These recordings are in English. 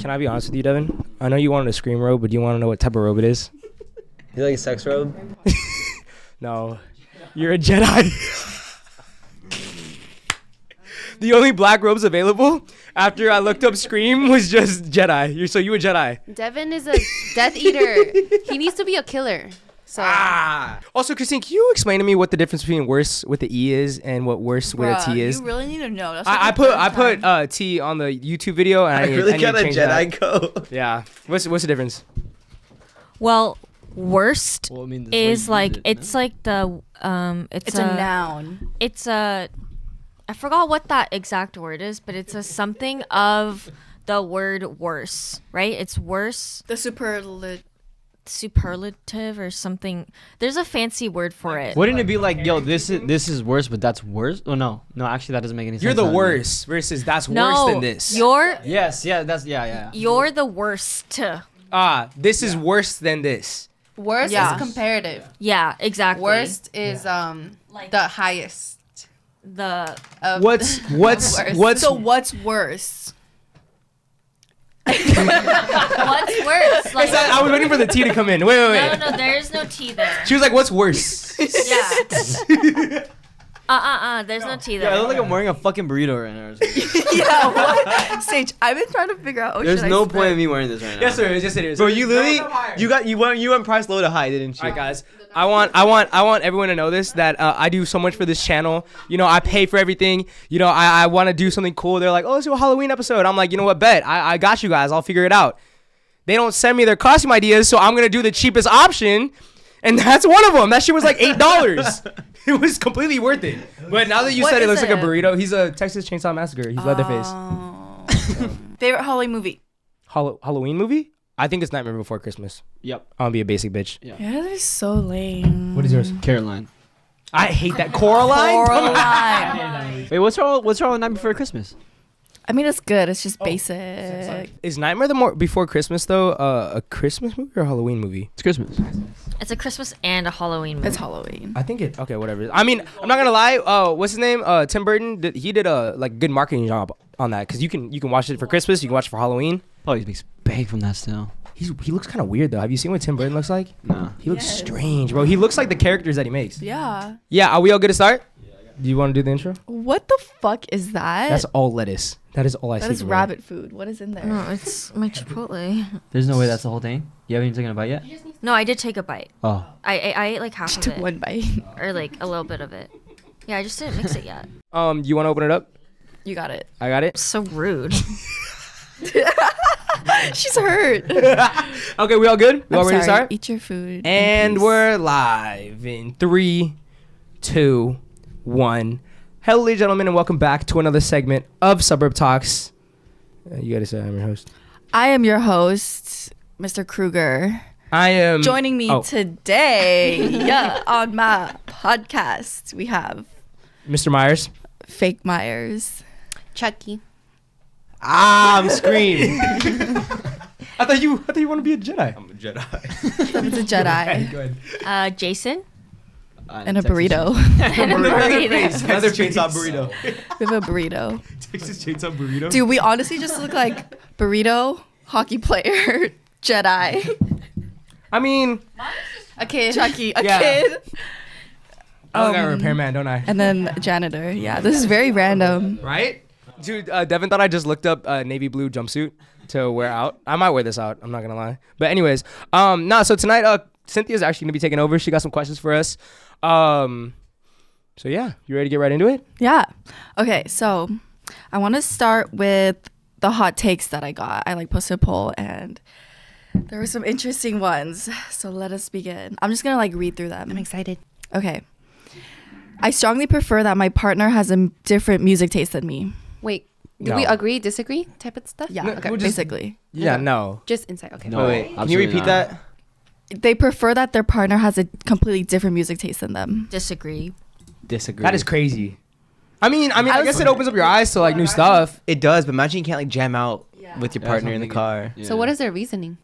Can I be honest with you, Devin? I know you wanted a scream robe, but do you want to know what type of robe it is? You like a sex robe? No. You're a Jedi. The only black robes available after I looked up Scream was just Jedi. You a Jedi. Devin is a Death Eater. He needs to be a killer. So. Also, Christine, can you explain to me what the difference between worse with the E is and what worse with a T is? You really need to know. That's I put T on the YouTube video, and I really got a Jedi that. code. Yeah. What's the difference? Well, worst is like it's a noun. It's a I forgot what that exact word is, but it's a something of the word worse, right? It's worse. The Superlative or something. There's a fancy word for it. Wouldn't it be like, yo, this is worse, but that's worse? Oh no, actually that doesn't make any sense. You're the worst versus that's worse than this. Yeah. You're the worst. This is worse than this. Worst is comparative. Yeah, exactly. Worst is the highest. What's So what's worse? What's worse? Like, I was waiting for the T to come in. Wait. No, there's no T there. She was like, "What's worse?" Yeah. There's no T there. Yeah, I look like I'm wearing a fucking burrito right now. Yeah, what? Sage, I've been trying to figure out. There's no point in me wearing this right now. Yes, sir. Yes, it is. Bro, you literally you went price low to high, didn't you? All right, guys. I want everyone to know this, that I do so much for this channel. You know, I pay for everything. You know, I want to do something cool. They're like, oh, let's do a Halloween episode. I'm like, you know what, bet. I got you guys. I'll figure it out. They don't send me their costume ideas, so I'm going to do the cheapest option. And that's one of them. That shit was like $8. It was completely worth it. But now that you said it looks like a burrito, he's a Texas Chainsaw Massacre. He's Leatherface. Favorite Halloween movie? Halloween movie? I think it's Nightmare Before Christmas. Yep. I'm gonna be a basic bitch. Yeah, that is so lame. What is yours? Caroline. I hate that. Coraline? Coraline. Wait, what's wrong with Night Before Christmas? I mean, it's good. It's just basic. Is Nightmare Before Christmas though a Christmas movie or a Halloween movie? It's Christmas. It's a Christmas and a Halloween movie. It's Halloween. I think it. Okay, whatever. I mean, I'm not gonna lie. What's his name? Tim Burton. He did a good marketing job on that, because you can watch it for Christmas. You can watch it for Halloween. Oh, he makes bank from that still. He looks kind of weird though. Have you seen what Tim Burton looks like? No. He looks strange, bro. He looks like the characters that he makes. Yeah. Yeah. Are we all good to start? Do you want to do the intro? What the fuck is that? That's all lettuce. That is all I see. That is rabbit food. What is in there? No, it's my Chipotle. There's no way that's the whole thing. You haven't even taken a bite yet? No, I did take a bite. Oh. I ate like half of Took it. one bite. Or like a little bit of it. Yeah, I just didn't mix it yet. You want to open it up? You got it. I got it. So rude. She's hurt. Okay, we all good? We all ready to start? Eat your food. And we're live in 3, 2, 1. Hello, ladies and gentlemen, and welcome back to another segment of Suburb Talks. You gotta say I'm your host. I am your host, Mr. Kruger. I am Joining me today on my podcast, we have Mr. Myers. Fake Myers. Chucky. I'm Scream. I thought you want to be a Jedi. I'm a Jedi. It's a Jedi. Go ahead. Jason. And a burrito. Another chainsaw burrito. We have a burrito. Texas Chainsaw Burrito. Dude, we honestly just look like burrito, hockey player, Jedi. I mean, A kid. Chucky, a Yeah. kid. I look like a repairman, don't I? And then janitor. Yeah, this is very random. Right? Dude, Devin thought I just looked up a navy blue jumpsuit to wear out. I might wear this out. I'm not gonna lie. But anyways, so tonight, Cynthia's actually gonna be taking over. She got some questions for us. So yeah, you ready to get right into it? Yeah. Okay, so I want to start with the hot takes that I got. I posted a poll and there were some interesting ones. So let us begin. I'm just gonna read through them. I'm excited. Okay. I strongly prefer that my partner has a different music taste than me. Wait, do No. we agree, disagree type of stuff? Yeah, No, okay, we'll just- basically. Yeah, no. Just inside. Okay. No. Wait, can you absolutely repeat not. that? They prefer that their partner has a completely different music taste than them. Disagree. Disagree. That is crazy. I mean, I guess it opens up your eyes to new stuff. It does, but imagine you can't jam out with your Yeah, partner in the something- car. Yeah. So what is their reasoning?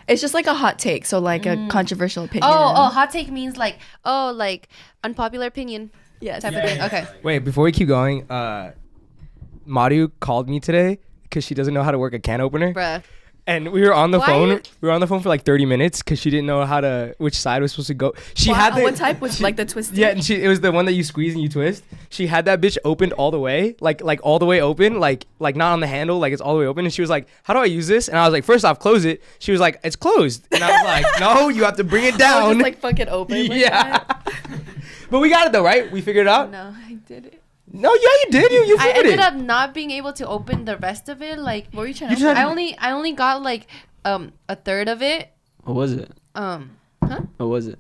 It's just a hot take, so a controversial opinion. Oh, hot take means unpopular opinion yes. type of thing. Okay. Wait, before we keep going, Madhu called me today because she doesn't know how to work a can opener. Bruh. And we were on the Why phone. you- We were on the phone for like 30 minutes because she didn't know which side was supposed to go. She had the what type? Which like the twisted? Yeah, and it was the one that you squeeze and you twist. She had that bitch opened all the way, like all the way open, like not on the handle, like it's all the way open. And she was like, "How do I use this?" And I was like, "First off, close it." She was like, "It's closed." And I was like, "No, you have to bring it Oh, down." just like fucking open. like yeah. that? But we got it though, right? We figured it out. No, I did it. No, yeah, you did. You I figured ended it. up not being able to open the rest of it. Like, What were you trying You to? just open? had- I only got like a third of it. What was it? Huh? What was it?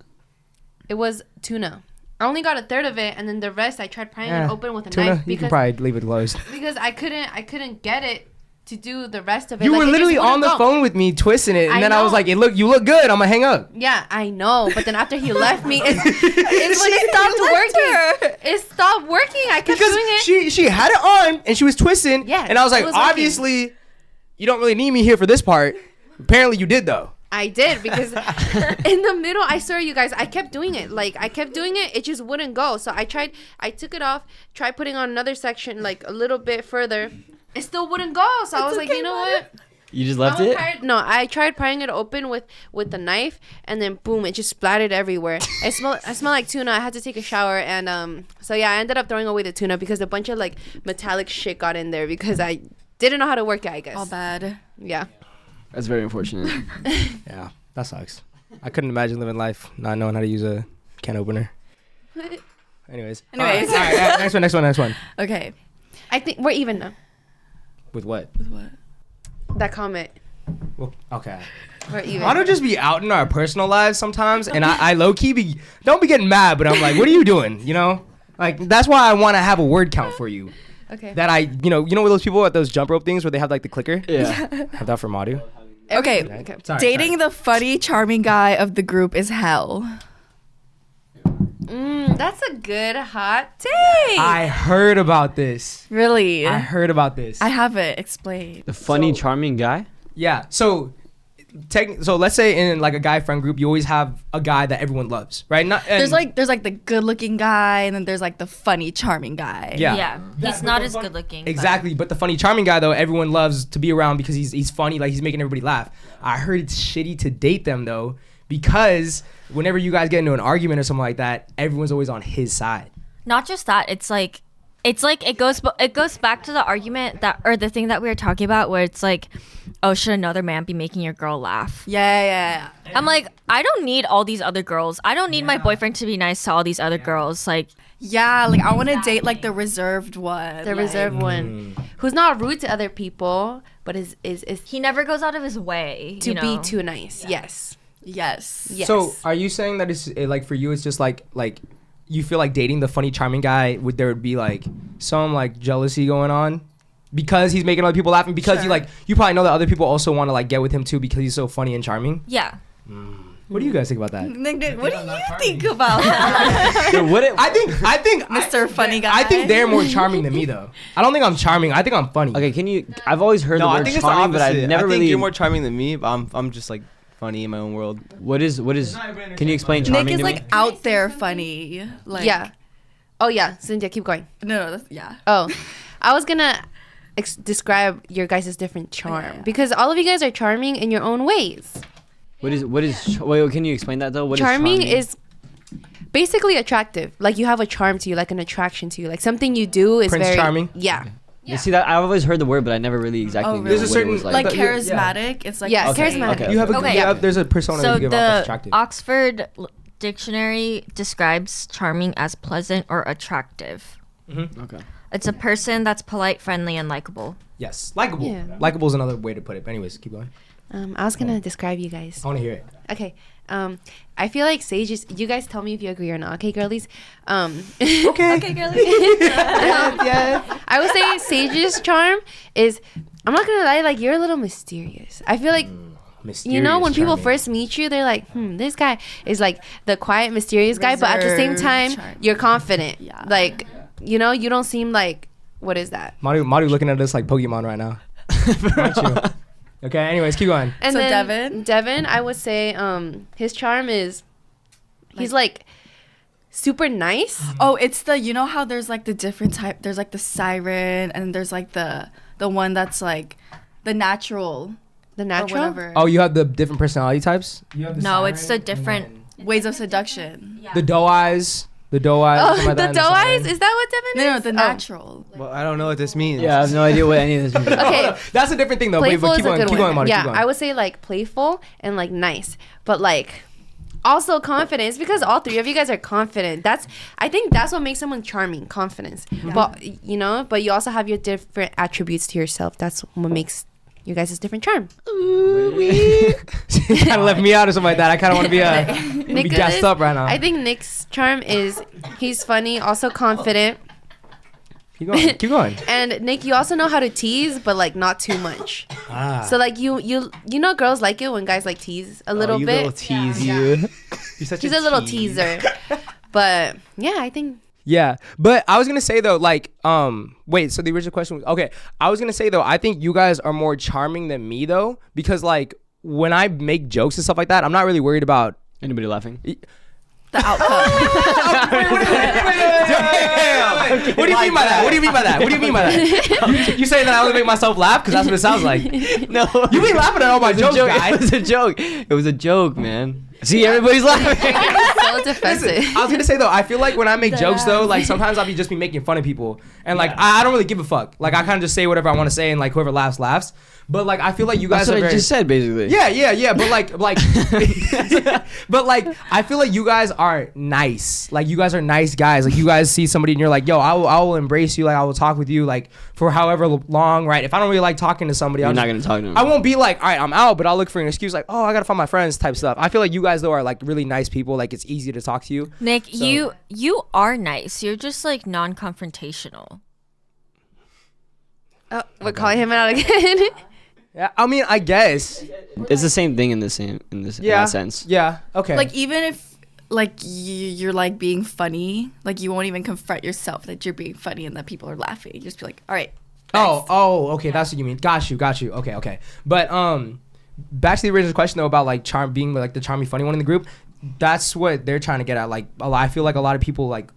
It was tuna. I only got a third of it, and then the rest I tried prying it open with a Tuna, knife you can because probably leave it closed. I couldn't get it to do the rest of it. You Like, were it just literally on wouldn't the go. phone with me twisting it, and I then I was know. like, you look good. I'm gonna hang up. Yeah, I know. But then after he left me, it's when it stopped working. It stopped working. I kept Because doing it. she had it on and she was twisting. Yeah, And I was like, it was working. obviously, you don't really need me here for this part. Apparently, you did though. I did because in the middle, I swear you guys, I kept doing it. Like I kept doing it, it just wouldn't go. So I took it off, tried putting on another section like a little bit further. It still wouldn't go. So I was like, you know what? You just left it? I tried prying it open with the knife, and then boom, it just splattered everywhere. I smell like tuna. I had to take a shower, and so yeah, I ended up throwing away the tuna because a bunch of like metallic shit got in there because I didn't know how to work it. I guess. All bad. Yeah. That's very unfortunate. Yeah, that sucks. I couldn't imagine living life not knowing how to use a can opener. Anyways. All right, next one. Okay. I think we're even now. With what? With what? That comment. Well, okay. We're even. Why don't just be out in our personal lives sometimes, and I low key don't be getting mad, but I'm like, what are you doing? You know, like that's why I want to have a word count for you. Okay. That you know with those people at those jump rope things where they have like the clicker. Yeah. Have that for Madu. Okay. Okay. Sorry, Dating the funny, charming guy of the group is hell. That's a good hot take. I heard about this. Really? I heard about this. I have it. Explain. The funny, charming guy? Yeah. So let's say in like a guy friend group, you always have a guy that everyone loves, right? There's like the good-looking guy, and then there's like the funny, charming guy. Yeah. Yeah. He's not as good looking. Exactly, but the funny, charming guy though, everyone loves to be around because he's funny, like he's making everybody laugh. I heard it's shitty to date them though, because whenever you guys get into an argument or something like that, everyone's always on his side. Not just that, it's like it goes back to the argument or the thing that we were talking about where it's like, oh, should another man be making your girl laugh? Yeah. I'm like, I don't need all these other girls. I don't need my boyfriend to be nice to all these other girls. Like, Yeah, like I want to date like the reserved one. The like, reserved one, who's not rude to other people, but is he never goes out of his way to you know? be too nice. Yes. Yes. Yes. So are you saying that it's like for you, it's just like you feel like dating the funny, charming guy there would be like some like jealousy going on because he's making other people laugh, and because you probably know that other people also want to like get with him too because he's so funny and charming. Yeah. What do you guys think about that? Nigga, what do you think about that? I think Mr. Funny Guy? I think they're more charming than me though. I don't think I'm charming. I think I'm funny. Okay, I've always heard No, the I word think it's the charming, but opposite. I've never I think really. you're more charming than me, but I'm just like funny in my own world. What is? Can you explain charming Nick is to like me? out there funny. Like yeah. Oh yeah, Cynthia, keep going. No, that's, yeah. Oh, I was gonna describe your guys' different charm because all of you guys are charming in your own ways. Wait, can you explain that though? What Charming is is basically attractive. Like you have a charm to you, like an attraction to you, like something you do is Prince very Charming? Yeah. You see that I've always heard the word, but I never really exactly Oh, knew really? There's a what it certain, was Like But you're- charismatic. It's like Yeah, okay. charismatic. Okay. you have a Okay. there's a persona So you give off that's the attractive. Oxford Dictionary describes charming as pleasant or attractive. Okay. It's a person that's polite, friendly, and likable. Yes, likable. Yeah. Likable is another way to put it. But anyways, keep going. I was gonna describe you guys. I want to hear it. Okay. I feel like Sage is. You guys tell me if you agree or not. Okay, girlies. Okay. Okay, girly. Yeah. I would say Sage's charm is. I'm not gonna lie. Like you're a little mysterious. I feel like. You know, when people first meet you, they're like, this guy is like the quiet, mysterious guy, but at the same Reserved, time, charming. you're confident. Yeah. Like, you know, you don't seem like, what is that? Madu looking at us like Pokemon right now. Aren't you? Okay, anyways, keep going. And So then Devin, I would say his charm is, he's like super nice. Oh, it's the, you know how there's like the different type, there's like the siren and there's like the the one that's like the natural The or natural. whatever. Oh, you have the different personality types. You have the No, it's siren the different. and Ways of seduction. then the doe eyes. The doe eyes. Oh, something like the that, and doe eyes? siren. Is that what Devin No, is? the Oh. natural. Well, I don't know what this means. Yeah, I have no idea what any of this means. Okay. That's a different thing though. Playful but is keep a going, good keep one. going, Monty, Yeah, keep going. I would say like playful and like nice, but like also confidence, because all three of you guys are confident. I think that's what makes someone charming, confidence. But you know, but you also have your different attributes to yourself. That's what makes you guys' different charm. She kind of left me out or something like that. I kind of want to be Nick gassed is- up right now. I think Nick's charm is he's funny, also confident. Keep going. Keep going. And Nick, you also know how to tease, but like not too much. Ah. So like you know girls like it when guys like tease a little you bit. little tease Yeah. you. You're such He's a little tease. teaser. But yeah, I think Yeah, but I was gonna say though, like, wait. So the original question was okay. I was gonna say though, I think you guys are more charming than me though, because like when I make jokes and stuff like that, I'm not really worried about. Anybody laughing? The outcome. Damn. What do you mean by that? What do you mean by that? What do you mean by that? You saying that I only make myself laugh because that's what it sounds like. No, You be laughing at all my jokes, guy. It was a joke. It was a joke, man. See, everybody's laughing. so defensive. Listen, I was gonna say though, I feel like when I make jokes though, like sometimes I'll be making fun of people, and like I don't really give a fuck. Like I kind of just say whatever I want to say, and like whoever laughs laughs. But like I feel like you guys That's are what I very. just said, basically. Yeah. But like, but like, I feel like you guys are nice. Like you guys are nice guys. Like you guys see somebody and you're like, yo, I will embrace you. Like I will talk with you like for however long, right? If I don't really like talking to somebody, You're I'll not just- gonna talk to him. I won't be like, all right, I'm out, but I'll look for an excuse like, oh, I gotta find my friends type stuff. I feel like you guys though are like really nice people. Like it's easy to talk to you. Nick, So- you are nice. You're just like non-confrontational. Oh, we're calling him out again. Yeah, I mean, I guess. It's the same thing in this in that sense. Yeah. Okay. Like even if like you're like being funny, like you won't even confront yourself that you're being funny and that people are laughing. You just be like, all right. Oh, okay, that's what you mean. Got you. Okay. But back to the original question though about like being like the charming, funny one in the group. That's what they're trying to get at. Like, I feel like a lot of people like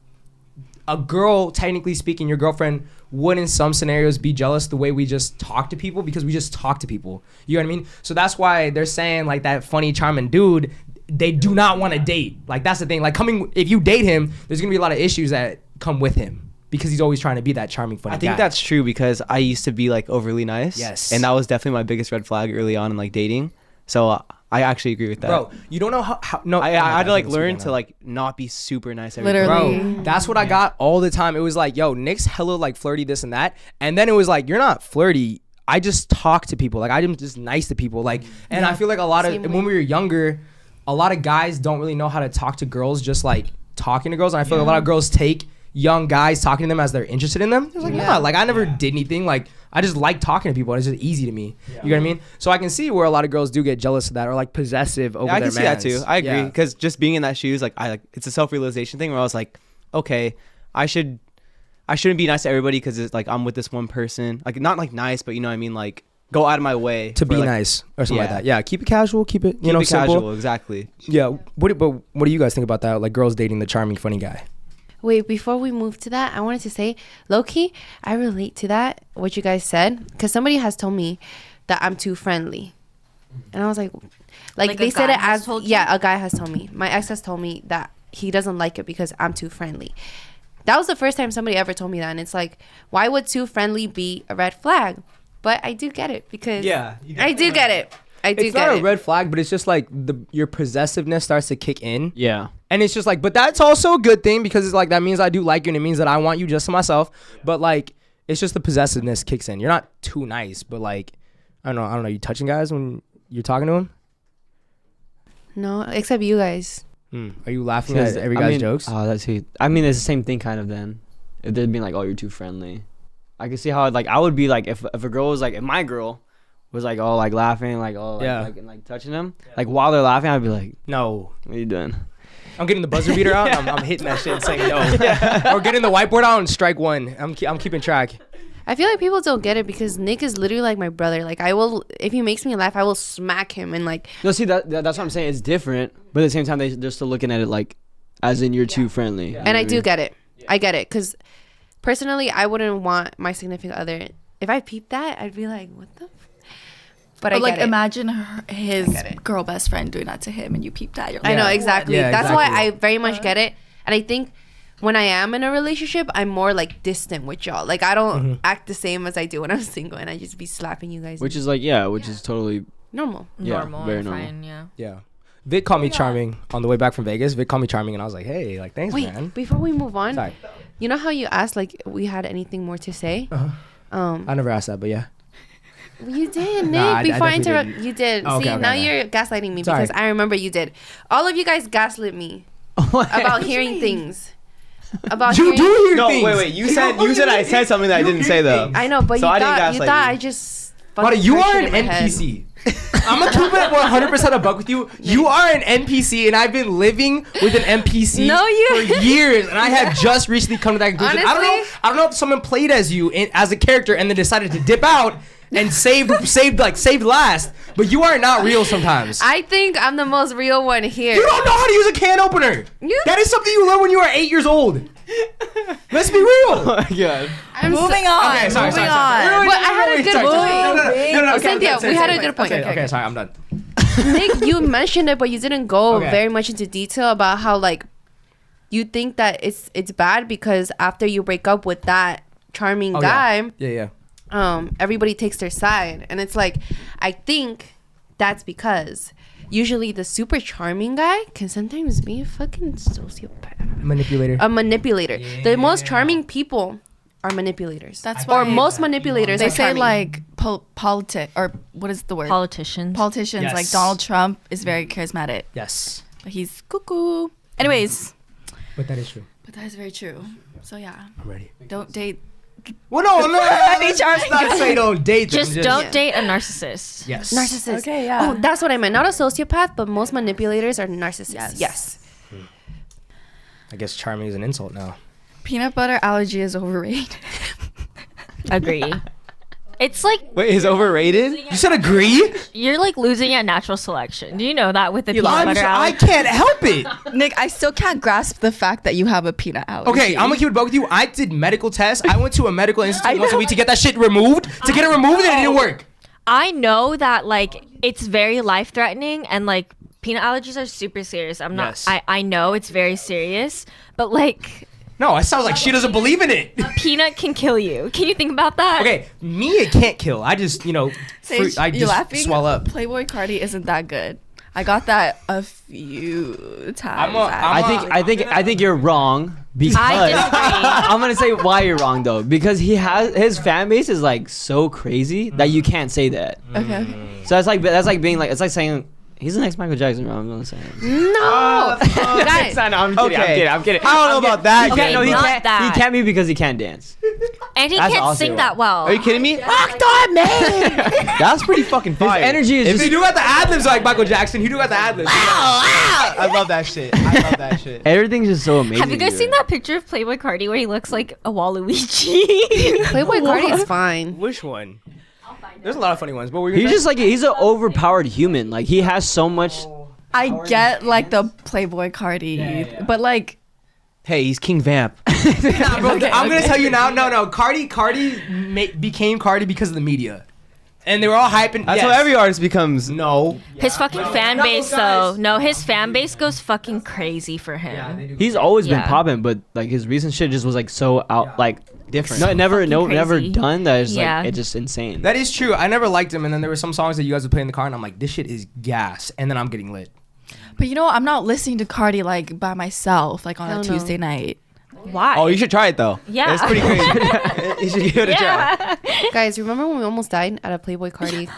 a girl, technically speaking, your girlfriend would in some scenarios be jealous the way we just talk to people because we just talk to people. You know what I mean? So that's why they're saying like that funny, charming dude. They do not want to date. Like that's the thing. Like if you date him, there's gonna be a lot of issues that come with him. Because he's always trying to be that charming, funny I think guy. that's true because I used to be like overly nice. Yes. And that was definitely my biggest red flag early on in like dating. So I actually agree with that. Bro, you don't know how no. I oh my had to God, like I'm learn speaking to now. like not be super nice every Literally. Bro, that's what I got all the time. It was like, yo, Nick's hella like flirty, this and that. And then it was like, you're not flirty. I just talk to people. Like I'm just nice to people. Like, and I feel like a lot of Same when way. we were younger, a lot of guys don't really know how to talk to girls. Just like talking to girls. And I feel like a lot of girls take young guys talking to them as they're interested in them. It's like, nah, like I never did anything. Like I just like talking to people. It's just easy to me. You know what I mean? So I can see where a lot of girls do get jealous of that or like possessive over Yeah, I their can see that mans. too. I agree Yeah. because just being in that shoes, like it's a self-realization thing where I was like, okay, I shouldn't be nice to everybody because it's like I'm with this one person. Like not like nice, but you know what I mean, like go out of my way To for, be like, nice or something like yeah. that. Yeah, keep it casual. Keep it, keep know, it simple. casual. Exactly. Yeah. But what do you guys think about that? Like girls dating the charming, funny guy. Wait, before we move to that, I wanted to say, low-key, I relate to that, what you guys said, because somebody has told me that I'm too friendly. And I was like Like they a said guy it has as, told you? yeah, a guy has told me. My ex has told me that he doesn't like it because I'm too friendly. That was the first time somebody ever told me that. And it's like, why would too friendly be a red flag? But I do get it because I do get it. I do It's get not it. a red flag, but it's just like your possessiveness starts to kick in. Yeah. And it's just like, but that's also a good thing because it's like, that means I do like you and it means that I want you just to myself. But like, it's just the possessiveness kicks in. You're not too nice, but like, I don't know. You touching guys when you're talking to them? No, except you guys. Are you laughing at every guy's jokes? Oh, that's it. I mean, it's the same thing kind of then. If they're being like, oh, you're too friendly. I can see how like I would be like if a girl was like, if my girl was like, oh, like laughing, like, oh, like, Yeah. like, and like touching them, like while they're laughing, I'd be like, No. what are you doing? I'm getting the buzzer beater out. I'm hitting that shit and saying no. Or getting the whiteboard out and strike one. I'm keeping track. I feel like people don't get it because Nick is literally like my brother. Like I will, if he makes me laugh, I will smack him and like. No, see that's what I'm saying. It's different, but at the same time, they're still looking at it like, as in you're too friendly. You know And what I do mean? get it. I get it because personally, I wouldn't want my significant other if I peeped that, I'd be like, what the? But I But like, get it. imagine his get it. girl best friend doing that to him, and you peep that. You're like, I know Yeah. exactly. Yeah, That's exactly. why I very much get it, and I think when I am in a relationship, I'm more like distant with y'all. Like I don't act the same as I do when I'm single, and I just be slapping you guys. Which is like, yeah, which is totally, normal. yeah, Normal, very and normal. fine, yeah. Yeah. Vic called me charming on the way back from Vegas. Vic called me charming, and I was like, hey, like, thanks, Wait, man. before we move on, Sorry. you know how you asked like we had anything more to say? I never asked that, but yeah. You did, Nick. Nah, I before I definitely interrupt, didn't. you did. Oh, See, okay, now okay. you're gaslighting me Sorry. because I remember you did. All of you guys gaslit me about hearing things. About You hearing do hear No, things. wait. You said I said something that I didn't say though. I know, but So I didn't you gaslight thought you. I just. But fucking you heard are shit an in my head. NPC. I'm gonna keep it 100% a buck with you. You are an NPC, and I've been living with an NPC No, you- for years, and I have just recently come to that conclusion. Honestly? I don't know if someone played as you as a character and then decided to dip out and saved last. But you are not real sometimes. I think I'm the most real one here. You don't know how to use a can opener. You- That is something you learned when you were 8 years old. Let's be real. Oh my god. I'm moving on. Okay, sorry. But I had a good point. No, Cynthia, we had a good point. Okay, sorry, I'm done. Nick, you mentioned it, but you didn't go Okay. very much into detail about how like you think that it's bad because after you break up with that charming Oh, guy, Yeah. everybody takes their side, and it's like I think that's because usually the super charming guy can sometimes be a fucking sociopath, Manipulator. a manipulator. The most charming people are manipulators. That's or why most manipulators. they are say charming. like politic or what is the word? Politicians. Politicians Yes. like Donald Trump is very charismatic, Yes. but he's cuckoo. Anyways, But that is true. but that is very true. So yeah, I'm ready. don't date. Well, no. It's not to say don't date them. Just don't Yeah. date a narcissist. Yes. narcissist. Okay, yeah. Oh, that's what I meant. Not a sociopath, but most manipulators are narcissists. Yes. I guess charming is an insult now. Peanut butter allergy is overrated. Agree. It's like Wait, is overrated? You said agree? you're like losing at natural selection. Do you know that with the peanut butter I allergy? can't help it. Nick, I still can't grasp the fact that you have a peanut allergy. Okay, I'm gonna keep it buck with you. I did medical tests. I went to a medical institute once a week to get that shit removed. To get it removed, and it didn't work. I know that like it's very life threatening and like peanut allergies are super serious. I'm not Yes. I know it's very serious, but like No, it sounds like she doesn't believe in it. peanut can kill you. Can you think about that? Okay, me it can't kill. I just, Sage, I you're just laughing? swell up. Playboy Cardi isn't that good. I got that a few times. I think you're wrong because I disagree. I'm gonna say why you're wrong though, because his fan base is like so crazy that you can't say that. Okay. So that's like being like, it's like saying he's the next Michael Jackson, bro. I'm not saying. No, guys. No, I'm kidding. Okay. I'm kidding. I don't know about that. Okay, no, he Not can't. that. He can't be because he can't dance. And he That's can't also sing wrong. that well. Are you kidding me? That's pretty fucking His fire. energy is If just. he do got the ad libs like Michael Jackson, he do got the ad libs. I love that shit. I love that shit. Everything's just so amazing. Have you guys here. seen that picture of Playboy Cardi where he looks like a Waluigi? Playboy Cardi is fine. Which one? There's a lot of funny ones, but we're He's just like he's an overpowered human. Like he has so much. I get like the Playboy Cardi, but like Hey, he's King Vamp. Nah, bro, I'm gonna tell you now. No, Cardi became Cardi because of the media, and they were all hyping. That's yes. how every artist becomes. No. His fucking fan base, though. No, his fan base goes fucking crazy for him. He's always been Yeah. popping, but like his recent shit just was like so out, like Different. No, never crazy. done that. It's Yeah. like it's just insane. That is true. I never liked him, and then there were some songs that you guys would play in the car, and I'm like, this shit is gas, and then I'm getting lit. but you know, I'm not listening to Cardi like by myself, like on Hell a no. Tuesday night. Why? Oh, you should try it though. Yeah. It's pretty crazy. You should give it a try. Yeah. Guys, remember when we almost died at a Playboy Cardi?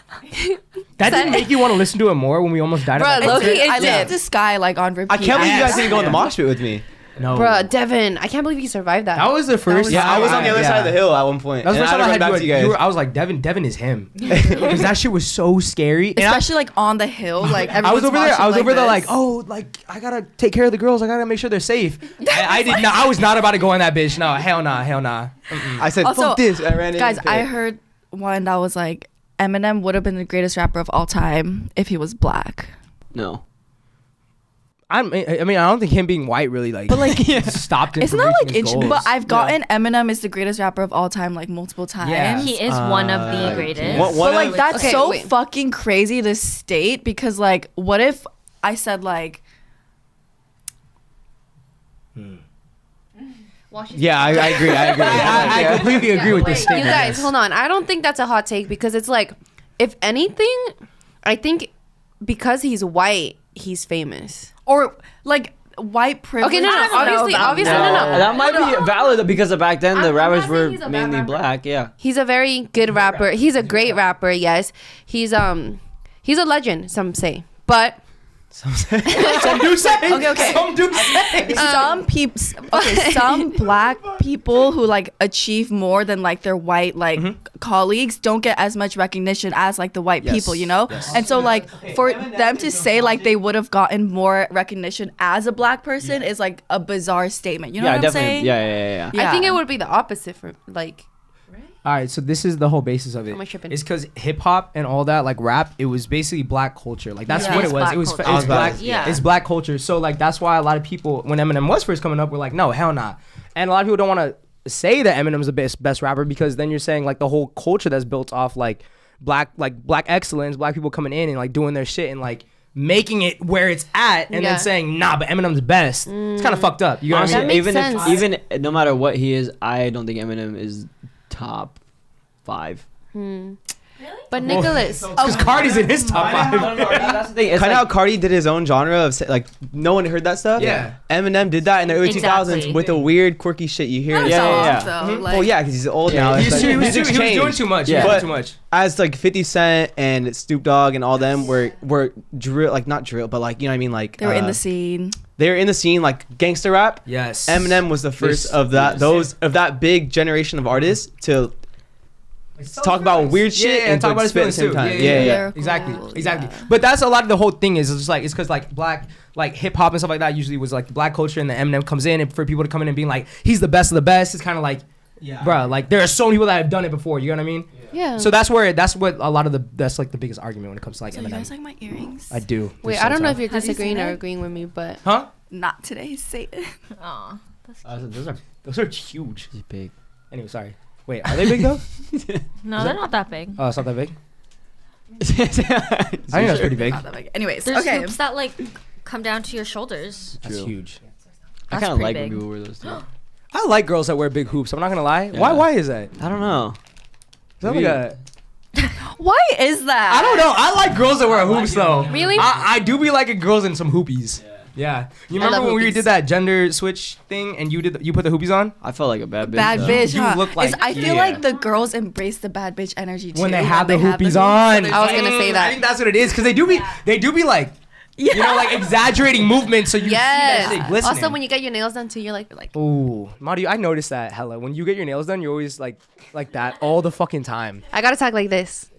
That didn't make you want to listen to it more when we almost died. Bro, at that low-key, concert? it I did. listened to Sky like on repeat. I can't believe you guys Yes. didn't go in the mosh pit with me. No. Bruh, Devin, I can't believe you survived that. That was the first. was- Yeah, I was on the other yeah. side of the hill at one point. That was the and first time I run had back you. to you guys. I was like, Devin is him, because that shit was so scary. And especially like on the hill, like I was over there. I was over there, like, this. oh, like I gotta take care of the girls. I gotta make sure they're safe. I did not. I was not about to go on that bitch. No, hell nah, hell nah. I said, Also, fuck this. I ran in. guys, the I pit. heard one that was like Eminem would have been the greatest rapper of all time if he was black. No. I mean, I don't think him being white really like, But, like, stopped him. It's from not reaching like his goals. but I've gotten Eminem is the greatest rapper of all time like multiple times. Yeah. He is one of the greatest. One But like of- that's Okay, so wait. fucking crazy to state because like what if I said like Yeah, I agree. I completely agree with this Wait, statement. you guys, yes. hold on. I don't think that's a hot take because it's like, if anything, I think because he's white, he's famous. or like white privilege. Okay, no, I don't know obviously, about obviously, that. no. That might be valid because back then the I'm rappers not were saying he's a bad mainly rapper. black. Yeah. He's a very good rapper. He's a great rapper. Yes, he's a legend. Some say, but Some do say. Okay. Some do say. Some people some black people who like achieve more than like their white like colleagues don't get as much recognition as like the white Yes. people, you know? Yes. And so like for them to say like they would have gotten more recognition as a black person is like a bizarre statement. You know Yeah, what I'm definitely. saying? Yeah. Yeah. I think it would be the opposite for like. All right, so this is the whole basis of it. Am I tripping? It's because hip hop and all that, like rap, it was basically black culture. Like that's Yeah. what It's it was. black It was. culture. It's black. Yeah. It's black culture. So like that's why a lot of people, when Eminem was first coming up, were like, no, hell nah. And a lot of people don't want to say that Eminem's the best rapper because then you're saying like the whole culture that's built off like black excellence, black people coming in and like doing their shit and like making it where it's at, and Yeah. then saying nah, but Eminem's best. It's kind of fucked up. You know what I Honestly, mean? That makes even sense. even no matter what he is, I don't think Eminem is top 5. But Nicholas, Because Cardi's in his top 5. That's the thing. It's Kind of like, how Cardi did his own genre of like no one heard that stuff. Yeah. Eminem did that in the early Exactly. 2000s with the weird quirky shit you hear. Not Yeah, songs, yeah. though, like- Well, yeah, because he's old Yeah, now. he's It's He like, was music's doing changed. too much. Yeah. He was But- doing too much. As like 50 Cent and Snoop Dogg and all them were drill, like not drill, but like you know what I mean, like They were in the scene. they were in the scene like gangster rap. Yes. Eminem was the first of that big generation of artists to talk about weird shit and talk about his spit at feelings the same too. time. Yeah. yeah. Exactly. Lyrical, Exactly. yeah. But that's a lot of the whole thing is it's just like it's because like black like hip hop and stuff like that usually was like the black culture, and then Eminem comes in and for people to come in and being like he's the best of the best. It's kind of like, bruh, like there are so many people that have done it before. You know what I mean? yeah. So that's what a lot of that's like the biggest argument when it comes to like So you guys Eminem. like my earrings? I do. Wait, They're so I don't know tough. if you're Have you disagreeing seen or it? agreeing with me, but Huh? Not today, Satan. Aw. Those are huge. He's big. Anyway, sorry. Wait, are they big though? No, they're not that big. Oh, it's not that big. I I think that's pretty big. Not that big. Anyways, There's okay. hoops that like come down to your shoulders. That's True. huge. I That's kind of pretty like big. when people wear those too. I like girls that wear big hoops. I'm not gonna lie. Yeah. Why is that? Is I don't know. that like Maybe- a Why is that? I don't know. I like girls that wear hoops though. Really? I do be liking girls in some hoopies. Yeah. You I remember love when we hoopies. did that gender switch thing and you put the hoopies on? I felt like a bad bitch. Bad though. bitch, You huh? look like- It's- I feel yeah. like the girls embrace the bad bitch energy too. When they have the they hoopies hoops, on. so I was there's gonna like- say that. I think that's what it is because they do be like you know like exaggerating movements so you see that yes. shit glistening. Also, when you get your nails done too, you're like Ooh, Mario, I noticed that hella. When you get your nails done, you're always like that all the fucking time. I gotta talk like this.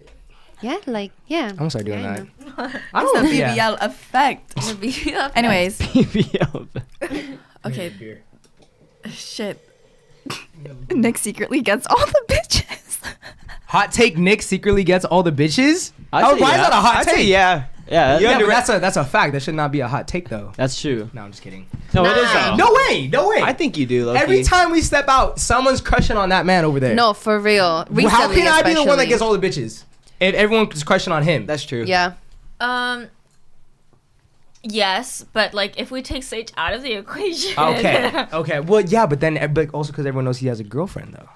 Yeah, like yeah. I'm gonna start doing Yeah, I that. know. I It's don't the know. BBL effect. Anyways, BBL. okay. Shit. Nick secretly gets all the bitches. Hot take: Nick secretly gets all the bitches. I'd Oh, say why is yeah. that a hot I'd say take? yeah. Yeah, Yeah, yeah. but that's a fact. That should not be a hot take though. That's true. No, I'm just kidding. No, it is Nah. though. No way, no way. I think you do. Low-key. Every time we step out, someone's crushing on that man over there. No, for real. Well, how Recently, can I be the one that especially. gets all the bitches? If everyone's crushing on him. That's true. Yeah. Yes, but like if we take Sage out of the equation. Okay. Okay. Well, yeah, but then but also because everyone knows he has a girlfriend though.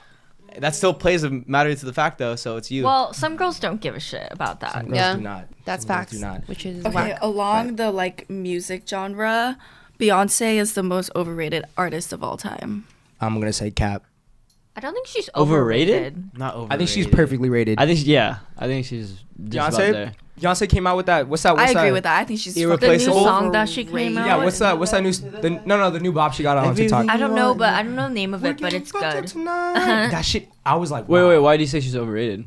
That still plays a matter to the fact though. So it's you. Well, some girls don't give a shit about that. Some girls Yeah. do not. That's Some girls facts. Do not. Which is Okay, whack. along the like music genre, Beyonce is the most overrated artist of all time. I'm gonna say cap. I don't think she's Overrated? overrated. Not over. I think she's perfectly rated. I think she's just about there. Beyonce came out with that. What's that? I agree with that. I think she's The new Irreplaceable. song that she came out Yeah. with. What's that new? The new bop she got on TikTok. I don't know, but I don't know the name of it, but it's good. That shit. I was like, Wait, wow. why do you say she's overrated?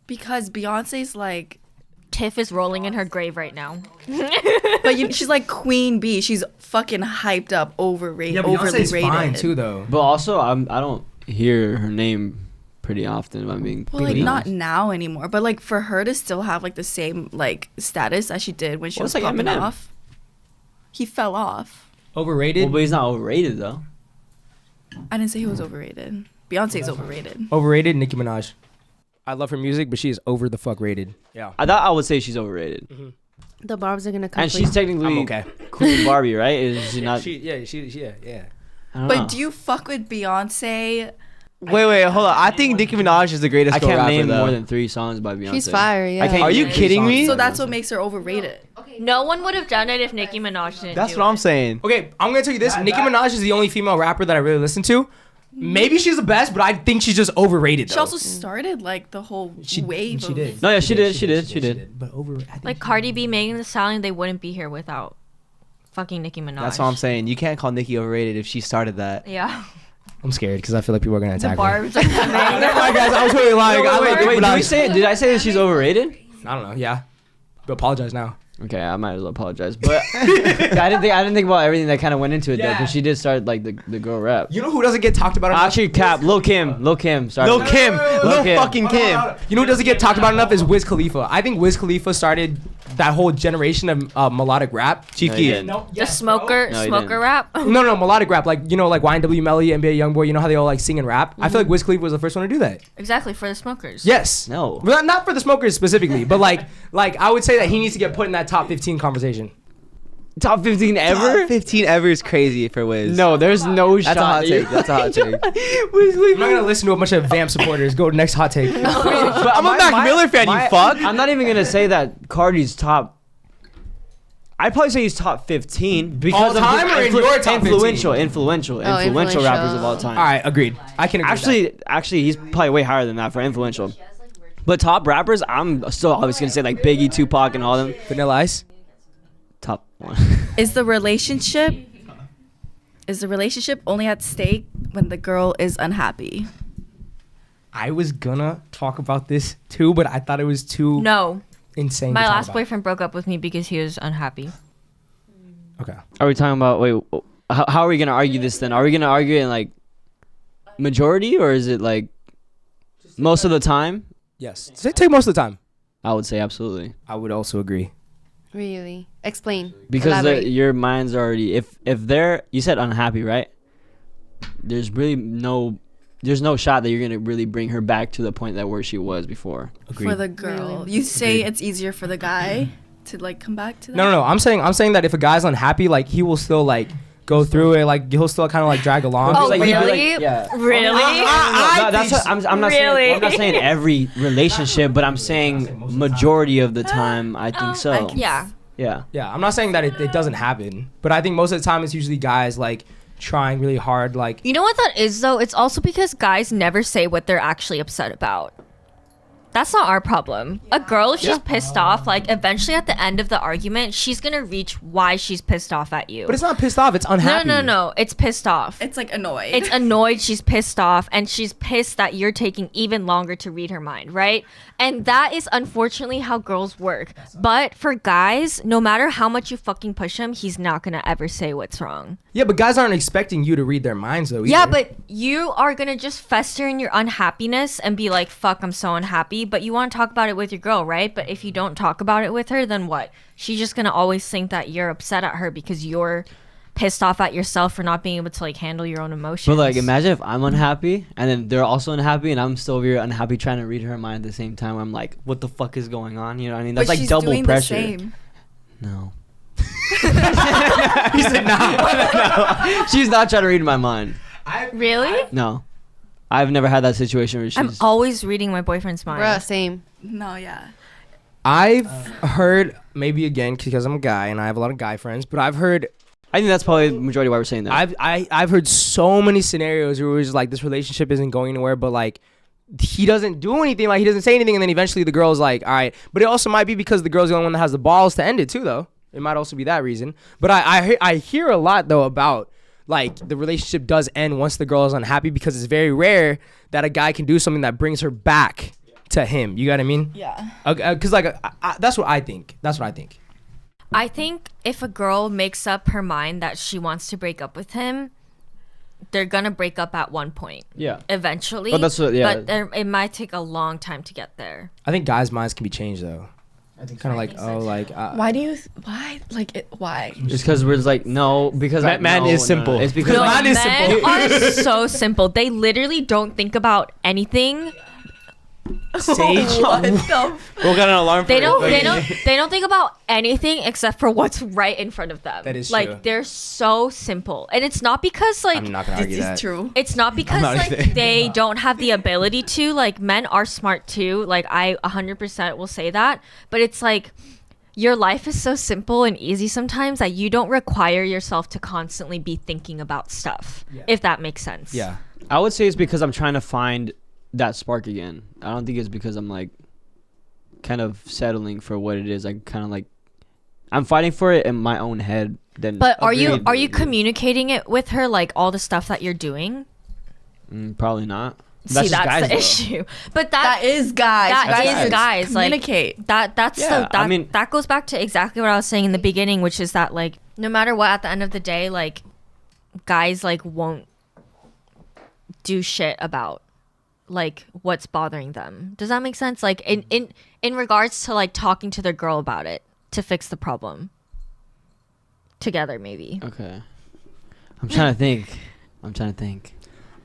because Beyonce's like, Tiff is rolling in her grave right now. but she's like Queen Bee. She's fucking hyped up, overrated, Yeah, overly Beyonce's rated. fine too though. But also, I don't hear her name pretty often. If I'm being Well, like completely not honest. now anymore, but like for her to still have like the same like status as she did when she Well, was it's like popping Eminem. off. He fell off. Overrated. Well, but he's not overrated though. I didn't say he was overrated. Beyonce's overrated. Overrated. Nicki Minaj. I love her music, but she is over the fuck rated. Yeah. I thought I would say she's overrated. The Barbs are gonna come. And for she's you. technically I'm okay. Queen Barbie, right? Is she not? Yeah. I don't know. But do you fuck with Beyonce? Wait, hold on. I think Nicki Minaj is the greatest I girl can't rapper, name though. more than 3 songs by Beyonce. She's fire. Yeah. I can't Are name you 3 kidding songs me? by So that's Beyonce. what makes her overrated. No one would have done it if Nicki Minaj didn't. That's do what I'm it. saying. Okay, I'm gonna tell you this. Nicki Minaj is the only female rapper that I really listen to. Maybe she's the best, but I think she's just overrated. Though. She also started like the whole wave. She of, did. No, yeah, she did. But I think Like Cardi B, Megan Thee Stallion, they wouldn't be here without fucking Nicki Minaj. That's what I'm saying. You can't call Nicki overrated if she started that. Yeah. I'm scared because I feel like people are gonna The attack me. Barbs are coming. Never mind, guys. I was totally lying. I love Nicki Wait, Minaj. did I say that she's overrated? I don't know. Yeah, but apologize now. Okay, I might as well apologize, but I didn't think about everything that kind of went into it though, Yeah. because she did start like the girl rap. You know who doesn't get talked about enough? Actually, Cap, Lil Kim, sorry. Lil Kim. Lil Kim. fucking Kim. You know who doesn't get talked about enough is Wiz Khalifa. I think Wiz Khalifa started that whole generation of melodic rap. Chief No, he Keef. didn't. The smoker No, he smoker didn't. rap. No, melodic rap. Like, you know, like YNW Melly, NBA Youngboy. You know how they all like sing and rap? I feel like Wiz Khalifa was the first one to do that. Exactly, for the smokers. Yes. No. Well, not for the smokers specifically, but like I would say that he needs to get put in that top 15 conversation. Top 15 ever? Top 15 ever is crazy for Wiz. No, there's no That's shot. a hot take. That's a hot take. I'm not gonna listen to a bunch of Vamp supporters. Go to next hot take. But I'm a Mac Miller fan, you fuck. I'm not even gonna say that Cardi's top. I'd probably say he's top 15 because All time of or in your top 15? influential influential. rappers of all time. All right, agreed. I can agree. with that. Actually, he's probably way higher than that for influential. But top rappers, I'm still always gonna say like Biggie, Tupac, and all them. Vanilla Ice. Top 1. Is the relationship only at stake when the girl is unhappy? I was gonna talk about this too, but I thought it was too No, insane. my to talk last about. boyfriend broke up with me because he was unhappy. Okay. Are we talking about? Wait, how are we gonna argue this then? Are we gonna argue in like majority or is it like most of the time? Yes. Take most of the time. I would say absolutely. I would also agree. Really? Explain. Because Elaborate. your mind's already if they're you said unhappy, right? There's really no shot that you're gonna really bring her back to the point that where she was before. Agreed. For the girl, Really? you say it's easier for the guy to like come back to that. No. I'm saying that if a guy's unhappy, like he will still like go through it. Like he'll still kind of like drag along. Oh, Like, he'd be like- really? yeah. Really? No, that's what, I'm not saying. Really? I'm not saying every relationship, but I'm saying majority of the time. I think so. Yeah. Yeah. Yeah, I'm not saying that it doesn't happen, but I think most of the time it's usually guys like trying really hard. Like You know what that is though? It's also because guys never say what they're actually upset about. That's not our problem. A girl, if she's pissed off, like eventually at the end of the argument, she's gonna reach why she's pissed off at you. but it's not pissed off. It's unhappy. No. It's pissed off. It's like annoyed. It's annoyed, she's pissed off, and she's pissed that you're taking even longer to read her mind, right? And that is unfortunately how girls work. But for guys, no matter how much you fucking push him, he's not gonna ever say what's wrong. Yeah, but guys aren't expecting you to read their minds though. Yeah, either. but you are gonna just fester in your unhappiness and be like, fuck, I'm so unhappy. But you want to talk about it with your girl, right? But if you don't talk about it with her, then what? She's just gonna always think that you're upset at her because you're pissed off at yourself for not being able to like handle your own emotions. But like, imagine if I'm unhappy and then they're also unhappy, and I'm still over here unhappy trying to read her mind at the same time. I'm like, what the fuck is going on? You know what I mean? That's But like she's double doing pressure. The same. No. he said nah. She's not trying to read my mind. Really? No. I've never had that situation where she's. I'm always reading my boyfriend's mind. Bruh, same. No, yeah. I've heard, maybe again because I'm a guy and I have a lot of guy friends, but I've heard I think that's probably the majority of why we're saying that. I've heard so many scenarios where it was like this relationship isn't going anywhere, but like he doesn't do anything, like he doesn't say anything, and then eventually the girl's like, all right. But it also might be because the girl's the only one that has the balls to end it too, though. It might also be that reason. But I hear a lot though about like the relationship does end once the girl is unhappy, because it's very rare that a guy can do something that brings her back to him. You got what I mean? Yeah. Because like that's what I think. I think if a girl makes up her mind that she wants to break up with him, they're gonna break up at one point. Yeah. Eventually. But that's what- yeah. But it might take a long time to get there. I think guys' minds can be changed though. Kind of like, oh, like. Why do you? Why? Like it? Why? Just because we're just like no, because Man is simple. It's because No, Mine is men simple. are so simple. They literally don't think about anything. Sage. What the? We'll get an alarm. They for don't. it. They don't think about anything except for what's right in front of them. That is like true. they're so simple, and it's not because like I'm not gonna This argue is that. true. it's not because not like either. they don't have the ability to. Like men are smart too. Like I 100% will say that, but it's like your life is so simple and easy sometimes that you don't require yourself to constantly be thinking about stuff. If that makes sense. Yeah. I would say it's because I'm trying to find that spark again. I don't think it's because I'm like kind of settling for what it is. I kind of like I'm fighting for it in my own head. Then, But are you Agreed. communicating it with her, like all the stuff that you're doing? Probably not. See, just that's guys, the though. issue. But That is guys. that Guys is guys. Like communicate. that's Yeah, I mean- that goes back to exactly what I was saying in the beginning, which is that like no matter what, at the end of the day, like guys like won't do shit about like what's bothering them. Does that make sense? Like in regards to like talking to their girl about it to fix the problem together, maybe. Okay. I'm trying to think.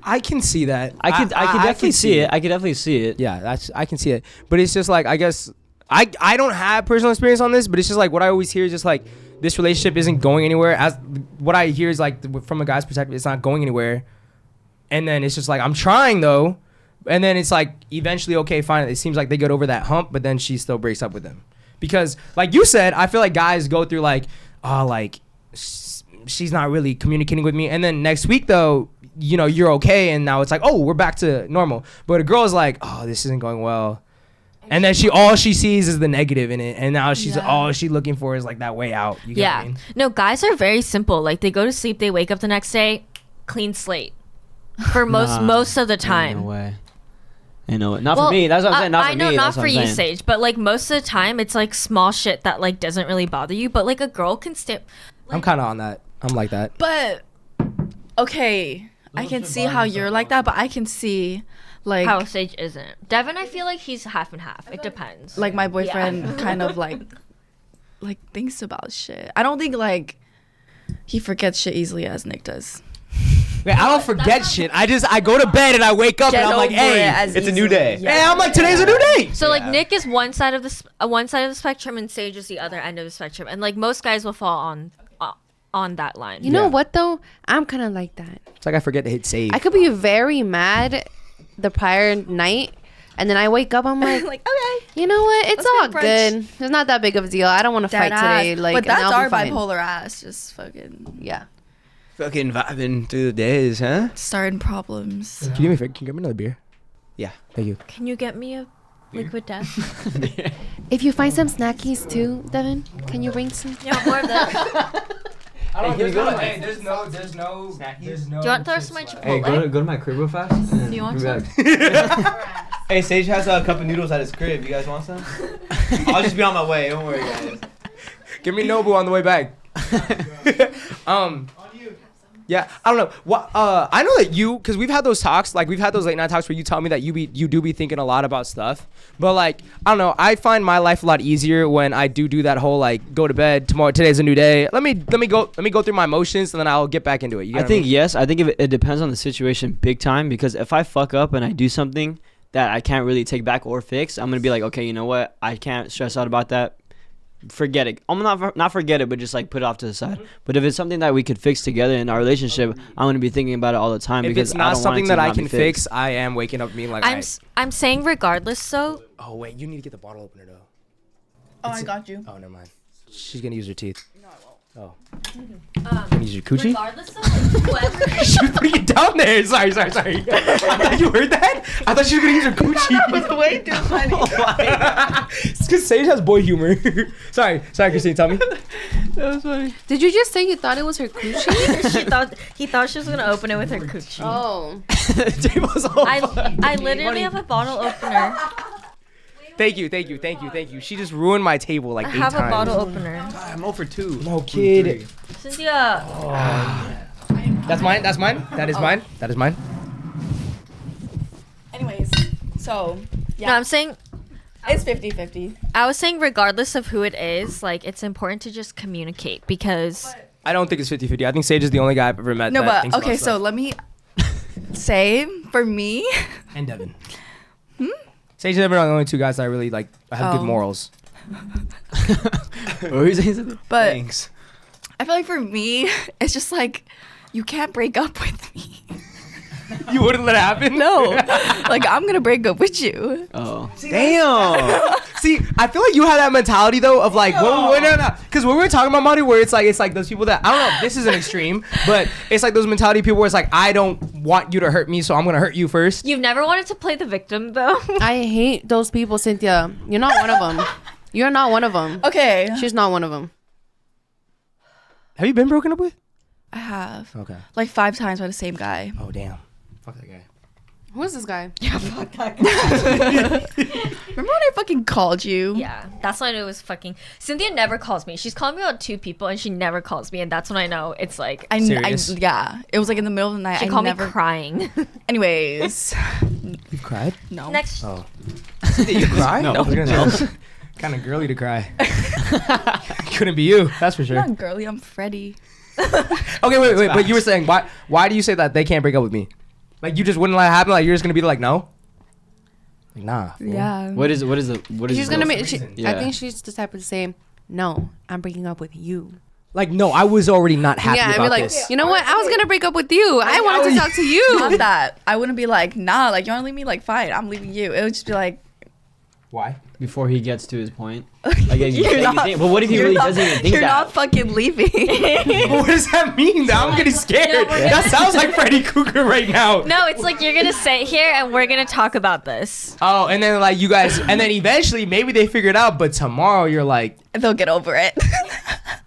I can see that. I could definitely see it. I could definitely see it. Yeah, I can see it. But it's just like, I guess I don't have personal experience on this, but it's just like what I always hear is just like this relationship isn't going anywhere. As what I hear is like from a guy's perspective, it's not going anywhere. And then it's just like I'm trying though. And then it's like eventually, okay, fine. It seems like they get over that hump, but then she still breaks up with him. Because like you said, I feel like guys go through like, oh, like she's not really communicating with me. And then next week though, you know, you're okay. And now it's like, oh, we're back to normal. But a girl's like, oh, this isn't going well. And then all she sees is the negative in it. And now she's all she looking for is like that way out. You get what I mean? No, guys are very simple. Like they go to sleep, they wake up the next day, clean slate. For most of the time. No way. I know it. Not for me. That's what I'm saying. Not for I know, me. not That's what for I'm you, saying. Sage. But like most of the time, it's like small shit that like doesn't really bother you. But like a girl can stay. I'm kind of on that. I'm like that. But okay, I can see how you're like that, but I can see like How Sage isn't. Devin, I feel like he's half and half. It depends. like my boyfriend kind of like thinks about shit. I don't think like he forgets shit easily as Nick does. Man, I don't forget shit. I go to bed and I wake up and I'm like, hey, it's a new day. hey, I'm like, today's a new day. So like Nick is one side of the spectrum and Sage is the other end of the spectrum, and like most guys will fall on that line. You know Yeah. what though? I'm kind of like that. It's like I forget to hit save. I could be very mad the prior night, and then I wake up. I'm like, Like okay, you know what? It's Let's all make brunch. good. It's not that big of a deal. I don't want to fight today. Like, but and that's I'll our be fine. bipolar ass, just fucking Yeah. Fucking vibing through the days, huh? starting problems. Can you do me a favor? Can you get me another beer? Yeah. Thank you. Can you get me a liquid death? If you find some snackies too, Devin, can you bring some? Yeah, more of that. I don't. Hey, can you go to- there's no. Do you want to throw some my Hey, Chipotle? go to my crib real fast. Do you want some? Hey, Sage has a cup of noodles at his crib. You guys want some? I'll just be on my way. Don't worry, guys. Give me Nobu on the way back. Yeah, I don't know. What I know that you, because we've had those talks, like we've had those late night talks where you tell me that you do be thinking a lot about stuff. But like, I don't know. I find my life a lot easier when I do that whole like go to bed tomorrow. Today's a new day. Let me go through my emotions and then I'll get back into it. You get I what think mean? yes. I think it depends on the situation big time, because if I fuck up and I do something that I can't really take back or fix, I'm gonna be like, okay, you know what? I can't stress out about that. Forget it. I'm not forget it, but just like put it off to the side. But if it's something that we could fix together in our relationship, I'm gonna be thinking about it all the time. If because it's I not don't want it something to that I not be can fixed. fix, I am waking up being like, I'm saying regardless though. oh wait, you need to get the bottle opener though. Oh, I got you. Oh, never mind. She's gonna use her teeth. No, I won't. Oh. Gonna use your coochie? Regardless though, whoever. She was putting it down there. Sorry. I thought you heard that? I thought she was gonna use her coochie. That was way too funny. It's because Sage has boy humor. sorry, Christine, tell me. That was funny. Did you just say you thought it was her coochie? he thought she was gonna open it with her coochie. Oh. J-Bo's all I literally have a bottle opener. Thank you. She just ruined my table like I 8 have times. a bottle opener. I'm 0 for 2. No kid. Cynthia. That's mine. That is mine. That is mine. Anyways, so No, I'm saying It's 50-50. I was saying, regardless of who it is, like, it's important to just communicate because. I don't think it's 50-50. I think Sage is the only guy I've ever met. No, that but thinks okay, about so stuff. let me say for me. And Devin. Sage and Devin are the only two guys that I really like. Have good Oh. morals. What were you saying? But Thanks. I feel like for me, it's just like you can't break up with me. You wouldn't let it happen? No, like I'm gonna break up with you. Oh. Damn. See, I feel like you have that mentality though of like, no, because when we were talking about money, where it's like those people that I don't know if this is an extreme, but it's like those mentality people where it's like I don't want you to hurt me, so I'm gonna hurt you first. You've never wanted to play the victim, though. I hate those people, Cynthia. You're not one of them. You're not one of them. Okay, She's not one of them. Have you been broken up with? I have Okay. like 5 times by the same guy. Oh damn. Fuck that guy. Who is this guy? Remember when I fucking called you? Yeah, that's when it was fucking. Cynthia never calls me. She's called me about 2 people, and she never calls me, and that's when I know it's like. Serious? Yeah, it was like in the middle of the night. She I called never. me crying. Anyways, You cried? no. Next. Oh. You cry? No. Kind of girly to cry. Couldn't be you. That's for I'm sure. not girly. I'm Freddie. Okay, wait. But you were saying why do you say that they can't break up with me? Like you just wouldn't let it happen? Like you're just gonna be like no? Like nah. fool. Yeah. What is She's gonna make. I Yeah. think she's the type to say, "No, I'm breaking up with you." Like no, I was already not happy Yeah, I'd about be like, this. you know what? I was gonna break up with you. I wanted to talk to you. Not that. I wouldn't be like, nah. Like you wanna leave me? Like fine, I'm leaving you. It would just be like, Why? Before he gets to his point. Like, You're not- but what if he you're really not- doesn't even think you're that? not fucking leaving. What does that mean? Now I'm getting scared. That sounds like Freddy Krueger right now. No, it's like you're gonna sit here and we're gonna talk about this. Oh, and then like you guys, and then eventually maybe they figure it out, but tomorrow you're like, They'll get over it.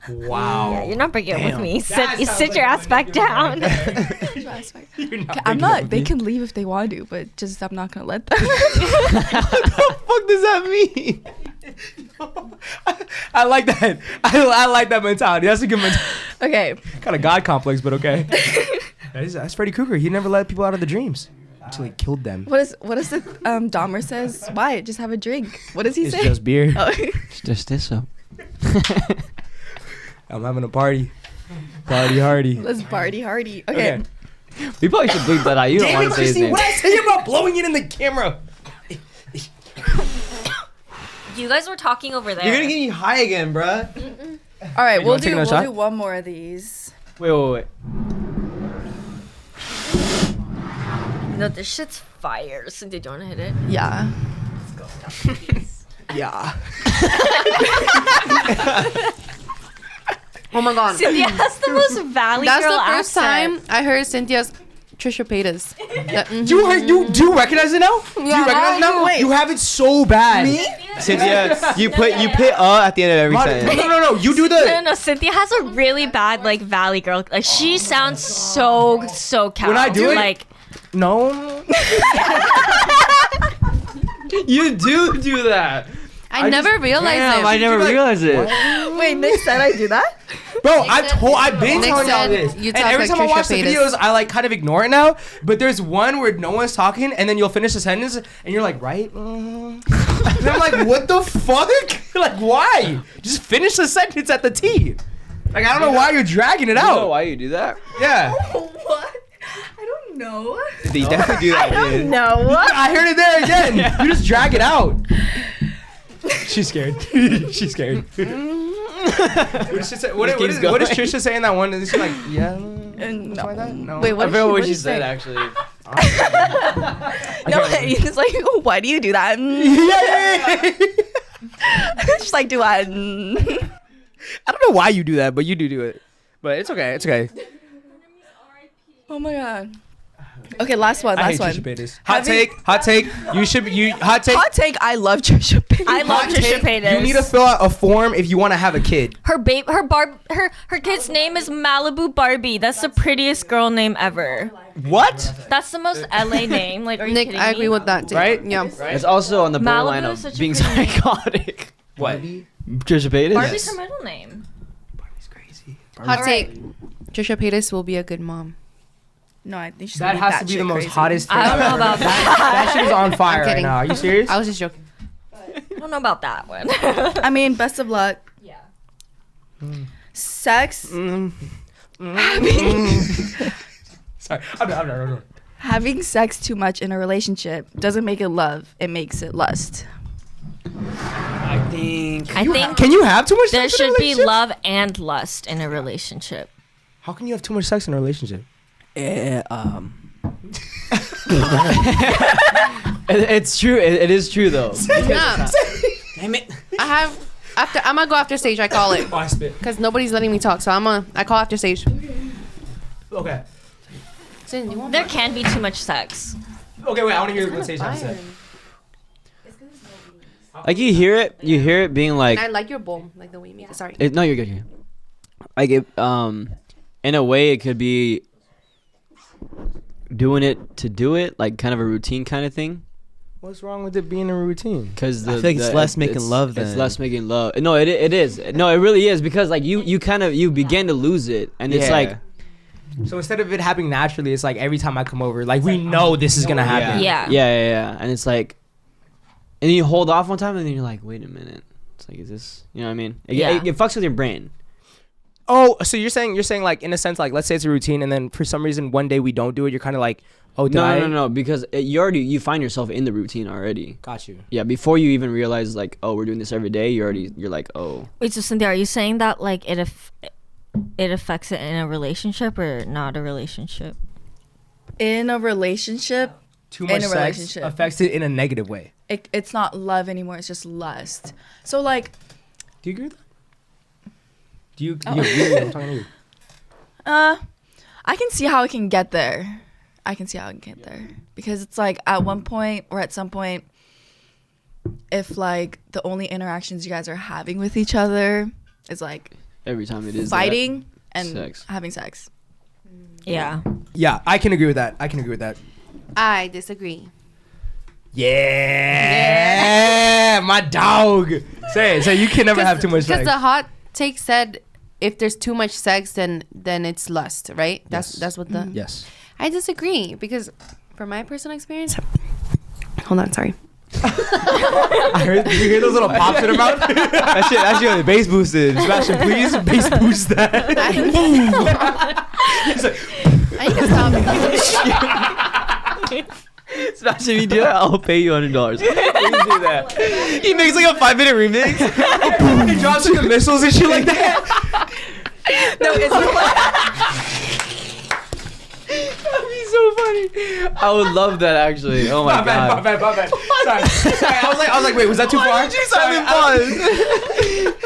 wow. Yeah, you're not breaking up with Damn. me. That Sit sounds your like ass back down. You're not I'm breaking up not. with They me. can leave if they want to, but just I'm not gonna let them. What the fuck does that mean? I like that. I like that mentality. That's a good mentality. Okay. Kind of God complex, but okay. That's Freddy Krueger. He never let people out of the dreams until he killed them. What is the Dahmer says? Why? Just have a drink. What does he It's say? just beer. Oh. It's just this up. I'm having a party. Party hardy. Let's party hardy. Okay. We probably should bleep that out. You don't want to say his name. What I say about blowing it in the camera? You guys were talking over there. You're gonna get me high again, bruh. All right. you We'll wanna take do another shot? one more of these. Wait. No, this shit's fire. So did you want to hit it? Yeah. Yeah. Oh my god. Cynthia has the most valley That's girl the first accent. time I heard Cynthia's Trisha Paytas. You do recognize it now? Do you recognize it now? Wait. You have it so bad. Me? Cynthia, you put at the end of every sentence. No. You do No, Cynthia has a really bad like valley girl. Like she sounds so cow. When I do it- like No. You do that. I never realized Damn, it. I never realized it. Wait, Nick said I do that? Bro, I've been Nick telling y'all said this. you And talk every like time I Trisha watch the Paytas. videos, I like kind of ignore it now. But there's one where no one's talking, and then you'll finish the sentence, and you're like, right? And I'm like, what the fuck? Like, why? Just finish the sentence at the T. Like, I don't know why you're dragging it You know out. why you do that? Yeah. What? I don't know. They definitely do that, dude. no. I heard it there again. You just drag it out. She's scared. She's scared. What is Trisha saying that one? Is she like, yeah? No. Like that? No. Wait, what? I forgot what she did said say? actually. No, it's like, why do you do that? She's like, do I? I don't know why you do that, but you do it. But it's okay. It's okay. Oh my god. Okay, last one. I Last hate one. Trisha Paytas. Hot take. Hot take. Hot take. Hot take. I love Trisha Paytas. I love Hot Trisha take, Paytas. you need to fill out a form if you want to have a kid. Her kid's name is Malibu Barbie. That's the prettiest girl name ever. What? That's the most LA name. Like, are you Nick, kidding I agree me? with that too. Right? Yeah. It's also on the borderline Malibu of is such a being pretty name. psychotic. What? Trisha Paytas? Barbie's her middle name. Barbie's crazy. Hot take. Trisha Paytas will be a good mom. No, I think she's That gonna has to be the most crazy. hottest. I don't know about that. That shit is on fire right kidding. now. Are you serious? I was just joking. don't know about that one. I mean, best of luck. Yeah. Sex. Sorry. I'm not. Having sex too much in a relationship doesn't make it love. It makes it lust. I think. Can you have too much There sex in a should be relationship? love and lust in a relationship. How can you have too much sex in a relationship? It's true. It is true though. No. Damn it. I'm gonna go after stage. I call it Oh, I spit. because nobody's letting me talk. So I call after stage. Okay. Sin, you want There can be too much sex. Okay, wait. I want to hear what Sage has to say. Like you hear it being like. And I like your bowl, like the way you make it. Sorry. No, you're good. Like it, in a way, it could be doing it to do it, like kind of a routine kind of thing. What's wrong with it being a routine? Because I feel like it's less making love It's than- less making love. No, it is. No, it really is because like you kind of begin to lose it, and it's Yeah. like So instead of it happening naturally, it's like every time I come over, like we know this is gonna happen. Yeah. and it's like, and you hold off one time, and then you're like, wait a minute, it's like, is this, you know what I mean? It fucks with your brain. Oh, so you're saying like in a sense, like let's say it's a routine, and then for some reason one day we don't do it. You're kind of like, oh, did I? No, because you find yourself in the routine already. Got you. Yeah, before you even realize like, oh, we're doing this every day, you're like, oh. Wait, so Cynthia, are you saying that like it affects it in a relationship or not a relationship? In a relationship, Too In much a sex relationship. affects it in a negative way. it's not love anymore. It's just lust. So like, Do you agree with that? Do you agree? I'm talking to you. I can see how it can get there. Because it's like at one point or at some point, if like the only interactions you guys are having with each other is like Every time it is fighting and sex. having sex. Yeah. Yeah, I can agree with that. I disagree. Yeah, my dog. Say you can never have too much Because sex. the hot take said, if there's too much sex, then it's lust, right? That's what the. Yes. I disagree because, from my personal experience. Hold on, sorry. I heard. Did you hear those little pops in her mouth? That shit the bass boosted. Sebastian, please bass boost that. I need to stop. Sebastian, if you do that, I'll pay you $100. Please do that. He makes like a 5-minute remix. He drops like the missiles and shit like that. No, it's That'd be so funny. I would love that actually. Oh my god. My bad. Sorry. I was like, wait, was that too far?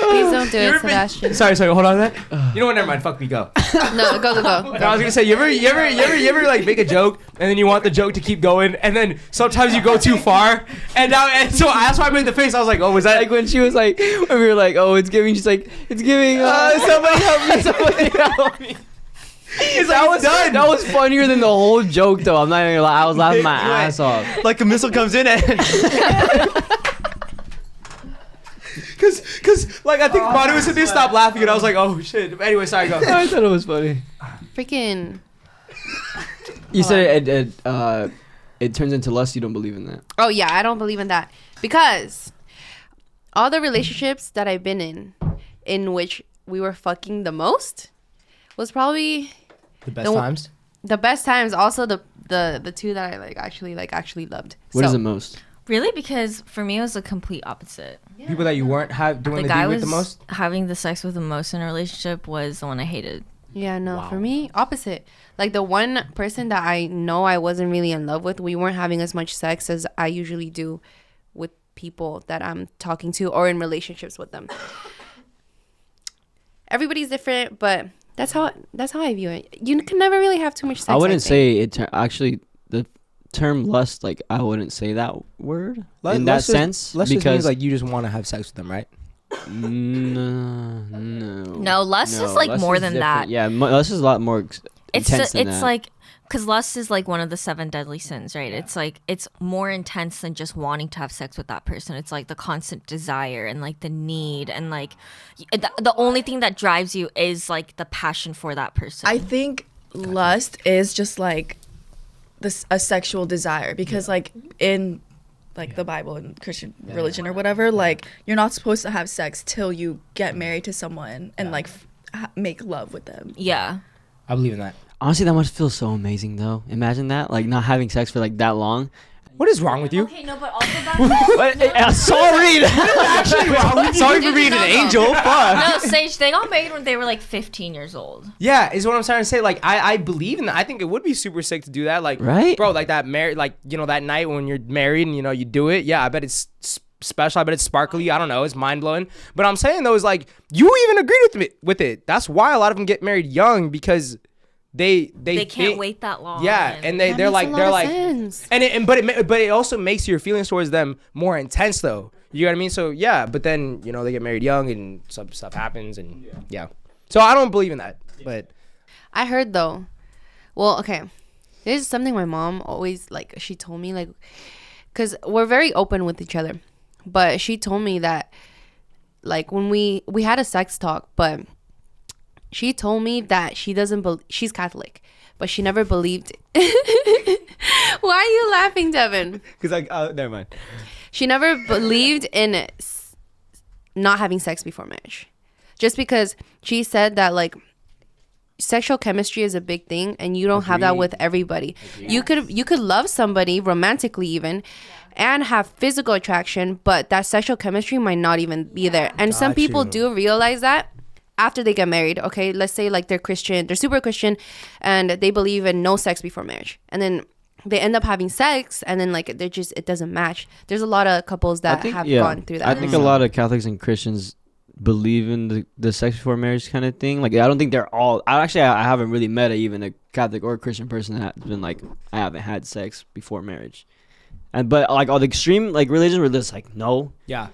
Please don't do it, Sebastian. Sorry. Hold on a sec. You know what? Never mind. Fuck me. Go. No, go. No, I was gonna say, you ever like make a joke and then you want the joke to keep going and then sometimes you go too far and so that's why I made the face. I was like, oh, was that Like when she was like, when we were like, oh, it's giving. She's like, it's giving. Somebody help me. Somebody help me. That was done. That was funnier than the whole joke, though. I'm not even gonna lie. I was laughing my Right. ass off. Like a missile comes in and Cause like I think Manu was sitting there, stopped laughing and I was like, oh shit. But anyway, sorry, go. I thought it was funny. Freaking. You said it turns into lust. You don't believe in that. Oh yeah, I don't believe in that because all the relationships that I've been in which we were fucking the most, was probably The best times. the best times. Also the two that I actually loved. What So, is the most? Really? Because for me, it was the complete opposite. People that you weren't doing The the guy deed with was the most. having the sex with the most in a relationship was the one I hated. Yeah, no, for me, opposite. Like the one person that I know I wasn't really in love with, we weren't having as much sex as I usually do with people that I'm talking to or in relationships with them. Everybody's different, but that's how I view it. You can never really have too much sex. I wouldn't think. say it. Actually, the term lust, like I wouldn't say that word in that Lust sense just means because like you just want to have sex with them, right? No, lust is like lust more is than different. that. Yeah, lust is a lot more intense than It's that. like, because lust is like one of the 7 deadly sins, right? It's like, it's more intense than just wanting to have sex with that person. It's like the constant desire and like the need and like the only thing that drives you is like the passion for that person. I think lust is just like a sexual desire because like in like the Bible and Christian religion or whatever, like you're not supposed to have sex till you get married to someone and like make love with them. Yeah. I believe in that. Honestly, that must feel so amazing though. Imagine that, like not having sex for like that long. What is wrong with you? Okay, no, but also back Sorry. Sorry for being an No. angel. Fuck. no, Sage, they got married when they were like 15 years old. Yeah, is what I'm trying to say. Like, I believe in that. I think it would be super sick to do that. Like, Right? bro, like that married, like, you know, that night when you're married and, you know, you do it. Yeah, I bet it's special. I bet it's sparkly. I don't know. It's mind blowing. But I'm saying though, is like, you even agreed with it. That's why a lot of them get married young, because they They can't think- wait that long. Yeah, and they're like sense. but it also makes your feelings towards them more intense though. You know what I mean? So yeah, but then, you know, they get married young and some stuff happens and yeah. So I don't believe in that. But I heard though. Well, okay. This is something my mom always like. She told me like, cause we're very open with each other, but she told me that like when we had a sex talk, but she told me that she doesn't she's Catholic, but she never believed. Why are you laughing, Devin? Because like, never mind. She never believed in not having sex before marriage, just because she said that like sexual chemistry is a big thing, and you don't have that with everybody. You could love somebody romantically even, and have physical attraction, but that sexual chemistry might not even be there. And some people do realize that after they get married. Okay, let's say like they're Christian, they're super Christian, and they believe in no sex before marriage, and then they end up having sex, and then like it doesn't match. There's a lot of couples that have gone through that. I think a lot of Catholics and Christians believe in the sex before marriage kind of thing. Like I don't think they're all. I haven't really met even a Catholic or Christian person that's been like, I haven't had sex before marriage. But like all the extreme like religions were just like, no, yeah.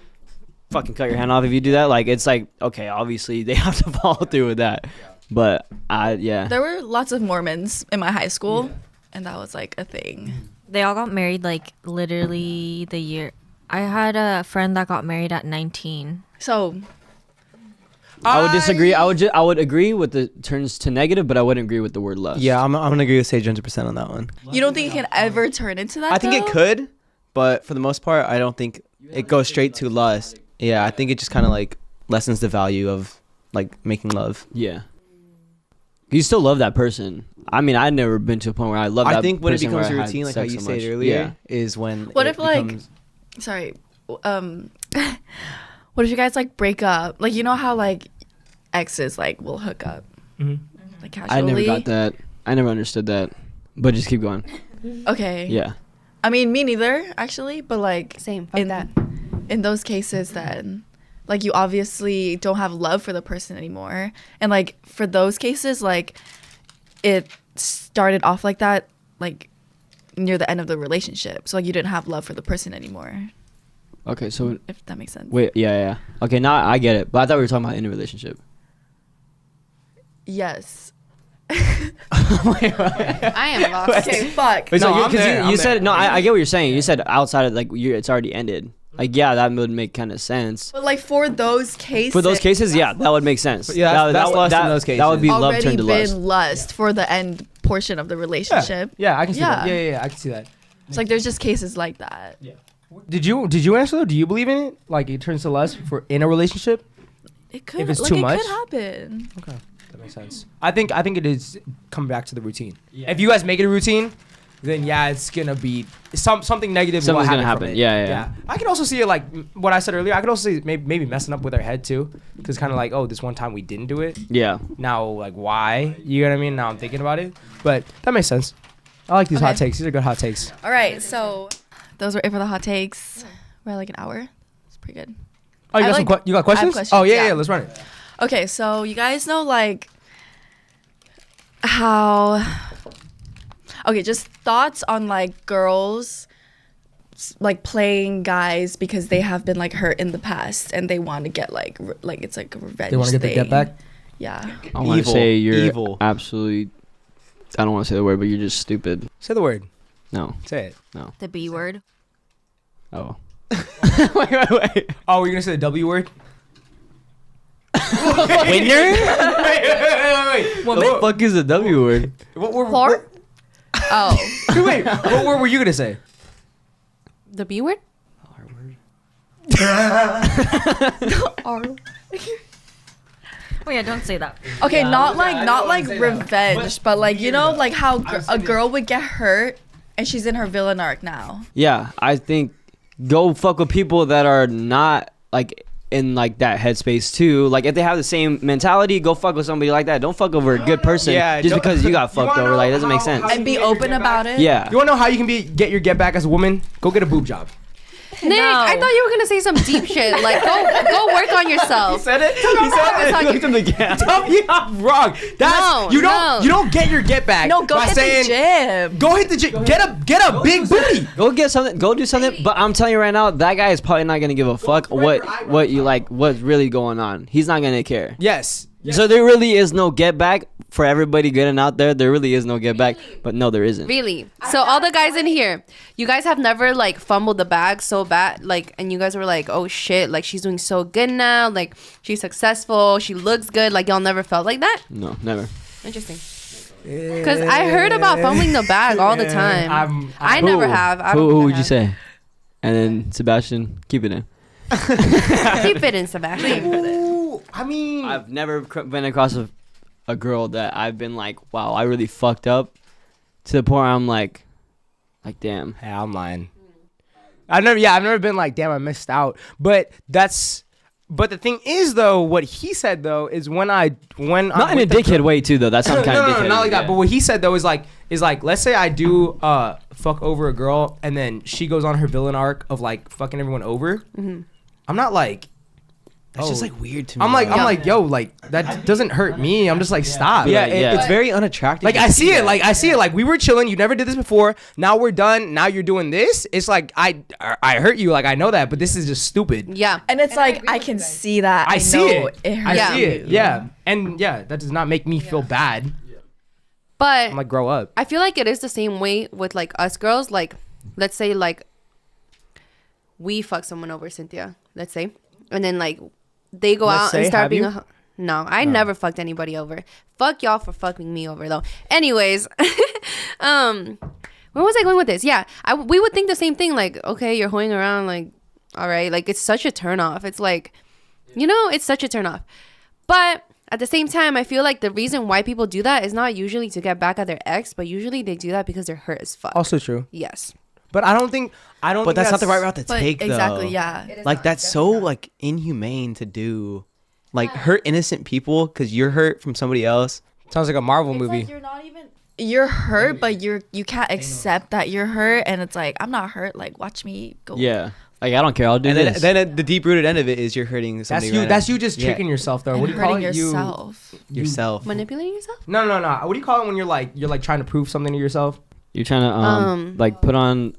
fucking cut your hand off if you do that. Like it's like, okay, obviously they have to follow through with that. But There were lots of Mormons in my high school, and that was like a thing. They all got married like literally the year. I had a friend that got married at 19. So I would disagree. I would agree with the turns to negative, but I wouldn't agree with the word lust. Yeah, I'm gonna agree with Sage 100% on that one. you don't think it can ever turn into that? I think it though? could, but for the most part, I don't think it goes straight to lust. Yeah, I think it just kind of like lessens the value of like making love. Yeah. You still love that person. I mean, I've never been to a point where I love that person. I think when it becomes a where I had routine, like how sex you so said much. earlier, is when. What it if like, becomes- sorry, what if you guys like break up? Like you know how like exes like will hook up, like casually. I never got that. I never understood that. But just keep going. Okay. Yeah. I mean, me neither actually, but like Same. Fuck that. in those cases, then like you obviously don't have love for the person anymore, and like for those cases, like it started off like that, like near the end of the relationship, so like you didn't have love for the person anymore. Okay, so If that makes sense. wait, yeah. Okay, now I get it. But I thought we were talking about in a relationship. Yes. I am lost. Okay. Fuck. Wait, so No, you, I'm 'cause there, you I'm said there. no. I get what you're saying. You said outside of like it's already ended. Like yeah, that would make kind of sense. But like for those cases. For those cases, yeah, that would make sense. Yeah, that's lust in those That would be love already turned to been lust. lust for the end portion of the relationship. Yeah, I can see that. Yeah. Yeah, I can see that. It's like there's just cases like that. Did you answer though? Do you believe in it? Like it turns to lust for in a relationship? It could. If it's like, too it much? could happen. Okay, that makes sense. I think it is come back to the routine. If you guys make it a routine, then yeah, it's gonna be something negative. Something's will gonna happen. happen. From it. Yeah. I can also see it like what I said earlier. I could also see maybe messing up with our head too, because kind of like, oh, this one time we didn't do it. Yeah. Now like why? You know what I mean? Now I'm thinking about it, but that makes sense. I like these hot Okay. takes. These are good hot takes. All right, so those were it for the hot takes. We're at like an hour. It's pretty good. Oh, you I got like- you got I have questions? questions, Oh yeah, yeah. let's run it. Okay, so you guys know like how. Okay, just thoughts on like girls like playing guys because they have been like hurt in the past and they want to get like like it's like a revenge. They want to get their thing. get back. Yeah. I want to Evil. say you're Evil. absolutely. I don't want to say the word, but you're just stupid. Say the word. No. Say it. The B word. Oh. wait. Oh, we're gonna say the W word. Winner? wait. What the fuck is the W word? What word? Whore? Oh. Wait. What word were you gonna say? The B word? Oh yeah, don't say that. Okay, not like revenge, but like you know like how a girl would get hurt and she's in her villain arc now. Yeah, I think go fuck with people that are not like in like that headspace too. Like if they have the same mentality, go fuck with somebody like that. Don't fuck over a good person just because you got fucked over. Like it doesn't make sense. And be open about it. Yeah. You wanna know how you can get your get back as a woman? Go get a boob job. Nick, I thought you were gonna say some deep shit. Like, go work on yourself. Said it. He said it. Tell me I'm wrong. That's you don't get your get back. No, go by hit saying, the gym. Go hit the gym. Get a big booty. Go get something. Go do something. But I'm telling you right now, that guy is probably not gonna give a fuck what you like. What's really going on? He's not gonna care. Yes. So there really is no get back for everybody good and out there. There really is no get back. But no, there isn't. Really? So all the guys in here, you guys have never like fumbled the bag so bad, like, and you guys were like, oh shit, like she's doing so good now, like she's successful, she looks good, like y'all never felt like that? No, never. Interesting. Because I heard about fumbling the bag all the time. I never have. Who would you say? And then Sebastian, keep it in. Keep it in, Sebastian. Ooh, I mean, I've never been across a girl that I've been like, wow, I really fucked up, to the point where I'm like damn. hey, I'm lying. I've never been like, damn, I missed out. But the thing is though, what he said though is when not in a dickhead way too though. That's not kind of dickhead. No, not like that. But what he said though is like, let's say I do fuck over a girl and then she goes on her villain arc of like fucking everyone over. Mm-hmm. I'm not like, That's just like weird to me. I'm like, yo, like that doesn't hurt me. I'm just like, stop. Yeah, Like, it's very unattractive. Like to I see it, that. like we were chilling. You never did this before. Now we're done. Now you're doing this. It's like I hurt you. Like I know that, but this is just stupid. Yeah. And it's like I can see that. I see know it. hurts I see you. it. Yeah, and yeah, that does not make me feel bad. But I'm like, grow up. I feel like it is the same way with like us girls. Like, let's say like we fuck someone over, Cynthia. Let's say, and then like they go Let's out say, and start have being you? No, I never fucked anybody over. Fuck y'all for fucking me over though. Anyways, where was I going with this? Yeah, we would think the same thing. Like, okay, you're hoeing around. Like, all right, like it's such a turnoff. It's like, it's such a turnoff. But at the same time, I feel like the reason why people do that is not usually to get back at their ex, but usually they do that because they're hurt as fuck. Also true. Yes. But I don't think. But that's not the right route to But take, though. exactly, yeah. Like that's so like inhumane to do. Like hurt innocent people because you're hurt from somebody else. Sounds like a Marvel It's movie. like you're hurt, but you can't accept that you're hurt, and it's like I'm not hurt. Like watch me go. Yeah. Like I don't care. I'll do And this. then at the deep rooted end of it is you're hurting somebody. That's you just Yeah. tricking yourself though. And What do you call hurting it? yourself. yourself. Manipulating yourself? No. What do you call it when you're like trying to prove something to yourself? You're trying to like put on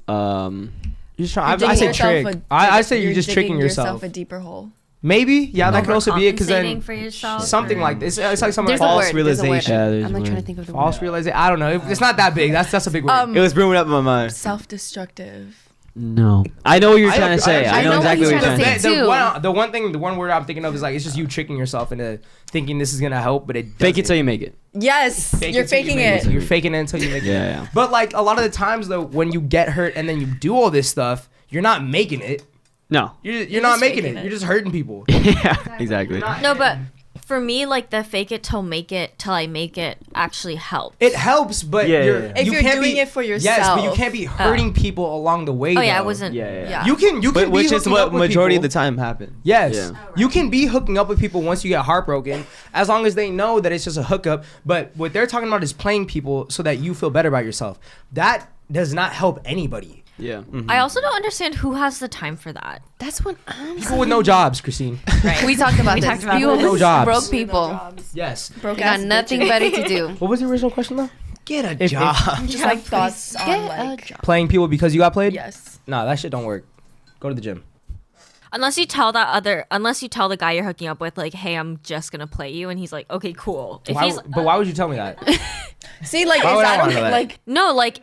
You're just trying. You're I say digging yourself trick. I say you're just tricking digging yourself. a deeper hole. Maybe. Yeah, that could also be it. Because then Overcompensating for yourself, something or- like this. It's like something There's like a false word. There's a word. realization. Yeah, there's I'm like a trying to word. think of the false word. realization. I don't know. It's not that big. That's a big word. It was brewing up in my mind. Self-destructive. no. I know what you're trying to say. I know what exactly he's what you're trying to trying to say. say. too. The one word I'm thinking of is like it's just you tricking yourself into thinking this is gonna help, but it Fake it doesn't. till you make it. Yes, Fake you're it till you faking make it. You're faking it until you make it. Yeah. But like a lot of the times though, when you get hurt and then you do all this stuff, you're not making it. No. You're not just making faking it. it. You're just hurting people. Yeah. Exactly. No, but for me, like the fake it till I make it actually helps. It helps, but Yeah, you're, yeah, yeah. If you you're can't doing be, it for Yes, but you yourself. can't be hurting people along the way. Oh yeah, I though. wasn't. Yeah. You can But be which is hooking what up with majority of people. the time happens. Yes. Yeah. You can be hooking up with people once you get heartbroken, as long as they know that it's just a hookup. But what they're talking about is playing people so that you feel better about yourself. That does not help anybody. Yeah. I also don't understand who has the time for that. That's what I'm People with no jobs, Christine. We talked about this. talked about People No with jobs. broke people. Yes. Broke They got ass nothing bitches. better to do. What was the original question though? Get a If- job. Just like thoughts on Get like a job. Playing people because you got played? yes. Nah, that shit don't work. Go to the gym. Unless you tell the guy you're hooking up with, like, hey, I'm just gonna play you, and he's like, okay, cool. If he's But why would you tell me that? See, like, Why is would I that wanna okay? know that? Like, no, like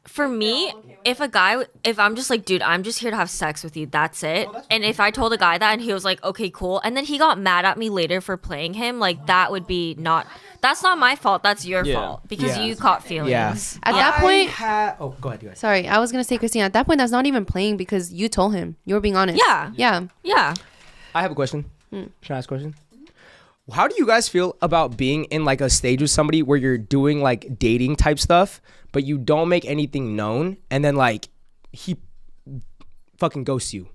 for me, if I'm just like, dude, I'm just here to have sex with you, that's it. And if I told a guy that and he was like, okay, cool, and then he got mad at me later for playing him, like that would be not That's not my fault. That's your Yeah. fault because Yeah. you caught feelings. Yeah. At that point, Go ahead. sorry, I was gonna say, Christine. At that point, that's not even playing because you told him. You were being honest. Yeah. Yeah. Yeah. I have a question. Should I ask a question? How do you guys feel about being in like a stage with somebody where you're doing like dating type stuff, but you don't make anything known, and then like he fucking ghosts you,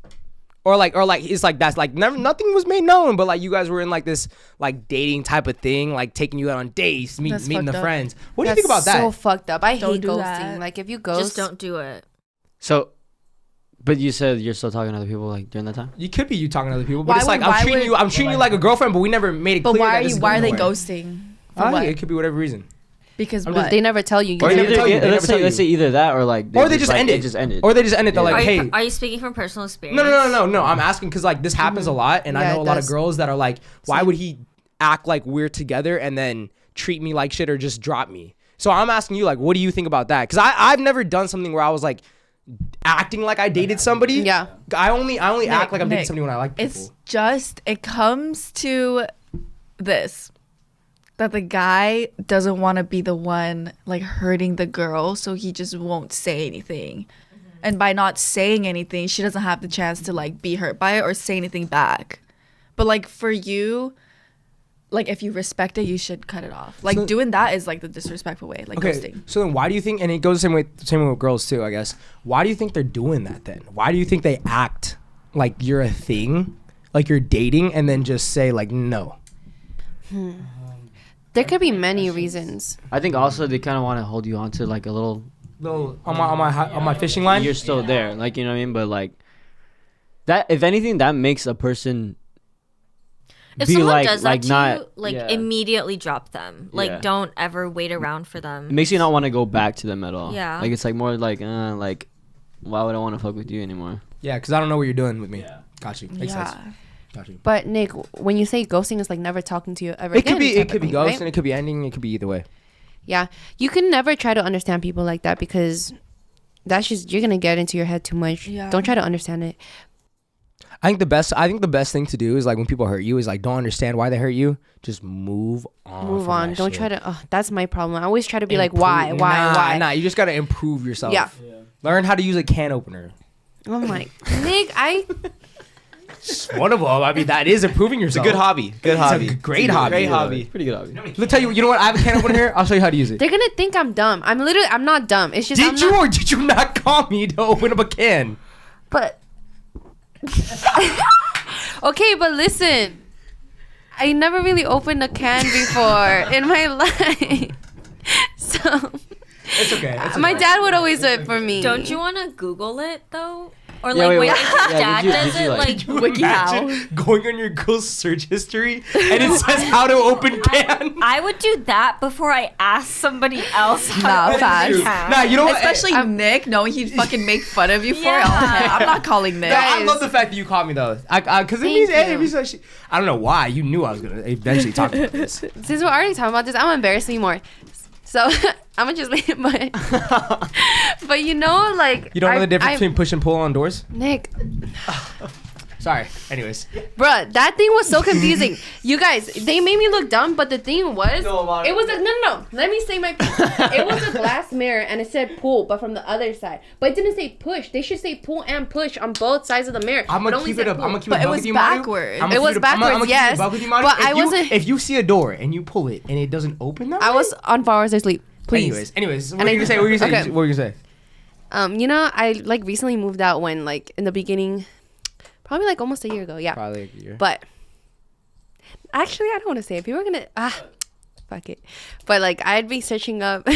or like it's like that's like never nothing was made known, but like you guys were in like this like dating type of thing, like taking you out on dates, meeting That's the fucked up. friends. What do you think about that? So fucked up. I Don't hate do ghosting. that. Like if you ghost, Just don't do it. So, but you said you're still talking to other people like during that time. You could be you talking to other people, but Why it's like would- why I'm treating you like a girlfriend, but we never made it But clear. why that are this you? is Why are they going nowhere. ghosting? For Ah, what? it could be whatever reason. Because I'm what? just- they never tell you. Or You they never never tell you. They let's never tell say you. either that or like Or they just like, ended. It just ended. Or they just ended. They're Yeah. like, hey. Are you speaking from personal experience? No. I'm asking because like this happens a lot, and I Yeah, know it a lot of does. girls that are like, why Same. would he act like we're together and then treat me like shit or just drop me? So I'm asking you, like, what do you think about that? Because I've never done something where I was like acting like I dated somebody. Yeah. I only act like I'm dating Nick, somebody when I like people. It's just it comes to this that the guy doesn't want to be the one like hurting the girl, so he just won't say anything. And by not saying anything, she doesn't have the chance to like be hurt by it or say anything back. But like for you, like if you respect it, you should cut it off. Like So- doing that is like the disrespectful way, like Okay, ghosting. so then why do you think, and it goes the same way with girls too, I guess. Why do you think they're doing that then? Why do you think they act like you're a thing, like you're dating, and then just say like no? There could be many reasons. I think also they kind of want to hold you onto like a little. Little on my fishing line. You're still there, like you know what I mean. But like that, if anything, that makes a person If be someone like does that like to not you, like yeah. immediately drop them. Like Yeah. don't ever wait around for them. It makes you not want to go back to them at all. Yeah. Like it's like more like why would I want to fuck with you anymore? Yeah, because I don't know what you're doing with me. Got you. Makes sense. Yeah. Got you. But Nick, when you say ghosting, is like never talking to you ever It again. could be type of thing, ghost right? and it could be ending. It could be either way. Yeah, you can never try to understand people like that because that's just you're gonna get into your head too much. Yeah. Don't try to understand it. I think the best thing to do is like when people hurt you is like don't understand why they hurt you. Just move on. Move from on. that Don't shit. try to. Oh, that's my problem. I always try to be like, Improve- why? Nah, you just gotta improve yourself. Yeah. Learn how to use a can opener. I'm like, Nick, It's one of them. I mean, that is improving It's a yourself. good hobby. Good It's a hobby. great hobby. Great hobby. Pretty good hobby. Let's tell you. You know what? I have a can opener here. I'll show you how to use it. they're gonna think I'm dumb. I'm not dumb. It's just I'm Did you not, or did you not call me to open up a can? But okay, but listen, I never really opened a can before in my life, so It's okay. It's my okay. dad would always do it for me. Don't you want to Google it though? Or Yeah, like wait, wait, what- if your yeah, dad did you- does did you, it, like- like Imagine going on your girl's search history and it says how to open can. I would do that before I ask somebody else. Nah, how to facts. open a can. Nah, you know what? Especially Nick, knowing he'd fucking make fun of you for it. Yeah. I'm not calling Nick. No, I love the fact that you called me though, because it means, Thank hey, it means like I don't know why you knew I was gonna eventually talk about this. Since we're already talking about this, I'm gonna embarrass me more. So I'm gonna just leave it. But you know, like You don't know the difference between push and pull on doors? Nick, Sorry. Anyways, bruh, that thing was so confusing. You guys, they made me look dumb, but the thing was, it was a no. Let me say my piece. It was a glass mirror and it said pull, but from the other side. But it didn't say push. They should say pull and push on both sides of the mirror. I'm But gonna only keep it said up. pull. I'm gonna keep But it it buck was with you, Manu. backwards. I'ma It keep was I'ma backwards, keep it yes. buck with you, Manu. But If I you- wasn't- If you see a door and you pull it and it doesn't open that I way- was on 4 hours of sleep. Please. Anyways, what And were you I- gonna say? What were you gonna say? okay. What were you gonna say? You know, I like recently moved out when like in the beginning, probably like almost a year ago. Yeah. Probably like a year. But actually, I don't want to say it. People are gonna fuck it. But like, I'd be searching up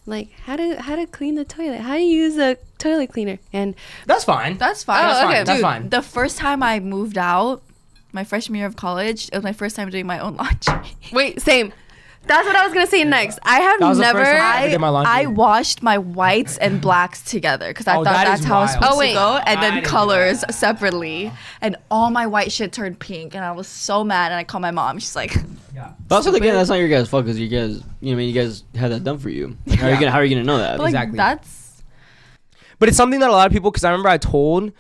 like how to clean the toilet, how to use a toilet cleaner, and That's fine. That's fine. Oh, That's okay. fine. That's Dude, fine. the first time I moved out, my freshman year of college, it was my first time doing my own laundry. wait, same. That's what I was gonna say next. I That have was the never. first time I did my laundry. I washed my whites and blacks together because I Oh, thought that that's is how it's wild. supposed Oh, wait. to go, and I then didn't do colors that. separately. And all my white shit turned pink, and I was so mad. And I called my mom. She's like, But also, again, Stupid. that's not your guys' fault because you guys, you know, what I mean, you guys had that done for you. How are you gonna know that? but, like Exactly. that's But it's something that a lot of people, because I remember I told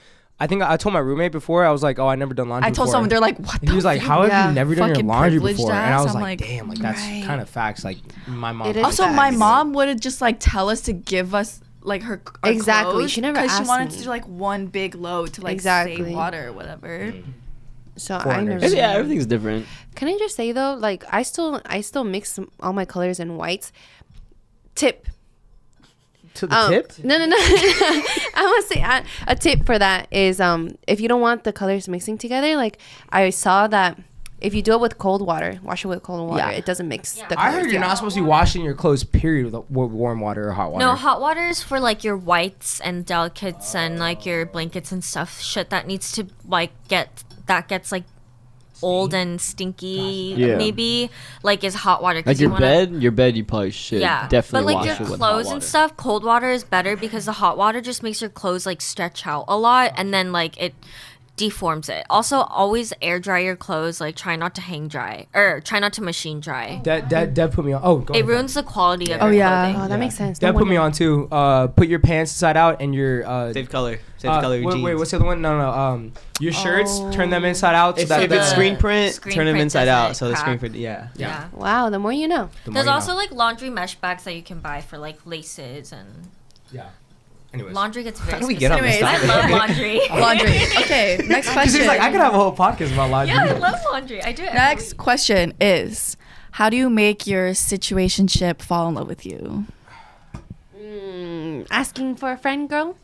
I think I told my roommate before. I was like, oh, I never done laundry. I told before. someone, they're like, what? And he was like, how have Yeah. you never done your Fucking laundry privileged before? And I ass. was I'm like, like, damn, like that's right. kind of facts. Like my mom. It is Also, facts. my mom would just like tell us to give us like her our Exactly. clothes She never because she asked wanted me. to do like one big load to like Exactly. save water or whatever. So I Foreigners. never. Yeah, everything's different. Can I just say though, like I still mix all my colors in whites. Tip. To the tip. No. I want to say a tip for that is if you don't want the colors mixing together, like I saw that if you do it with cold water, wash it with cold water, Yeah. it doesn't mix the colors. I heard you're not supposed to be washing your clothes, period, with warm water or hot water. No, hot water is for like your whites and delicates and like your blankets and stuff. Shit that needs to like gets like old and stinky. Yeah. Maybe like is hot water. 'cause Like you your wanna- bed, you probably should Yeah, definitely but like wash your it with hot clothes water. and stuff, cold water is better because the hot water just makes your clothes like stretch out a lot, and then like it deforms it. Also, always air dry your clothes. Like try not to hang dry or try not to machine dry. Deb put me on. Oh, go It ahead. ruins the quality of Oh, your yeah. clothing. Oh, that makes sense. Deb No put me wonder. on too. Put your pants inside out and your Save color. Save the color of your wait, jeans. wait, what's the other one? No. Your shirts, turn them inside out. So If, that if it's the screen print, screen turn them print inside out. doesn't So the screen crack. print, yeah. Yeah. Wow, the more you know. the more There's you also know. like laundry mesh bags that you can buy for like laces and Yeah. Anyways. laundry gets very do we get on specific. this I topic? love laundry. Laundry. Okay, next Because question. he's like, I could have a whole podcast about laundry. Yeah, I love laundry. I do it. every Next week. question is, how do you make your situationship fall in love with you? Asking for a friend, girl.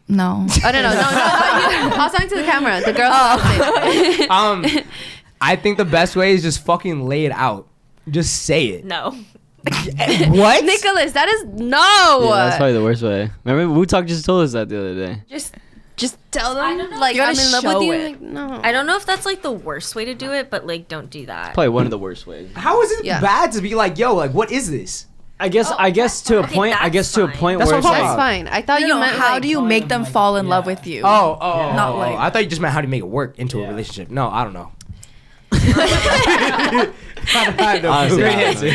No. Oh no. I was talking to the camera. The girl. I think the best way is just fucking lay it out. Just say it. No. What? Nicholas, that is no. Yeah, that's probably the worst way. Remember, Wu Talk just told us that the other day. Just tell I them don't know. like You I'm gotta in love show with you. it. Like, no. I don't know if that's like the worst way to do it, but like don't do that. Probably one of the worst ways. How is it Yeah. bad to be like, yo, like, what is this? I guess to a fine. point. I guess to a That's point That's where what it's I'm like, That's fine. I thought No, you no, meant how like, do you make them fall in love with you? Not like- I thought you just meant how to make it work into a relationship. No, I don't know. Honestly, Great I don't answer.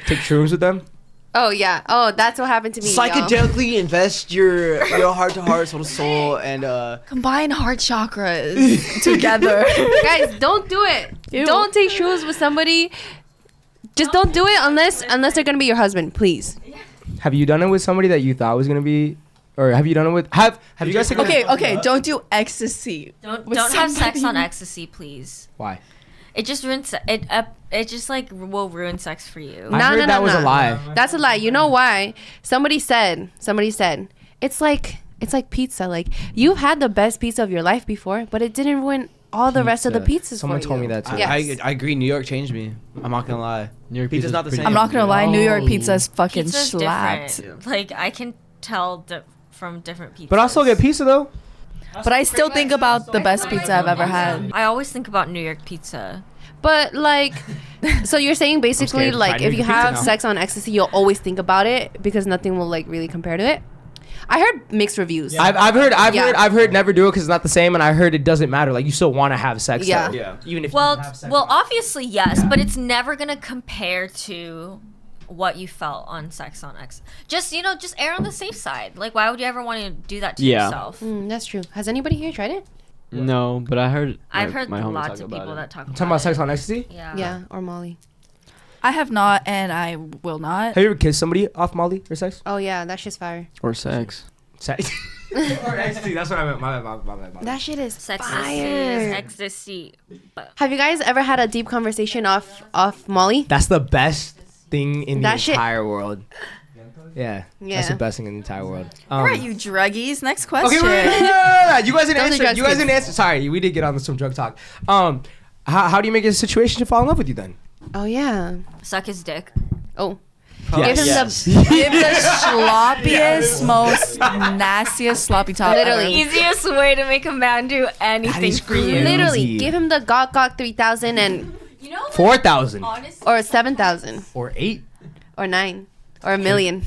Take shrooms with them. Oh yeah. Oh, that's what happened to me. y'all. Psychedelically invest your heart to heart, soul to soul, and Combine heart chakras together. Guys, don't do it. Ew. Don't take shrooms with somebody. Just don't do it unless they're gonna be your husband, please. Have you done it with somebody that you thought was gonna be, or have you done it with? Have you guys taken? Okay, don't do ecstasy. Don't with have sex on somebody. ecstasy, please. Why? It just ruins it. It just like will ruin sex for you. I heard that was a lie. That's a lie. You know why? Somebody said it's like pizza. Like you've had the best pizza of your life before, but it didn't ruin all the rest of the pizzas. Someone for told you. me that too. Yes. I agree. New York changed me. I'm not gonna lie. New York Pizza's pizza's not the pretty same. I'm not gonna lie, New York pizza is fucking Pizza's slapped. different. Like I can tell from different pizzas. But I'll still get pizza though. But I still think about the best pizza I've ever had. I always think about New York pizza. But like, so you're saying basically scared to like try if New you York pizza have now. sex on ecstasy, you'll always think about it because nothing will like really compare to it. I heard mixed reviews. I've Yeah. heard never do it because it's not the same, and I heard it doesn't matter. Like you still want to have sex. Yeah. though. Yeah. Even if Well, you have sex. obviously yes, but it's never gonna compare to what you felt on sex on X. Just err on the safe side. Like, why would you ever want to do that to Yeah. yourself? That's true. Has anybody here tried it? No, but I heard. I've like, heard my homie lots talk of about people it. that talk talking about sex on ecstasy. Yeah. Yeah, or Molly. I have not, and I will not. Have you ever kissed somebody off Molly or sex? Oh yeah, that shit's fire. Or sex. Sex. or ecstasy. That's what I meant. My bad. That shit is Sex fire. ecstasy. Have you guys ever had a deep conversation off Molly? That's the best thing in the That shit- entire world. Yeah, that's Yeah. the best thing in the entire world. All right, you druggies. Next question. Okay, wait. You guys didn't Those are answer. drugs, You guys kids. didn't answer. Sorry, we did get on some drug talk. How do you make a situation to fall in love with you then? Oh yeah. Suck his dick. Oh. Yes. Give him Yes. Give the sloppiest, most nastiest sloppy top. Literally. Easiest way to make a man do anything is for you. crazy. Literally, Easy. give him the Gawk 3000 and 4,000 or 7,000 or 8 or 9 or a million.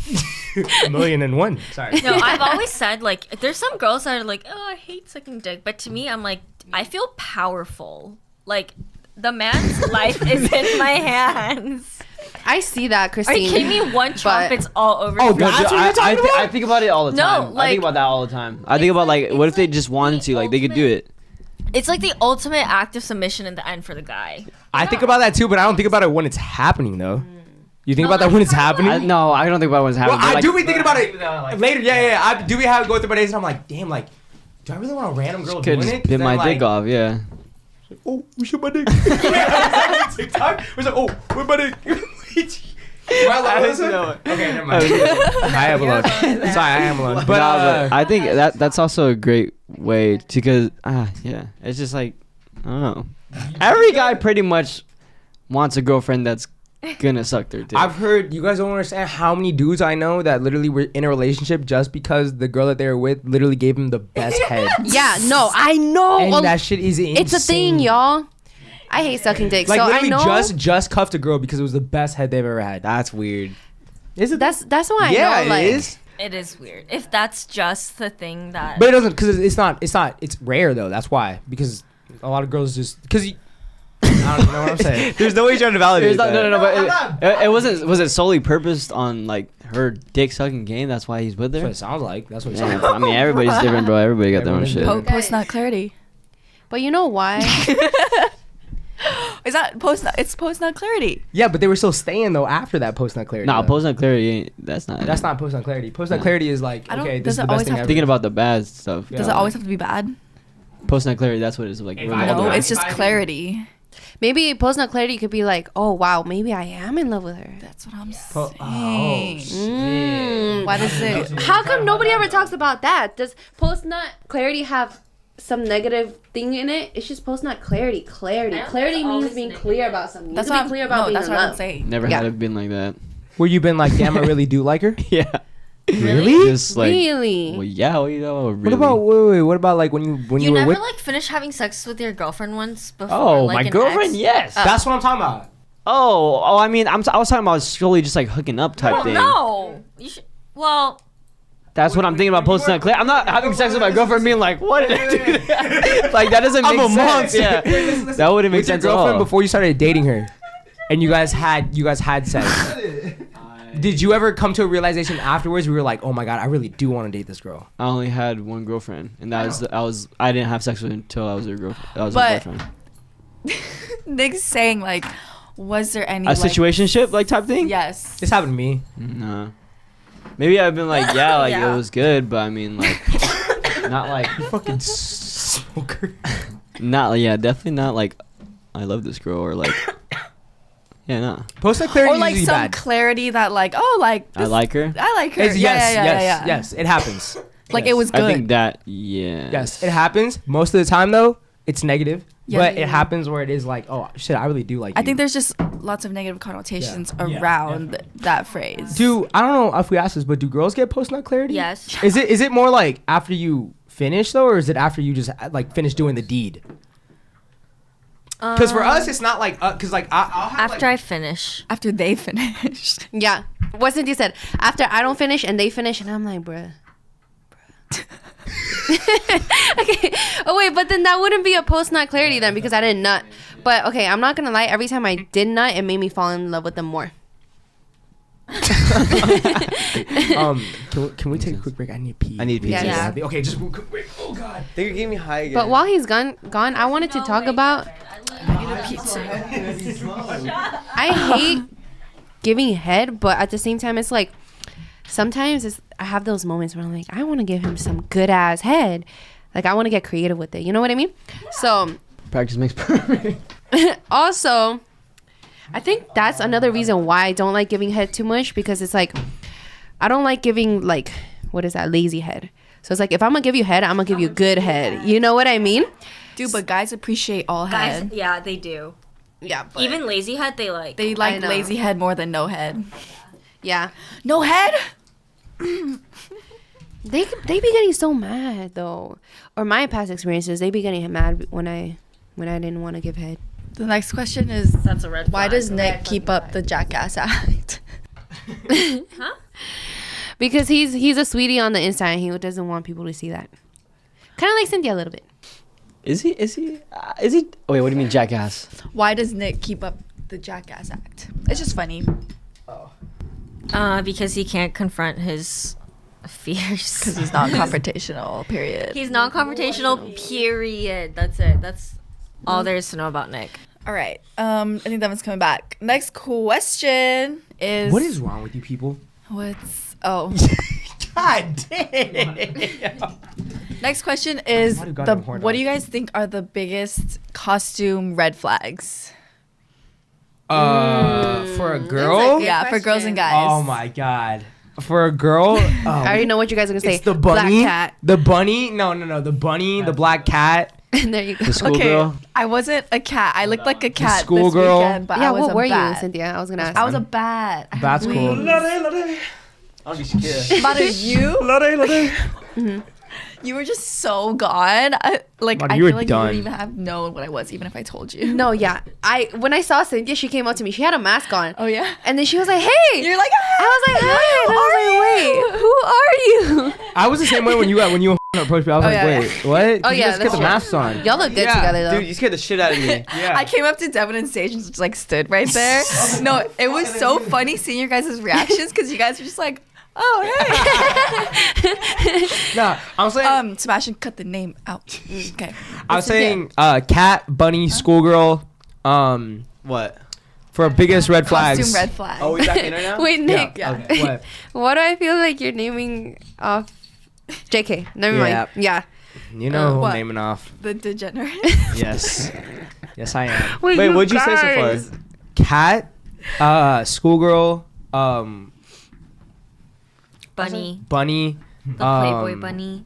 a million and one. Sorry. No, I've always said, like, there's some girls that are like, oh, I hate sucking dick. But to me, I'm like, I feel powerful. Like, the man's life is in my hands. I see that, Or Christine. give me one chomp, But- it's all over. Oh, your that's face. what you're talking about? I think about it all the No, time. I like- think about that all the time. I think about like, what if they just wanted to? Like, they could do it. It's like the ultimate act of submission in the end for the guy. I think about that too, but I don't think about it when it's happening though. You think about that when it's happening? No, I don't think about what's Well, happening. I like, do be thinking about it later. Yeah. I do be have go through my days and I'm like, damn, like, do I really want a random girl could doing just it? 'Cause bit then, my like, dick off. Yeah. Oh, we shoot my dick. TikTok. We're like, oh, where's my dick? Am I alone with this one? Okay, never mind. I am alone. Sorry, I am alone. But, But I think that's also a great way to, because yeah, it's just like, I don't know. Every guy pretty much wants a girlfriend that's gonna suck their dick. I've heard, you guys don't understand how many dudes I know that literally were in a relationship just because the girl that they were with literally gave them the best head. Yeah, no, I know. And that shit is insane. It's a thing, y'all. I hate sucking dick. Like so I literally know just cuffed a girl because it was the best head they've ever had. That's weird. Is it? that's why I Yeah, know. Like, it is. It is weird. If that's just the thing that. But it doesn't, because it's not. It's rare though. That's why, because a lot of girls just because I don't even know what I'm saying. There's no way you're trying to validate There's not, that. no, I'm but not- it wasn't. Was it solely purposed on like her dick sucking game? That's why he's with That's what her. it sounds like. That's what it Yeah, sounds like. I mean, everybody's different, bro. Everybody got their own shit. Everyone Post nut clarity. but you know why? Is that post nut? It's post nut clarity. Yeah, but they were still staying though after that post nut clarity. Nah, though. post nut clarity ain't. That's not. That's not post nut clarity. Post nut Yeah. clarity is like, I don't- okay, this does is it the best always thing have ever. Thinking about the bad stuff. Yeah. Does it always have to be bad? Post nut clarity. That's what it is. Like, If we're I all know, No, doing. it's just clarity. Maybe post nut clarity could be like, oh wow, maybe I am in love with her. That's what I'm Oh, saying. Mm. Why does it? How come nobody ever talks about that? Does post nut clarity have some negative thing in it? It's just post nut clarity. Clarity means always being negative. clear about something. That's You what have I'm. to be clear about No, being that's in what I'm love. saying. Never Yeah. had it been like that. Where you been like, damn, I really do like her. Yeah. Really? Just like. Really? Well, yeah. Well, you know. Really. What about wait? What about like when you You were never with? like finish having sex with your girlfriend once before? Oh, like my an girlfriend. ex? Yes. That's what I'm talking about. Oh. I mean, I was talking about slowly just like hooking up type thing. No. You should. Well, That's what I'm thinking about post nut clarity. I'm not having sex with my girlfriend, being like, "What did I do?" That? Like that doesn't I'm make a sense. monster. Yeah. That wouldn't make With your sense at girlfriend all. before you started dating her, and you guys had sex. Did you ever come to a realization afterwards where you were like, oh my god, I really do want to date this girl? I only had one girlfriend, and that was I didn't have sex with her until I was her girlfriend. I was her But- boyfriend. Nick's saying like, was there any A like, situationship like type thing? Yes. This happened to me. No. Maybe I've been like, yeah, like Yeah. it was good, but I mean, like, not like, Fucking smoker. not like, yeah, definitely not like, I love this girl or like, yeah, no, Post nut clarity Or like is some bad. clarity that like, oh, like I this- like her. I like her. It's, yes, yeah, yes, yes. It happens. Like Yes. it was good. I think that, yeah. Yes, it happens. Most of the time though, it's negative. Yeah. But Yeah. it happens where it is like, oh shit, I really do like I you. think there's just lots of negative connotations Yeah. Yeah, around definitely. that phrase. Do I don't know if we asked this, but do girls get post nut clarity? yes. Is it more like after you finish though, or is it after you just like finish doing the deed? Because for us, it's not like because like I'll have After like, I finish. After they finished. Yeah. What Cynthia said. After I don't finish and they finish, and I'm like, bruh. Okay. Oh wait, but then that wouldn't be a post nut clarity then because I didn't nut. But okay, I'm not gonna lie. Every time I did nut, it made me fall in love with them more. can we take a quick break? I need pee. I need pee, too. Yeah. Okay, just real quick break. Oh god. I think you're getting me high again. But while he's gone, I wanted to talk about. I hate giving head, but at the same time, it's like sometimes I have those moments where I'm like, I want to give him some good ass head. Like I want to get creative with it. You know what I mean? So Practice makes perfect. also, I think that's another reason why I don't like giving head too much because it's like I don't like giving like what is that lazy head. So it's like if I'm gonna give you head, I'm gonna give you good head. You know what I mean? Dude, but guys appreciate all Guys, head. yeah, they do. Yeah. Even lazy head, they like. They I like know. lazy head more than no head. Yeah. No head? They be getting so mad though, or my past experiences, they be getting mad when I didn't want to give head. The next question is, That's a red why flag. does Nick keep up the jackass act? Huh? Because he's a sweetie on the inside, and he doesn't want people to see that. Kind of like Cynthia a little bit. Is he? Oh, wait, what do you mean, jackass? Why does Nick keep up the jackass act? It's just funny. Because he can't confront his fears. Because he's not confrontational. Period. He's non-confrontational. Period. That's it. That's all there is to know about Nick. All right. I think Devin's coming back. Next question is. What is wrong with you people? What's oh. God damn. Next question is Why do God the have horn what do dogs? you guys think are the biggest costume red flags? For a girl? Good Yeah, for girls and question. guys. Oh my god. For a girl, I already know what you guys are gonna say. it's the bunny. Black cat. The bunny? No. The bunny, the black cat. And there you go. The schoolgirl. I wasn't a cat. I looked like a cat this schoolgirl. weekend, but Yeah, I was what a were bat. you, Cynthia? I was gonna ask. I was a bat. I had Bat's cool. wings. I'll be scared. Madu, you? You were just so gone. I Madu, you were feel like done. you wouldn't even have known what I was, even if I told you. No, yeah. When I saw Cynthia, she came up to me. She had a mask on. Oh yeah. And then she was like, "Hey." You're like, I was like, "Hi." And I was like, "Wait, who are you?" I was the same way when you approached me. I was like, yeah, wait, what? Oh, You yeah, just kept that's the true. masks on. Y'all look good Yeah, together though. Dude, you scared the shit out of me. Yeah. I came up to Devin and Sage and just like stood right there. No, it was so funny seeing your guys' reactions because you guys were just like, oh hey. Nah, I was saying, Sebastian, cut the name out. Okay. I was saying, cat, bunny, schoolgirl. What? For biggest red flags. Costume red flag. Oh, we back in there now? Wait, Nick. Yeah. Yeah. Okay. What? Why do I feel like you're naming off JK? Never Yeah. mind. Yeah. You know who What? I'm naming off. The degenerate. Yes. Yes, I am. Wait, you what'd you say so guys. far? Cat, schoolgirl, Bunny. bunny, The Playboy um, bunny.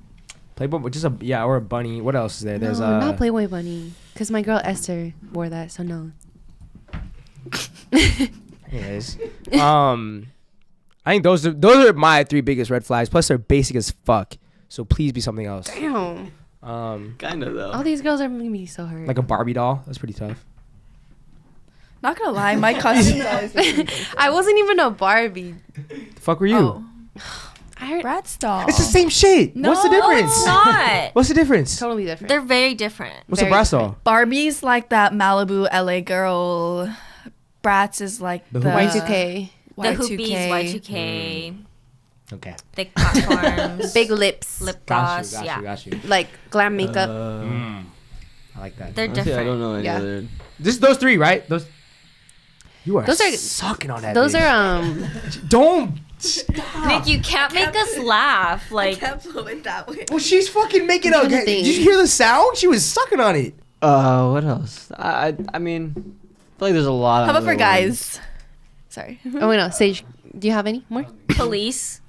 Playboy, just or a bunny. What else is there? There's No, not Playboy bunny. Because my girl Esther wore that, so no. Anyways, I think those are my 3 biggest red flags. Plus, they're basic as fuck. So please be something else. Damn. Kind of, though. All these girls are making me so hurt. Like a Barbie doll. That's pretty tough. Not gonna lie, my costume I wasn't even a Barbie. The fuck were you? Oh, I heard Bratz doll. It's the same shit. What's the No, difference? It's not. What's the difference? totally different. They're very different. What's a very brass doll? Barbie's like that Malibu LA girl. Bratz is like The the Y2K. The Y2K. hoopies, Y2K, Okay. thick platforms, Big lips. lip Got gloss. you. Yeah, Got you. Like glam makeup. I like that. they're Honestly, different. I don't know any Yeah. other. Those 3, right? You are Those are- sucking on that. Those bitch. are Don't. Nick, you can't make us laugh. Like, can't blow it that way. Well, she's fucking making I'm a. trying to Did think. you hear the sound? She was sucking on it. What else? I mean, I feel like there's a lot. How of about for other guys? Sorry. Oh wait, no. Sage, do you have any more? police.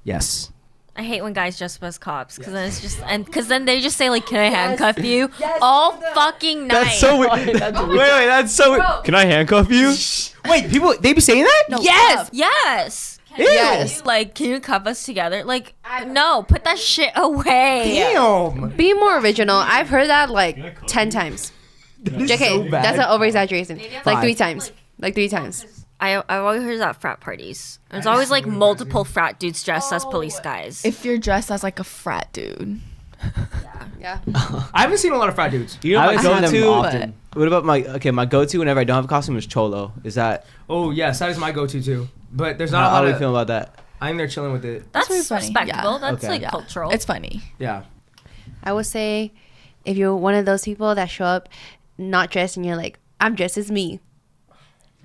Yes. I hate when guys dress up as cops because then it's just because then they just say like, "Can I handcuff you?" all fucking night. That's so weird. Wait, that's so weird. Can I handcuff you? Wait, people, they be saying that? No, Yes, cuff. yes. Ew. Yes. Like, can you cuff us together? Like, no, put that shit away. Damn. Be more original. I've heard that like 10 times. JK, so bad. that's an over exaggeration. Like 3 Five. times. Like 3 times. I've always heard that frat parties. There's always like multiple frat dudes dressed as police guys. If you're dressed as like a frat dude. Yeah. I haven't seen a lot of frat dudes. You know I my haven't seen them go-to? often. What about my go-to whenever I don't have a costume is cholo. Is that Oh, yes, that is my go-to too. But there's how, not a how lot do you of. feel about that? I think they're chilling with it. That's really funny. respectable. Yeah. That's Okay. like Yeah. cultural. It's funny. Yeah. I would say if you're one of those people that show up not dressed and you're like, I'm dressed as me.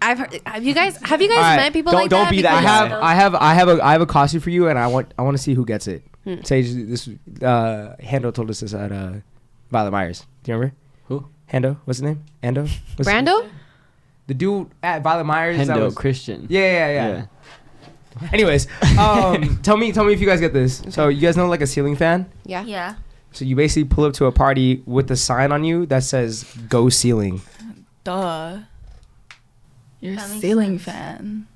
I've heard. Have you guys All right, met people don't- like don't that? be that Because- guy. I have a costume for you, and I want to see who gets it. Sage, this Hando told us this at Violet Myers. Do you remember? Who? Hando. What's his name? Ando. What's Brando? The dude at Violet Myers. that Hendo was- Christian. Yeah. Anyways, tell me if you guys get this. So you guys know like a ceiling fan. Yeah. yeah. So you basically pull up to a party with a sign on you that says "Go Ceiling." Duh. You're a That makes ceiling sense. fan.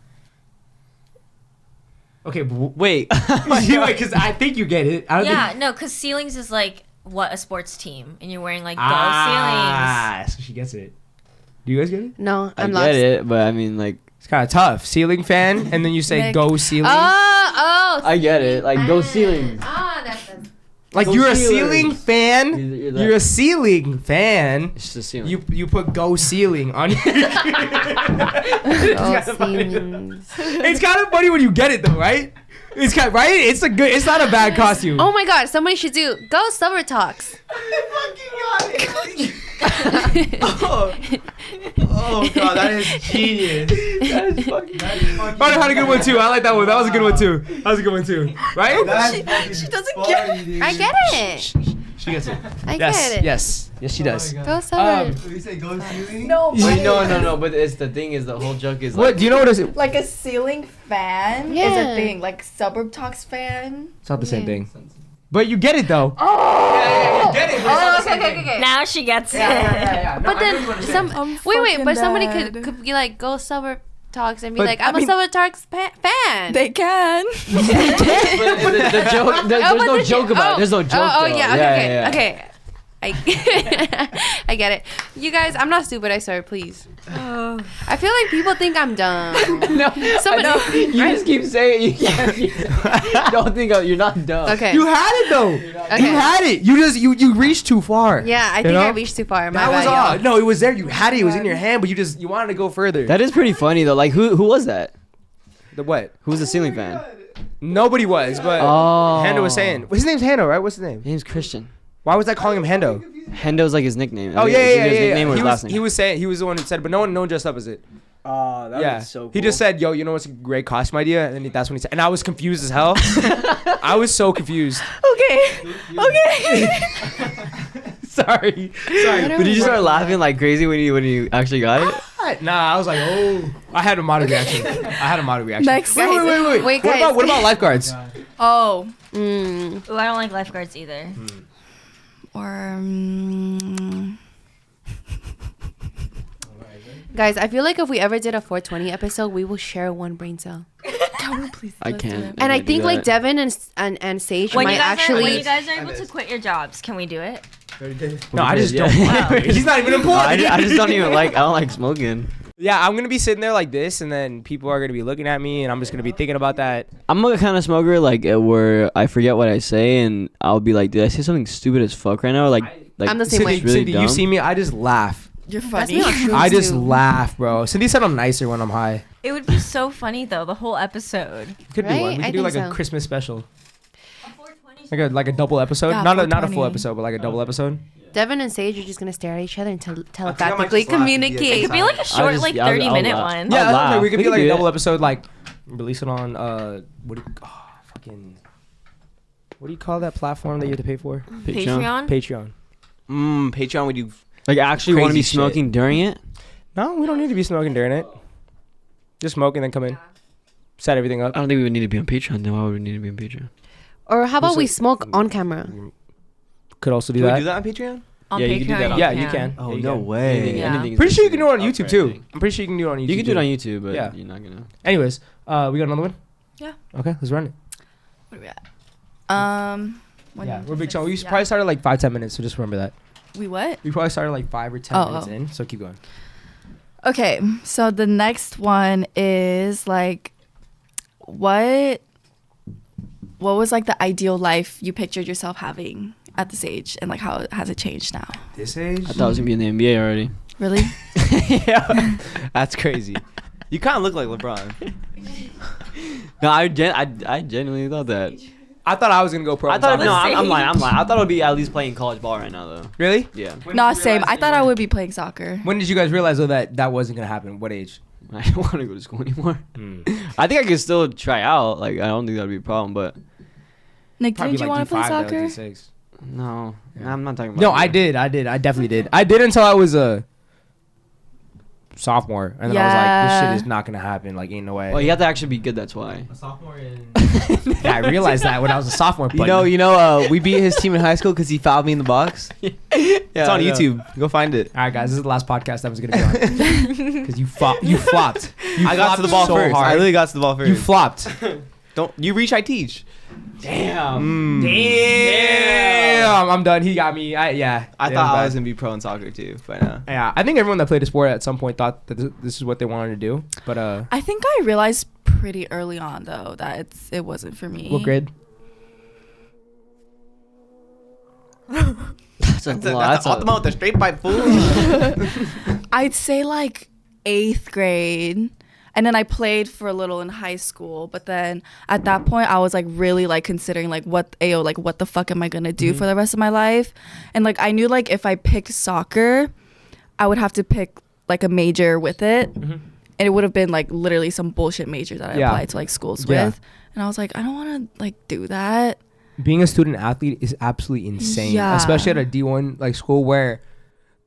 Okay, Wait. because I think you get it. I don't Yeah, think. no, because ceilings is like what a sports team, and you're wearing like those So she gets it. Do you guys get it? No, I I'm get lost. it, but I mean, like, It's kind of tough. Ceiling fan, and then you say Nick. "Go Ceiling." Oh. I get it. Like, go ceilings. Ah, that's Like Go you're a Steelers. ceiling fan. You're that- You're a ceiling fan. It's the ceiling. You put go ceiling on your Oh, ceilings. It's kind of funny when you get it though, right? It's kind right. It's not a bad costume. Oh my god, somebody should do go Summer Talks. Oh god, that is genius. I had a good one too. I like that one. That was a good one too. Right? She doesn't get it. I get it. She gets it. I Yes. get it. Yes. Yes, she does. Go Summer. You say go ceiling? No. Wait, no. But it's the thing is the whole joke is like. What? Do you know what it is? Like a ceiling fan is Yeah. a thing. Like Suburb Talks fan. It's not the same Yeah. thing. But you get it though. Oh. You get it. Oh, okay. Now she gets it. Yeah. But then some wait, fucking but somebody dead. could be like go Summer Talks and be But, like I I'm mean- a Summer Talks fan. They can. But the joke. There's Oh, but no the- joke about it. There's no joke. Oh, though. yeah, Yeah. okay. I I get it. You guys, I'm not stupid. I swear, please. I feel like people think I'm dumb. No, Somebody, you just keep saying it. You can't. Don't think you're not dumb. Okay. You had it though. Okay. You had it. You just you reached too far. Yeah, I You think I know? reached too far. My That was bad, all. y'all. No, it was there. You had it. It was in your hand, but you wanted to go further. That is pretty funny though. Like who was that? The what? Who was the ceiling fan? Nobody was, but Oh. Hendo was saying. His name's Hendo, right? What's his name? His name's Christian. Why was I calling him Hendo? Hendo's like his nickname. Oh I think yeah. it's either his nickname or He his was last name. he was saying he was the one who said, it, but no one dressed up as it. Oh, that Yeah. He just said, "Yo, you know what's a great costume idea?" And then that's when he said, and I was confused as hell. I was so confused. Okay. Sorry. Did you just start laughing like crazy when you actually got it? Nah, I was like, oh, I had a moderate reaction. Next. Wait. Wait, What guys. about lifeguards? Oh. Ooh, I don't like lifeguards either. Or. Guys, I feel like if we ever did a 420 episode, we will share one brain cell. Can we please? I let's do can't. it. And I do think like that. Devin and Sage When might you, guys actually. when you guys are able to quit your jobs, can we do it? No, I just Yeah. don't. He's not even No, important. I just don't even like. I don't like smoking. Yeah, I'm gonna be sitting there like this, and then people are gonna be looking at me, and I'm just gonna be thinking about that. I'm a kind of smoker like where I forget what I say and I'll be like, did I say something stupid as fuck right now? Like I'm the same way. Cindy, really Cindy, you dumb. see me, I just laugh. You're That's funny. me on shrooms, I just too. laugh, bro. Cindy said I'm nicer when I'm high. It would be so funny though, the whole episode. Could do Right? one. We I could do think like a so. Christmas special, like a double episode. Yeah, not a 420. full episode, but like a double episode. Devin and Sage are just gonna stare at each other and might telepathically just laugh and be a communicate. It could be like a short, just- like I'll- 30-minute I'll- one. Yeah. Yeah, laugh. we could We do could like do a double that. episode, like release it on what do you fucking what do you call that platform that you have to pay for? Patreon? Patreon. Patreon, we do. Like actually want to be Crazy shit. smoking during it? No, we don't need to be smoking during it. Just smoke and then come in, set everything up. I don't think we would need to be on Patreon. Then why would we need to be on Patreon? Or how about Who's we it? smoke on camera? Could also do Do we that. do that on Patreon? On Yeah, Patreon, you can do that on- Yeah, you can. Oh, Yeah, you no can. way. Anything, Yeah. anything is Pretty sure you can do it on considered YouTube too. upfront. I'm pretty sure you can do it on YouTube. You can do it too. on YouTube, but Yeah. you're not gonna. Anyways, we got another one. Yeah. Okay, let's run it. What are we at? When Yeah, did we're you big say- channel. We yeah. probably started like 5-10 minutes, so just remember that. We what? We probably started like 5 or 10 Oh, minutes oh. in, so keep going. Okay, so the next one is like, what was like the ideal life you pictured yourself having at this age, and like how has it changed now? This age? I thought I was gonna be in the NBA already. Really? Yeah. That's crazy. You kind of look like LeBron. No, I genuinely thought that. I thought I was gonna go pro. I thought in no, soccer. I'm lying. I thought it would be at least playing college ball right now though. Really? Yeah. No, same. I thought I would be playing soccer. When did you guys realize though that wasn't gonna happen? What age? I don't want to go to school anymore. I think I could still try out. Like I don't think that'd be a problem, but Nick, Probably didn't you want to play D5 though, soccer? D6. no, I'm not talking about. No, that. I did. I definitely did. I did until I was a sophomore, and then I was like, this Yeah. shit is not gonna happen. Like, ain't no way. Well, you have to actually be good. That's why. A sophomore in. Yeah, I realized that when I was a sophomore. But You know, we beat his team in high school because he fouled me in the box. It's on I know. YouTube. Go find it. all right, guys, this is the last podcast I was gonna be on because you flopped. You flopped. You I got to the flopped ball so first. hard. I really got to the ball first. You flopped. Don't you reach? I teach. Damn. Damn, I'm done. He got me. Yeah. I Damn thought I bad. was gonna be pro in soccer too by now. Yeah, I think everyone that played a sport at some point thought that this is what they wanted to do. But I think I realized pretty early on though that it wasn't for me. what grade? That's a lot. That's the ultimate with the straight pipe fool. I'd say like 8th grade. And then I played for a little in high school, but then at that point I was like really like considering like what the fuck am I gonna do for the rest of my life? And like I knew like if I picked soccer, I would have to pick like a major with it. And it would have been like literally some bullshit major that I applied to like schools with. And I was like, I don't wanna like do that. Being a student athlete is absolutely insane. Yeah. Especially at a D1 like school where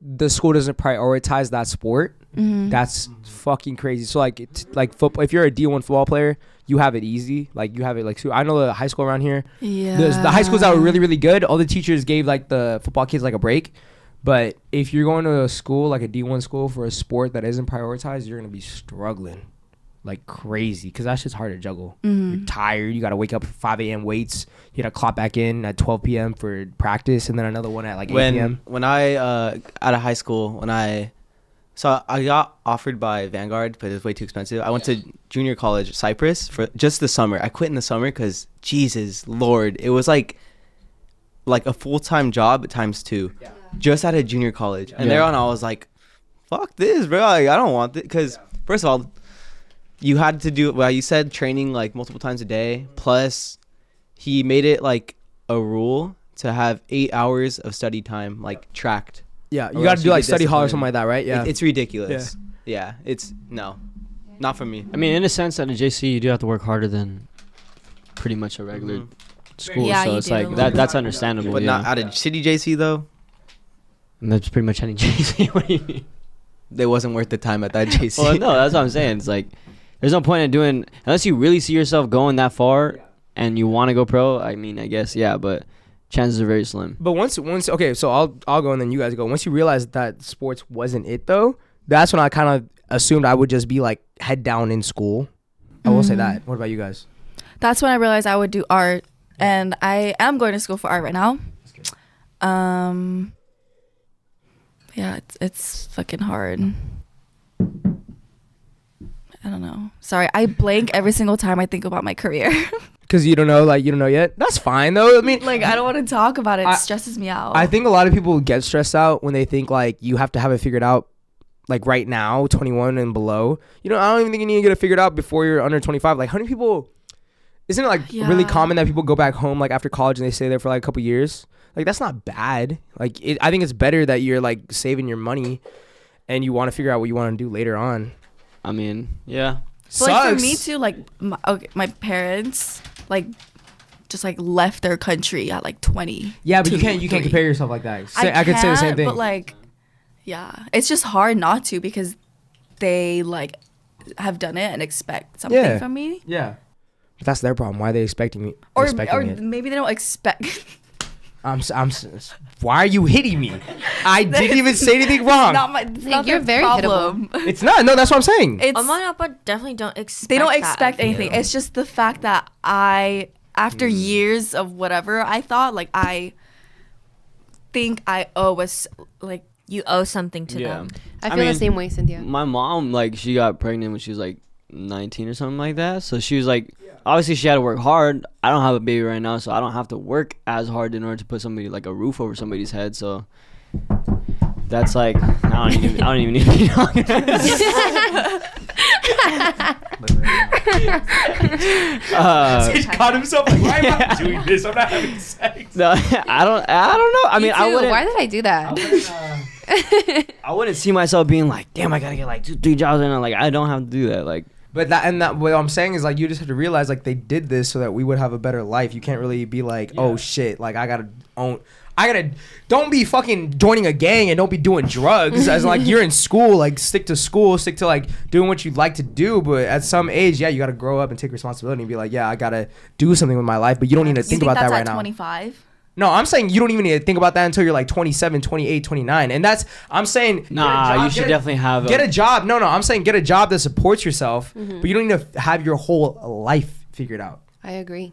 the school doesn't prioritize that sport. That's fucking crazy. So like it's like football, if you're a D1 football player, you have it easy. Like you have it like, I know the high school around here, the high schools that were really, really good, all the teachers gave like the football kids like a break. But if you're going to a school like a D1 school for a sport that isn't prioritized, you're gonna be struggling like crazy, because that shit's hard to juggle. You're tired, you gotta wake up at 5 a.m. weights, you gotta clock back in at 12 p.m. for practice, and then another one at like 8 p.m. When I out of high school, so I got offered by Vanguard, but it was way too expensive. I went to junior college, Cyprus, for just the summer. I quit in the summer because, Jesus Lord, it was like a full-time job times 2, just out of junior college. And there on, I was like, fuck this, bro. Like, I don't want this. Because, first of all, you had to do, well, you said training like multiple times a day. Plus, he made it like a rule to have 8 hours of study time like tracked. Yeah, you Or got else to do you like get study hall or disciplined. something like that, right? Yeah. It's ridiculous. Yeah, it's no, not for me. I mean, in a sense, at a JC, you do have to work harder than pretty much a regular school. Yeah, so you it's do. like that's understandable. But not out of city JC though. And that's pretty much any JC. What do you mean? It wasn't worth the time at that JC. Well, no, that's what I'm saying. It's like there's no point in doing unless you really see yourself going that far and you want to go pro. I mean, I guess but chances are very slim. But once okay, so I'll go and then you guys go. Once you realize that sports wasn't it though, that's when I kind of assumed I would just be like head down in school. I will say that. What about you guys? That's when I realized I would do art, and I am going to school for art right now. Yeah, it's fucking hard. I don't know. Sorry, I blank every single time I think about my career. Because you don't know yet. That's fine though. I mean, Like, I don't want to talk about it. It stresses me out. I think a lot of people get stressed out when they think like you have to have it figured out like right now, 21 and below. You know, I don't even think you need to get it figured out before you're under 25. Like how many people, isn't it like really common that people go back home like after college and they stay there for like a couple years? Like that's not bad. Like I think it's better that you're like saving your money and you want to figure out what you want to do later on. I mean, yeah. But like for Sucks. me too, like my parents like just like left their country at like 20. Yeah, but you can't compare yourself like that. I could say the same thing. But like, yeah, it's just hard not to because they like have done it and expect something from me. Yeah. But that's their problem. Why are they expecting me? Or expecting it? maybe they don't expect. Why are you hitting me? I didn't even say anything wrong. It's not you're their very problem. It's not. No, that's what I'm saying. It's but definitely don't expect. they don't that expect of anything. you. It's just the fact that after years of whatever, I thought like I think I owe us like You owe something to Yeah. them. I feel mean, the same way, Cynthia. My mom, like, she got pregnant when she was like 19 or something like that. So she was like, obviously she had to work hard. I don't have a baby right now, so I don't have to work as hard in order to put somebody like a roof over somebody's head. So that's like, I don't even need to be talking. He caught himself like, why am I doing this? I'm not having sex. No, I don't know. I mean, I wouldn't. Why did I do that? I wouldn't see myself being like, damn, I gotta get like 2-3 jobs in. Like, I don't have to do that. Like, But what I'm saying is like you just have to realize like they did this so that we would have a better life. You can't really be like, oh shit, like don't be fucking joining a gang and don't be doing drugs. As like you're in school, like stick to like doing what you'd like to do. But at some age, you gotta grow up and take responsibility and be like, I gotta do something with my life. But you don't need to think about that right now. 25? No, I'm saying you don't even need to think about that until you're like 27, 28, 29. And that's, I'm saying, nah, you should definitely have get a job. No, I'm saying get a job that supports yourself, but you don't need to have your whole life figured out. I agree.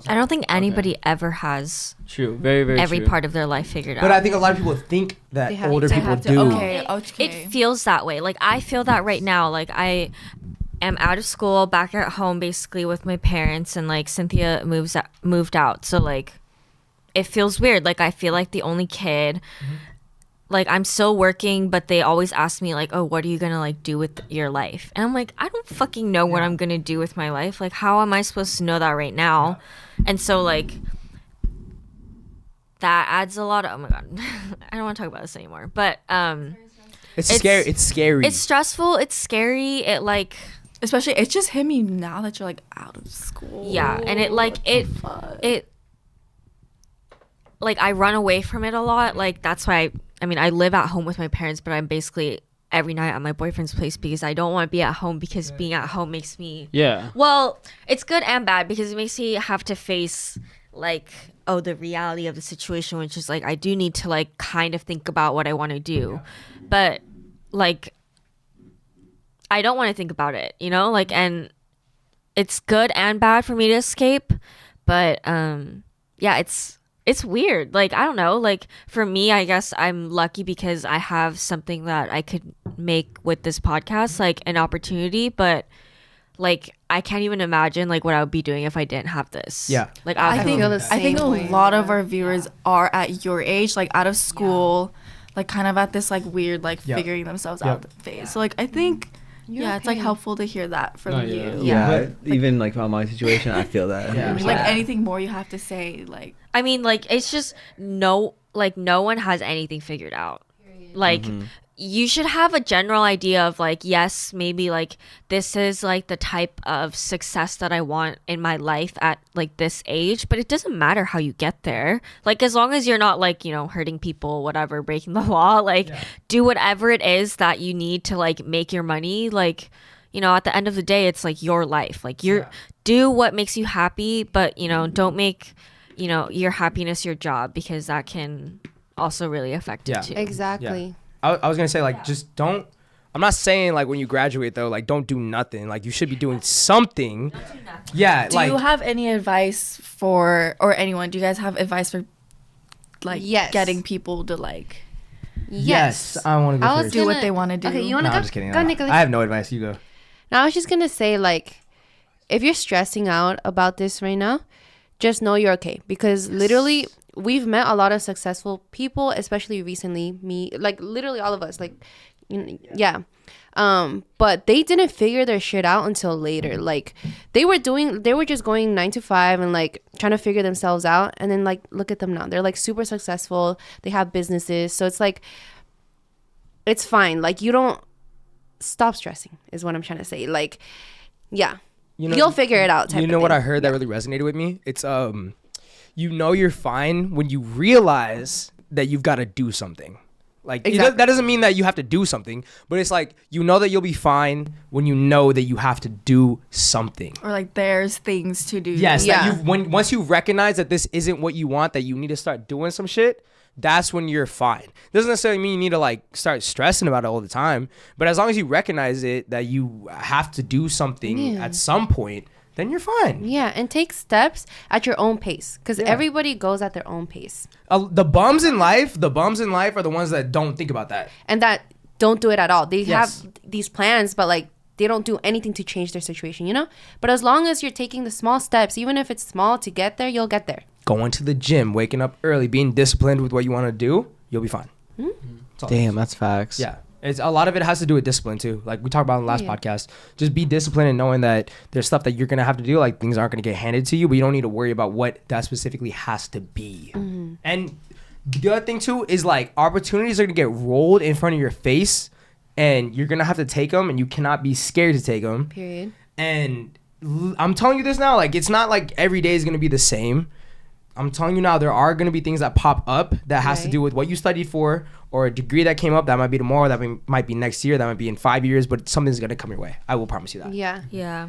I don't think anybody ever has True, very, very every true. part of their life figured But out. I think a lot of people think that They have- older They people have to, do. okay. It feels that way. Like, I feel that right now. Like, I am out of school, back at home, basically with my parents, and like Cynthia moved out. So like, it feels weird. Like I feel like the only kid. Like I'm still working, but they always ask me like, oh, what are you gonna like do with your life? And I'm like, I don't fucking know what I'm gonna do with my life. Like, how am I supposed to know that right now? And so like that adds a lot of, oh my god, I don't want to talk about this anymore. But It's scary. It's scary. it's stressful, it's scary, it like, Especially, it just hit me now that you're like out of school. yeah, and it like it like I run away from it a lot. Like that's why I mean I live at home with my parents, but I'm basically every night at my boyfriend's place because I don't want to be at home, because being at home makes me, Yeah. well, it's good and bad because it makes me have to face like, oh, the reality of the situation, which is like I do need to like kind of think about what I want to do, but like I don't want to think about it, you know, like, and it's good and bad for me to escape, but yeah, it's weird. Like, I don't know, like for me, I guess I'm lucky because I have something that I could make with this podcast, like an opportunity, but like I can't even imagine like what I would be doing if I didn't have this. Yeah. Like I think feel the I think a same way. lot of our viewers are at your age, like out of school, like kind of at this like weird like Yep. figuring themselves Yep. out phase. So like I think it's like helpful to hear that from No, you. Yeah, even like about my situation, I feel that. Yeah. 100%. Like anything more you have to say, like I mean, like, it's just no one has anything figured out. Like, you should have a general idea of, like, yes, maybe, like, this is, like, the type of success that I want in my life at, like, this age. But it doesn't matter how you get there. Like, as long as you're not, like, you know, hurting people, whatever, breaking the law, like, do whatever it is that you need to, like, make your money. Like, you know, at the end of the day, it's, like, your life. Like, do what makes you happy, but, you know, don't make, you know, your happiness your job, because that can also really affect Yeah. it too. Exactly. I was gonna say like just don't. I'm not saying like when you graduate though, like don't do nothing. Like you should be doing something. Yeah. do like you have any advice for, or anyone, do you guys have advice for like Yes. getting people to like yes. I want to go I was first. do what they want to do? Okay, you No, want to go? I'm just kidding. Go, Nicholas. I have no advice. You go. No, I was just gonna say, like, if you're stressing out about this right now, just know you're okay, because literally we've met a lot of successful people, especially recently. Me, like literally all of us, like, yeah. But they didn't figure their shit out until later. Like they were just going 9 to 5 and like trying to figure themselves out, and then like look at them now. They're like super successful. They have businesses, so it's like it's fine. Like you don't stop stressing is what I'm trying to say. Like, yeah. You'll figure it out. You know what I heard that really resonated with me? It's you know you're fine when you realize that you've got to do something. Like that doesn't mean that you have to do something, but it's like you know that you'll be fine when you know that you have to do something. Or like there's things to do. Yes, Yeah. that once you recognize that this isn't what you want, that you need to start doing some shit, that's when you're fine. Doesn't necessarily mean you need to like start stressing about it all the time, but as long as you recognize it, that you have to do something at some point, then you're fine. Yeah, and take steps at your own pace, because everybody goes at their own pace, The bums in life are the ones that don't think about that. and that don't do it at all. They Yes. have these plans, but like they don't do anything to change their situation, you know? But as long as you're taking the small steps, even if it's small, to get there, you'll get there. Going to the gym, waking up early, being disciplined with what you want to do, you'll be fine. That's all it is. Damn, that's facts. Yeah. It's a lot of it has to do with discipline too. Like we talked about in the last podcast. Just be disciplined and knowing that there's stuff that you're gonna have to do. Like things aren't gonna get handed to you, but you don't need to worry about what that specifically has to be. And the other thing too is like opportunities are gonna get rolled in front of your face, and you're gonna have to take them, and you cannot be scared to take them. Period. And I'm telling you this now, like it's not like every day is gonna be the same. I'm telling you now, there are going to be things that pop up that has to do with what you studied for, or a degree that came up that might be tomorrow, that might be next year, that might be in 5 years, but something's going to come your way. I will promise you that. Yeah. Yeah.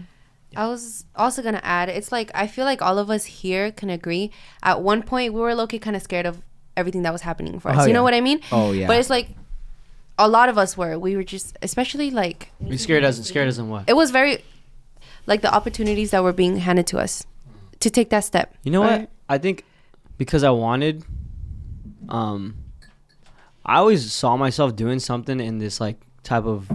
I was also gonna add, it's like I feel like all of us here can agree. At one point, we were low-key kind of scared of everything that was happening for us. Oh, You yeah. know what I mean? Oh, yeah. But it's like a lot of us were. We were just, especially like You scared us and what? it was very like the opportunities that were being handed to us to take that step. You know what? Or- I think because I wanted, I always saw myself doing something in this like type of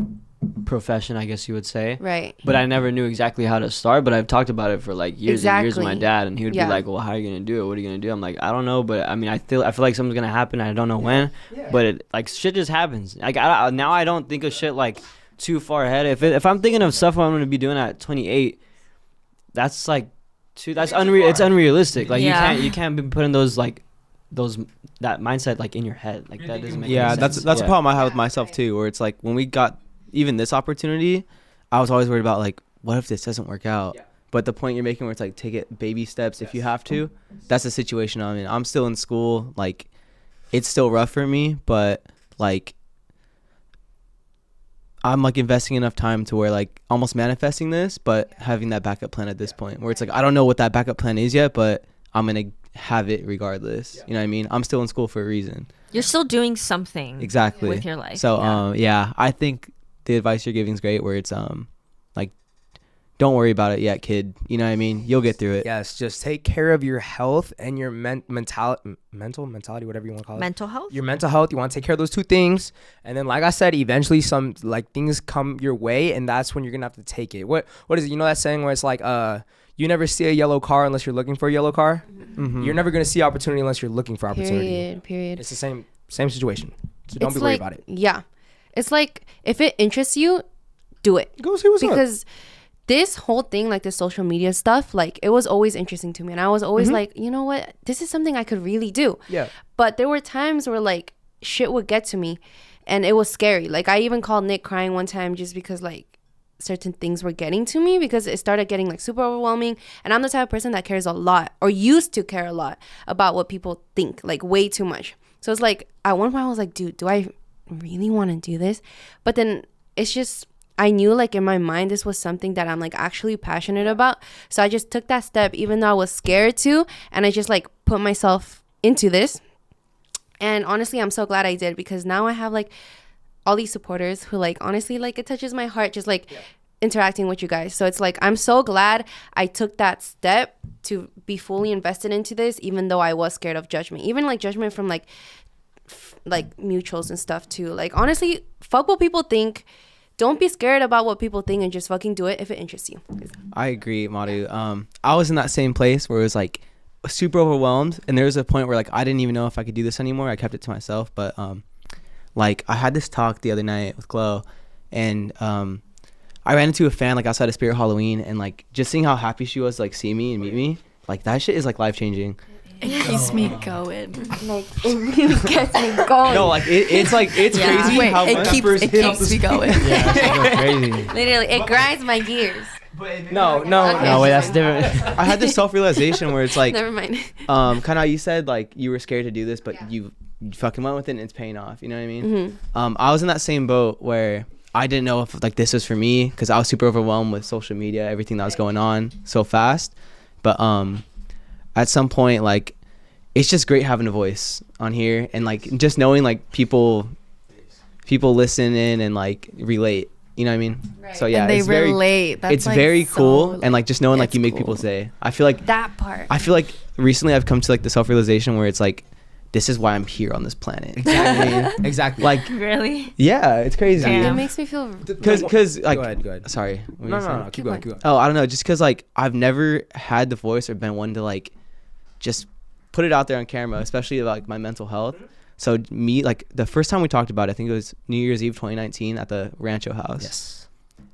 profession, I guess you would say. Right. But I never knew exactly how to start. But I've talked about it for like years and years with my Exactly. dad, and he would Yeah. be like, "Well, how are you gonna do it? What are you gonna do?" I'm like, "I don't know, but I mean, I feel like something's gonna happen. I don't know when, but it, like shit just happens. Like now I don't think of shit like too far ahead. If I'm thinking of stuff I'm gonna be doing at 28, that's like that's unreal. It's unrealistic. Like Yeah. you can't be putting that mindset like in your head. Like that doesn't make any Yeah, sense. that's a problem I have with myself too, where it's like when we got even this opportunity, I was always worried about like, what if this doesn't work out? But the point you're making where it's like, take it baby steps if you have to, that's the situation I'm in. I'm still in school, like it's still rough for me, but like I'm like investing enough time to where like almost manifesting this, but having that backup plan at this point where it's like, I don't know what that backup plan is yet, but I'm going to have it regardless. You know what I mean? I'm still in school for a reason. You're still doing something Exactly. with your life. So, yeah, I think the advice you're giving is great where it's, like, don't worry about it yet, kid. You know what I mean? You'll get through it. Yes, just take care of your health and your mentality, whatever you want to call it. Mental health. Your mental health. You want to take care of those two things, and then, like I said, eventually some like things come your way, and that's when you're gonna have to take it. What is it? You know that saying where it's like, you never see a yellow car unless you're looking for a yellow car. Mm-hmm. You're never gonna see opportunity unless you're looking for opportunity. Period. It's the same situation. So don't It's be worried like, about it. Yeah. It's like if it interests you, do it. Go see what's up. Because this whole thing, like the social media stuff, like it was always interesting to me. And I was always like, you know what? This is something I could really do. Yeah. But there were times where like shit would get to me and it was scary. Like I even called Nick crying one time just because like certain things were getting to me because it started getting like super overwhelming. And I'm the type of person that cares a lot or used to care a lot about what people think, like way too much. So it's like at one point I was like, dude, do I really want to do this? But then it's just, I knew like in my mind this was something that I'm like actually passionate about. So I just took that step even though I was scared to, and I just like put myself into this. And honestly, I'm so glad I did because now I have like all these supporters who like honestly like it touches my heart just like interacting with you guys. So it's like I'm so glad I took that step to be fully invested into this even though I was scared of judgment. Even like judgment from like mutuals and stuff too. Like honestly, fuck what people think. Don't be scared about what people think and just fucking do it if it interests you. I agree, Madhu. I was in that same place where it was like super overwhelmed, and there was a point where like I didn't even know if I could do this anymore. I kept it to myself, but like I had this talk the other night with Chloe, and I ran into a fan like outside of Spirit Halloween, and like just seeing how happy she was to, like see me and meet me, like that shit is like life changing. It keeps me going. Like it really gets me going. No, like it's like it's Yeah. crazy Wait, how it much keeps me going. Yeah, it's crazy. Literally, it grinds my gears. No. Okay. No, wait, that's different. I had this self-realization where it's like Never mind. kind of how you said like you were scared to do this, but you fucking went with it and it's paying off. You know what I mean? Mm-hmm. I was in that same boat where I didn't know if like this was for me because I was super overwhelmed with social media, everything that was going on so fast. But at some point, like it's just great having a voice on here and like just knowing like people listen in and like relate. You know what I mean? Right. So yeah, And they it's very relate. That's it's like very so, cool and like just knowing like it's you make cool. people say. I feel like That part. recently I've come to like the self-realization where it's like this is why I'm here on this planet. Exactly. Exactly. Like Really? yeah, it's crazy. Damn. It makes me feel. Cause like go ahead. sorry. What were No, you saying? no, keep going. Oh, I don't know. Just because like I've never had the voice or been one to like just put it out there on camera, especially about like, my mental health. So me, like the first time we talked about it, I think it was New Year's Eve 2019 at the Rancho house. Yes.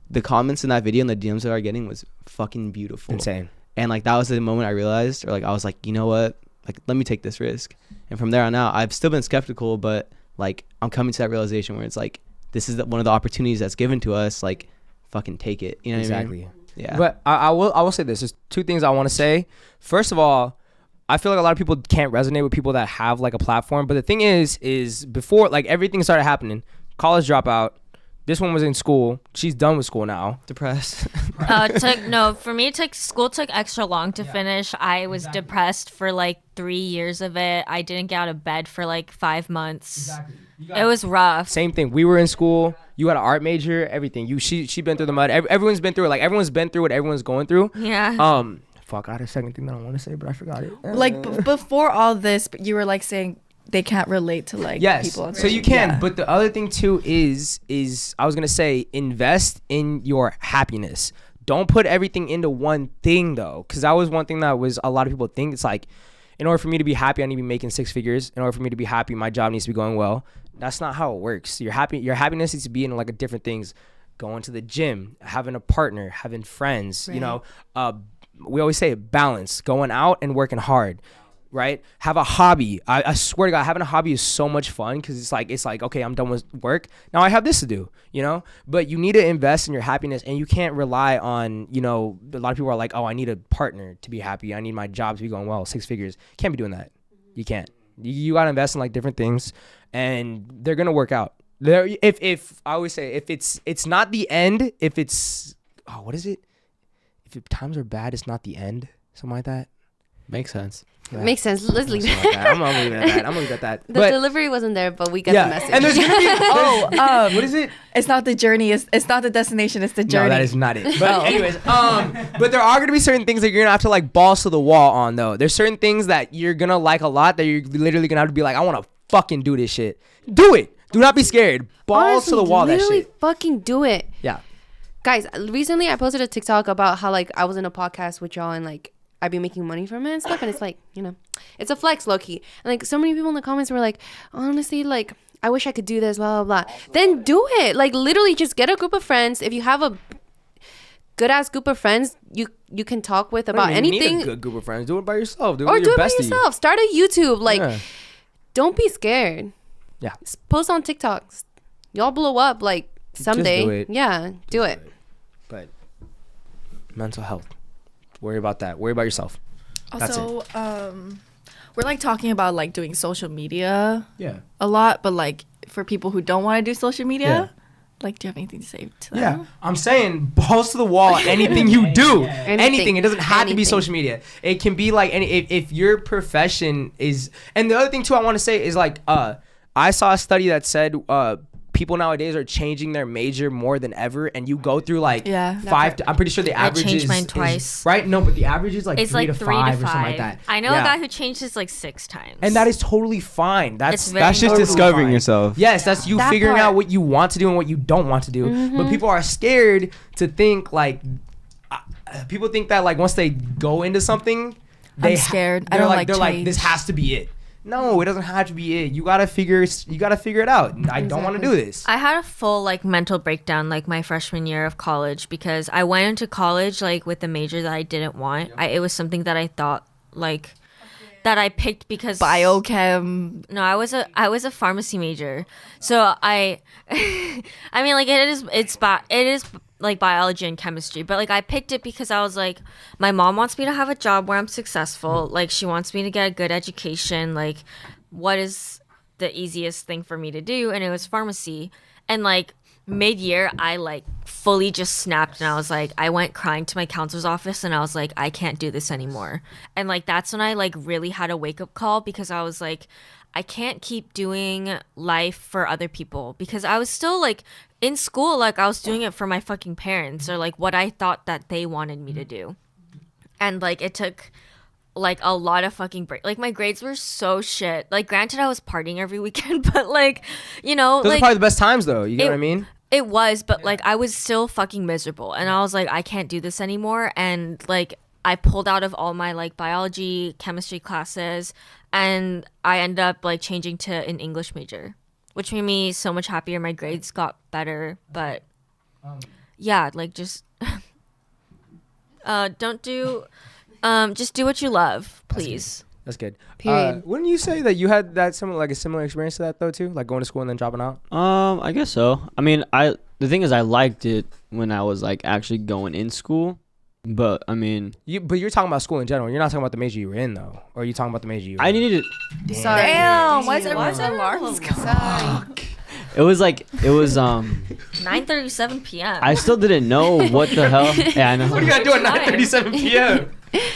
The comments in that video and the DMs that I was getting was fucking beautiful. Insane. And like that was the moment I realized, or like I was like, you know what? Like let me take this risk. And from there on out, I've still been skeptical, but like I'm coming to that realization where it's like this is one of the opportunities that's given to us. Like fucking take it. You know what I mean? Exactly. Yeah. But I will say this. There's two things I want to say. First of all, I feel like a lot of people can't resonate with people that have like a platform. But the thing is before like everything started happening, college dropout. This one was in school. She's done with school now. Depressed. For me, school took extra long to finish. I was depressed for like 3 years of it. I didn't get out of bed for like 5 months. It was rough. Same thing. We were in school. You had an art major. Everything. She been through the mud. Everyone's been through it. Like everyone's been through what everyone's going through. Yeah. Fuck. I had a second thing that I want to say, but I forgot it. Like before all this, you were like saying they can't relate to like Yes, people. on so you social- can. yeah. But the other thing too is I was gonna say invest in your happiness. Don't put everything into one thing though, because that was one thing that was a lot of people think. It's like, in order for me to be happy, I need to be making 6 figures. In order for me to be happy, my job needs to be going well. That's not how it works. Your happiness needs to be in like a different things. Going to the gym, having a partner, having friends. You know, we always say balance. Going out and working hard. Right? Have a hobby. I swear to God, having a hobby is so much fun because it's like, okay, I'm done with work. Now I have this to do, you know? But you need to invest in your happiness, and you can't rely on, you know, a lot of people are like, oh, I need a partner to be happy. I need my job to be going well, 6 figures. Can't be doing that. You can't. You got to invest in like different things, and they're going to work out. If I always say, if it's not the end, if it's, what is it? If times are bad, it's not the end. Something like that. Makes sense. Yeah. Makes sense. Let's leave Something like that. I'm gonna leave it at that. The But delivery wasn't there, but we got the message. and there's gonna be what is it? It's not the journey. It's not the destination. It's the journey. No, that is not it. But anyways, but there are gonna be certain things that you're gonna have to like balls to the wall on though. There's certain things that you're gonna like a lot that you're literally gonna have to be like, I want to fucking do this shit. Do it. Do not be scared. Balls Honestly, to the wall. That literally shit. fucking do it. Yeah. Guys, recently I posted a TikTok about how like I was in a podcast with y'all and like I'd be making money from it and stuff, and it's like, you know, it's a flex, low-key. And like so many people in the comments were like, honestly, like I wish I could do this, blah blah blah. Then do it. Like literally just get a group of friends. If you have a good ass group of friends you can talk with about You anything, need a good group of friends. Do it by yourself. Do it or with do your it by bestie. yourself. Start a YouTube. Like Yeah. don't be scared. Yeah. Post on TikToks. Y'all blow up like someday. do it. Yeah, do it. But mental health. Worry about that. Worry about yourself. That's Also, we're like talking about like doing social media Yeah. a lot, but like for people who don't want to do social media, like, do you have anything to say to them? Yeah, I'm saying balls to the wall. Anything you do, anything. It doesn't have to be Anything. social media. It can be like any. If your profession is, and the other thing too, I want to say is like, I saw a study that said, people nowadays are changing their major more than ever, and you go through like Yeah. I'm pretty sure the average changed is mine is- twice. right? No, but the average is like It's 3 like to 3 to 5 5 or something like that. I know Yeah. a guy who changed his like 6 times. And that is totally fine. It's That's very That's just Totally discovering fine. yourself. Yes, that's you That figuring part. out what you want to do and what you don't want to do. But people are scared to think like people think that like once they go into something, scared. I They're don't like like they're like change. this has to be it. No, it doesn't have to be it. You gotta figure it out. I don't want to do this. I had a full like mental breakdown like my freshman year of college because I went into college like with the major that I didn't want. It was something that I thought like that I picked because Biochem. No, I was a pharmacy major. So I I mean like it is like biology and chemistry, but like I picked it because I was like my mom wants me to have a job where I'm successful. Like she wants me to get a good education. Like what is the easiest thing for me to do? And it was pharmacy. And like mid-year I like fully just snapped and I was like I went crying to my counselor's office and I was like I can't do this anymore. And like that's when I like really had a wake-up call because I was like I can't keep doing life for other people because I was still like in school, like I was doing it for my fucking parents or like what I thought that they wanted me to do. And like it took like a lot of fucking break. Like my grades were so shit. Like granted I was partying every weekend, but like, you know, Those like are probably the best times though. You know what I mean? it was, but like I was still fucking miserable and I was like I can't do this anymore and like I pulled out of all my like biology, chemistry classes and I ended up like changing to an English major, which made me so much happier. My grades got better, but yeah, like just don't do just do what you love, please. That's good. Period. Wouldn't you say that you had that similar experience to that though too, like going to school and then dropping out? I guess so. I mean, the thing is, I liked it when I was like actually going in school, but I mean, But you're talking about school in general. You're not talking about the major you were in though, or are you talking about the major you were I in? needed. Sorry. Damn, why is Damn. everyone's alarms going? Sorry. It was 9:37 p.m. I still didn't know what the hell. Yeah, I know. What are you gonna do at Fine. 9:37 p.m.?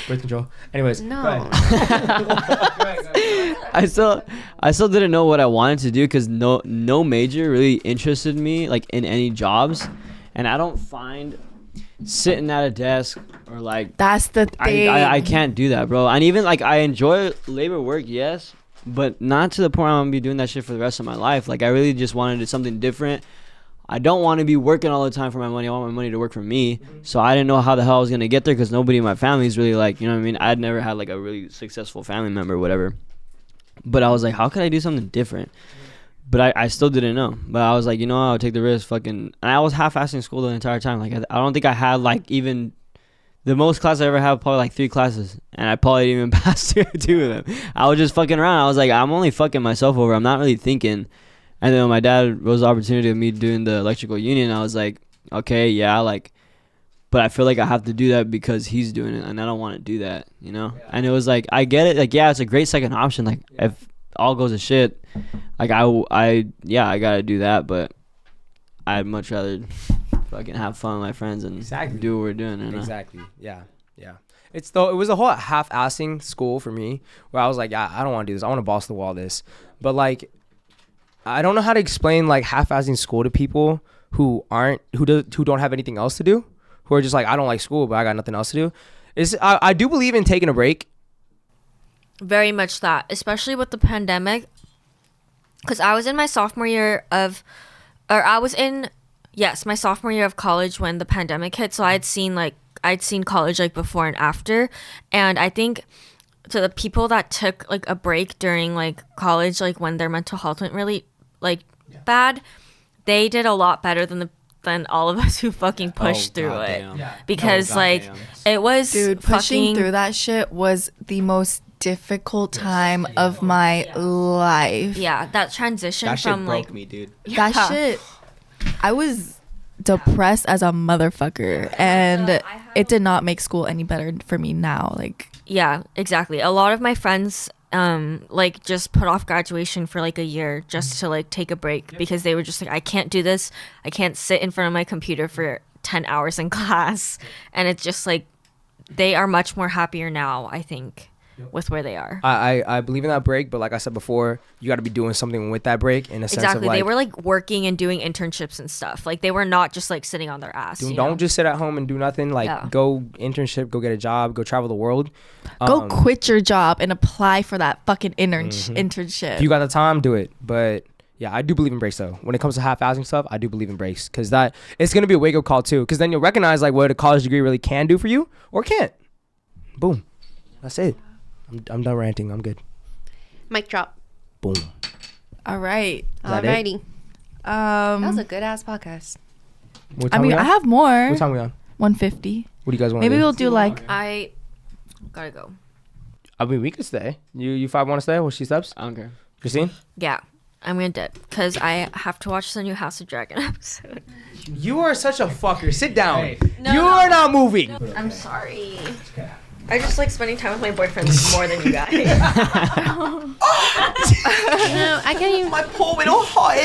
Birth control. Anyways, No. go ahead. I still didn't know what I wanted to do because no major really interested me like in any jobs, and I don't find sitting at a desk or like That's the thing. I can't do that, bro. And even like I enjoy labor work, yes, but not to the point I'm gonna be doing that shit for the rest of my life. Like I really just wanted something different. I don't want to be working all the time for my money. I want my money to work for me. So I didn't know how the hell I was gonna get there because nobody in my family is really like, you know what I mean? I'd never had like a really successful family member or whatever. But I was like, how could I do something different? But I still didn't know. But I was like, you know, I'll take the risk. Fucking, and I was half-assing school the entire time. Like I don't think I had like even the most class I ever had, probably like 3 classes, and I probably didn't even pass 2 of them. I was just fucking around. I was like, I'm only fucking myself over. I'm not really thinking. And then when my dad rose the opportunity of me doing the electrical union, I was like, okay, yeah, like, but I feel like I have to do that because he's doing it, and I don't want to do that, you know? Yeah. And it was like, I get it. Like, yeah, it's a great second option. Like, if all goes to shit, like, I gotta do that, but I'd much rather fucking have fun with my friends and do what we're doing. You know? Exactly. Yeah. It was a whole half-assing school for me where I was like, yeah, I don't want to do this. I want to boss the wall this. But, like, I don't know how to explain like half-assing school to people who don't have anything else to do, who are just like, I don't like school, but I got nothing else to do. I do believe in taking a break. Very much that, especially with the pandemic, because I was in my sophomore year of college when the pandemic hit. So I'd seen college like before and after, and I think to the people that took like a break during like college, like when their mental health went really like bad, they did a lot better than all of us who fucking pushed through it. Because it was pushing through that shit was the most difficult time of my life. Yeah, that transition that shit from broke like me, dude. That shit, I was depressed as a motherfucker, and it did not make school any better for me now. Like, yeah, exactly. A lot of my friends like just put off graduation for like a year just to like take a break because they were just like, I can't do this. I can't sit in front of my computer for 10 hours in class. And it's just like they are much more happier now, I think, with where they are. I believe in that break, but like I said before, you got to be doing something with that break in a sense of like, they were like working and doing internships and stuff. Like they were not just like sitting on their ass. Don't just sit at home and do nothing. Like go internship, go get a job, go travel the world. Go quit your job and apply for that fucking internship. If you got the time, do it. But yeah, I do believe in breaks though. When it comes to half-assing stuff, I do believe in breaks because that it's gonna be a wake-up call too. Because then you'll recognize like what a college degree really can do for you or can't. Boom, that's it. I'm done ranting. I'm good. Mic drop. Boom. All right. Alrighty. That was a good ass podcast. I mean, I have more. What time are we on? 150. What do you guys want to do? Maybe we'll do like. I gotta go. I mean, we could stay. You 5 want to stay? Well, she steps. I don't care. Christine? Yeah, I'm gonna dip because I have to watch the new House of Dragon episode. You are such a fucker. Sit down. Hey. You are not moving. I'm sorry. I just like spending time with my boyfriends more than you guys. No, I can't even. My pole went all hot.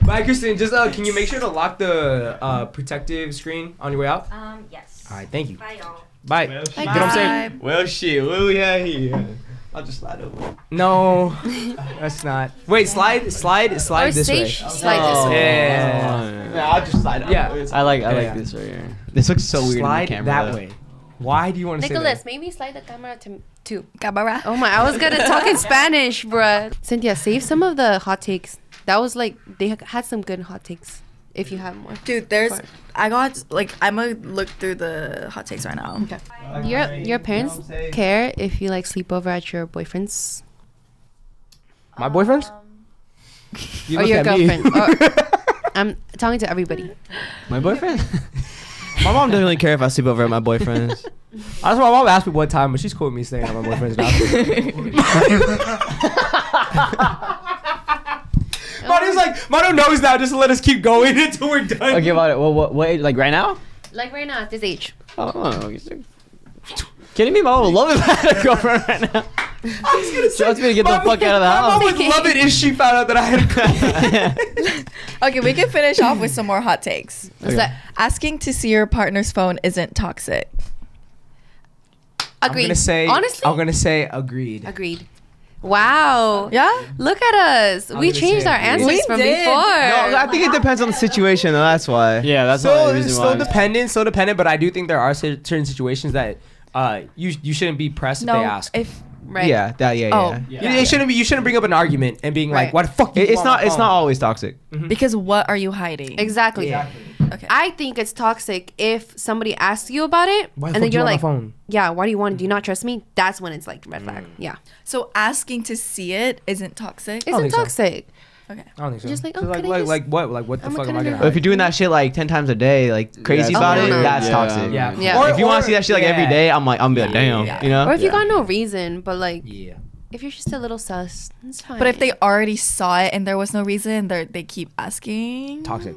Bye, Christine. Just can you make sure to lock the protective screen on your way out? Yes. All right, thank you. Bye, y'all. Bye. Well, Get what I'm saying? Well, shit. What we have here? I'll just slide over. No, that's not. Wait, slide Or this way. slide this way. Yeah. I'll just slide over. Yeah. I like this right here. This looks so weird Slide in the camera. that though. way. Why do you want to say Nicholas, that? maybe slide the camera to. Camera. Oh my! I was gonna talk in Spanish, bruh. Cynthia, save some of the hot takes. That was like they had some good hot takes. If you have more, Dude, I'm gonna look through the hot takes right now. Okay. Your parents care if you like sleep over at your boyfriend's My boyfriend's? You or look your at me. girlfriend. Or, I'm talking to everybody. My boyfriend? My mom doesn't really care if I sleep over at my boyfriend's. That's why my mom asked me one time, but she's cool with me staying at my boyfriend's house. Marty's like, Marty knows now, just let us keep going until we're done. Okay, about it. Well, what age? Like right now? Like right now at this age. Oh, kidding me? My mom would love it if I had a girlfriend right now. I was gonna say, She wants me to get the fuck out of the my house. mom would love it if she found out that I had a girlfriend. Okay, we can finish off with some more hot takes. What's that? Asking to see your partner's phone isn't toxic. Agreed. Honestly, I'm gonna say agreed. agreed. Wow. Yeah? Look at us. We gonna changed say our agreed. answers We from did. before. No, I think it depends on the situation, though. That's why. Yeah, that's the only reason why. So dependent, but I do think there are certain situations that you shouldn't be pressed if they ask. if right? Yeah, Oh. yeah. It shouldn't be. You shouldn't bring up an argument and being like, Right. "Why the fuck?" You It's on my not. It's phone?" not always toxic. Because what are you hiding? Exactly. Okay. I think it's toxic if somebody asks you about it Why the and then fuck you you're on my like, phone? yeah, why do you want it? Do you not trust me? That's when it's like red flag. Yeah. So asking to see it isn't toxic. Isn't think so. toxic. Okay. I don't think so. Just like, oh, like, can I like, just- like what? Like what the I'm fuck am looking I at gonna? it. But if you're doing that shit like 10 times a day, like crazy That's- about Oh, it, no. that's Yeah. toxic. Yeah. Yeah. If you want to see that shit like every yeah. day, I'm like, I'm gonna be like, damn, Yeah. you know. Or if you got no reason, but like, Yeah. if you're just a little sus, it's fine. But if they already saw it and there was no reason, they keep asking. Toxic.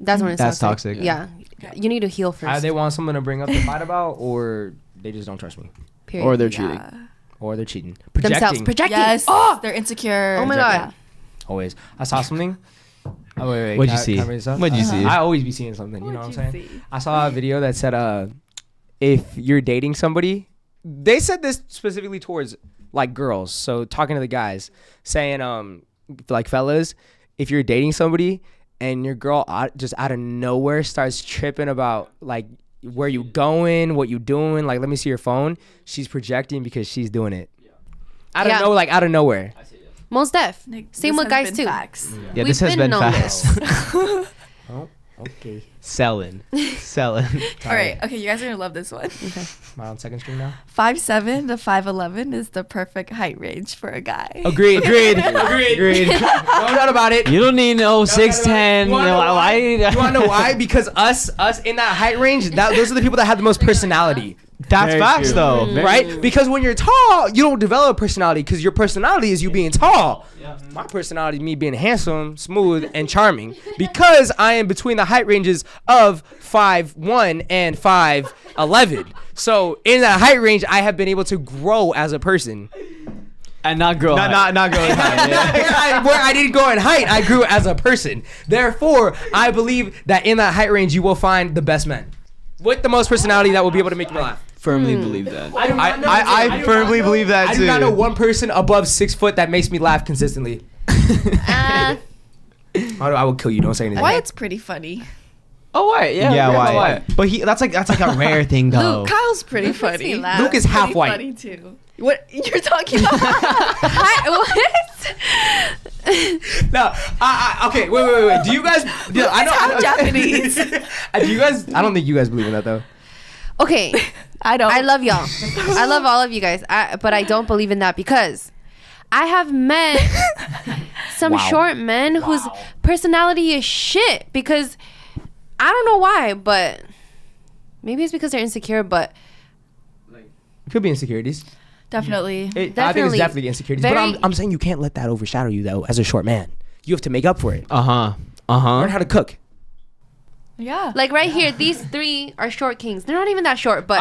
that's when it's That's toxic. toxic. Yeah. You need to heal first. Either they want someone to bring up the fight about, or they just don't trust me, period. Or they're cheating. Yeah. or they're cheating, themselves projecting. projecting. Yes. Oh, They're insecure. oh my god. Always. I saw something. Oh wait. What'd can you I- see? can I bring this up? What'd you see? I always be seeing something. You know what I'm saying? I saw a video that said, if you're dating somebody, they said this specifically towards like girls. So talking to the guys, saying, like fellas, if you're dating somebody and your girl just out of nowhere starts tripping about like where you going, what you doing, like let me see your phone, she's projecting because she's doing it. I don't Yeah. know, like out of nowhere. Most def. Nick, Same this with has guys been too. Facts. Yeah, We've this has been been on fast. Oh, okay. Selling. All right. Okay, you guys are gonna love this one. Am I on second string now? 5'7" to 5'11" is the perfect height range for a guy. Agreed. Agreed. No doubt about it. You don't need no 6'10". You wanna know Why? You want to know why? Because us in that height range, those are the people that have the most personality. That's Very facts true. though. Right? Because when you're tall, you don't develop personality because your personality is you being tall. My personality is me being handsome, smooth, and charming because I am between the height ranges of 5'1" and 5'11". So in that height range, I have been able to grow as a person. And not grow. Not going high. Yeah. Where I didn't grow in height, I grew as a person. Therefore, I believe that in that height range, you will find the best men with the most personality that will be able to make you laugh. Firmly believe that. I firmly believe that I too. do not know one person above 6 foot that makes me laugh consistently. Uh, I will kill you. Don't say anything. Wyatt's pretty funny. Oh, why? Yeah, why? But that's like a rare thing though. Luke, Kyle's pretty Luke makes me funny. laugh. Luke is half Pretty white. funny too. What you're talking about? what? No. Okay. Wait. Do you guys? I know. half Japanese. Do you guys? I don't think you guys believe in that though. Okay. I don't. I love y'all. I love all of you guys. But I don't believe in that because I have met some Wow. short men whose personality is shit because I don't know why, but maybe it's because they're insecure, but It could be insecurities. Definitely. I think it's Definitely. definitely insecurities. But Very- I'm saying you can't let that overshadow you though. As a short man, you have to make up for it. Learn Uh-huh. how to cook. Yeah. like right here, these three are short kings. They're not even that short, but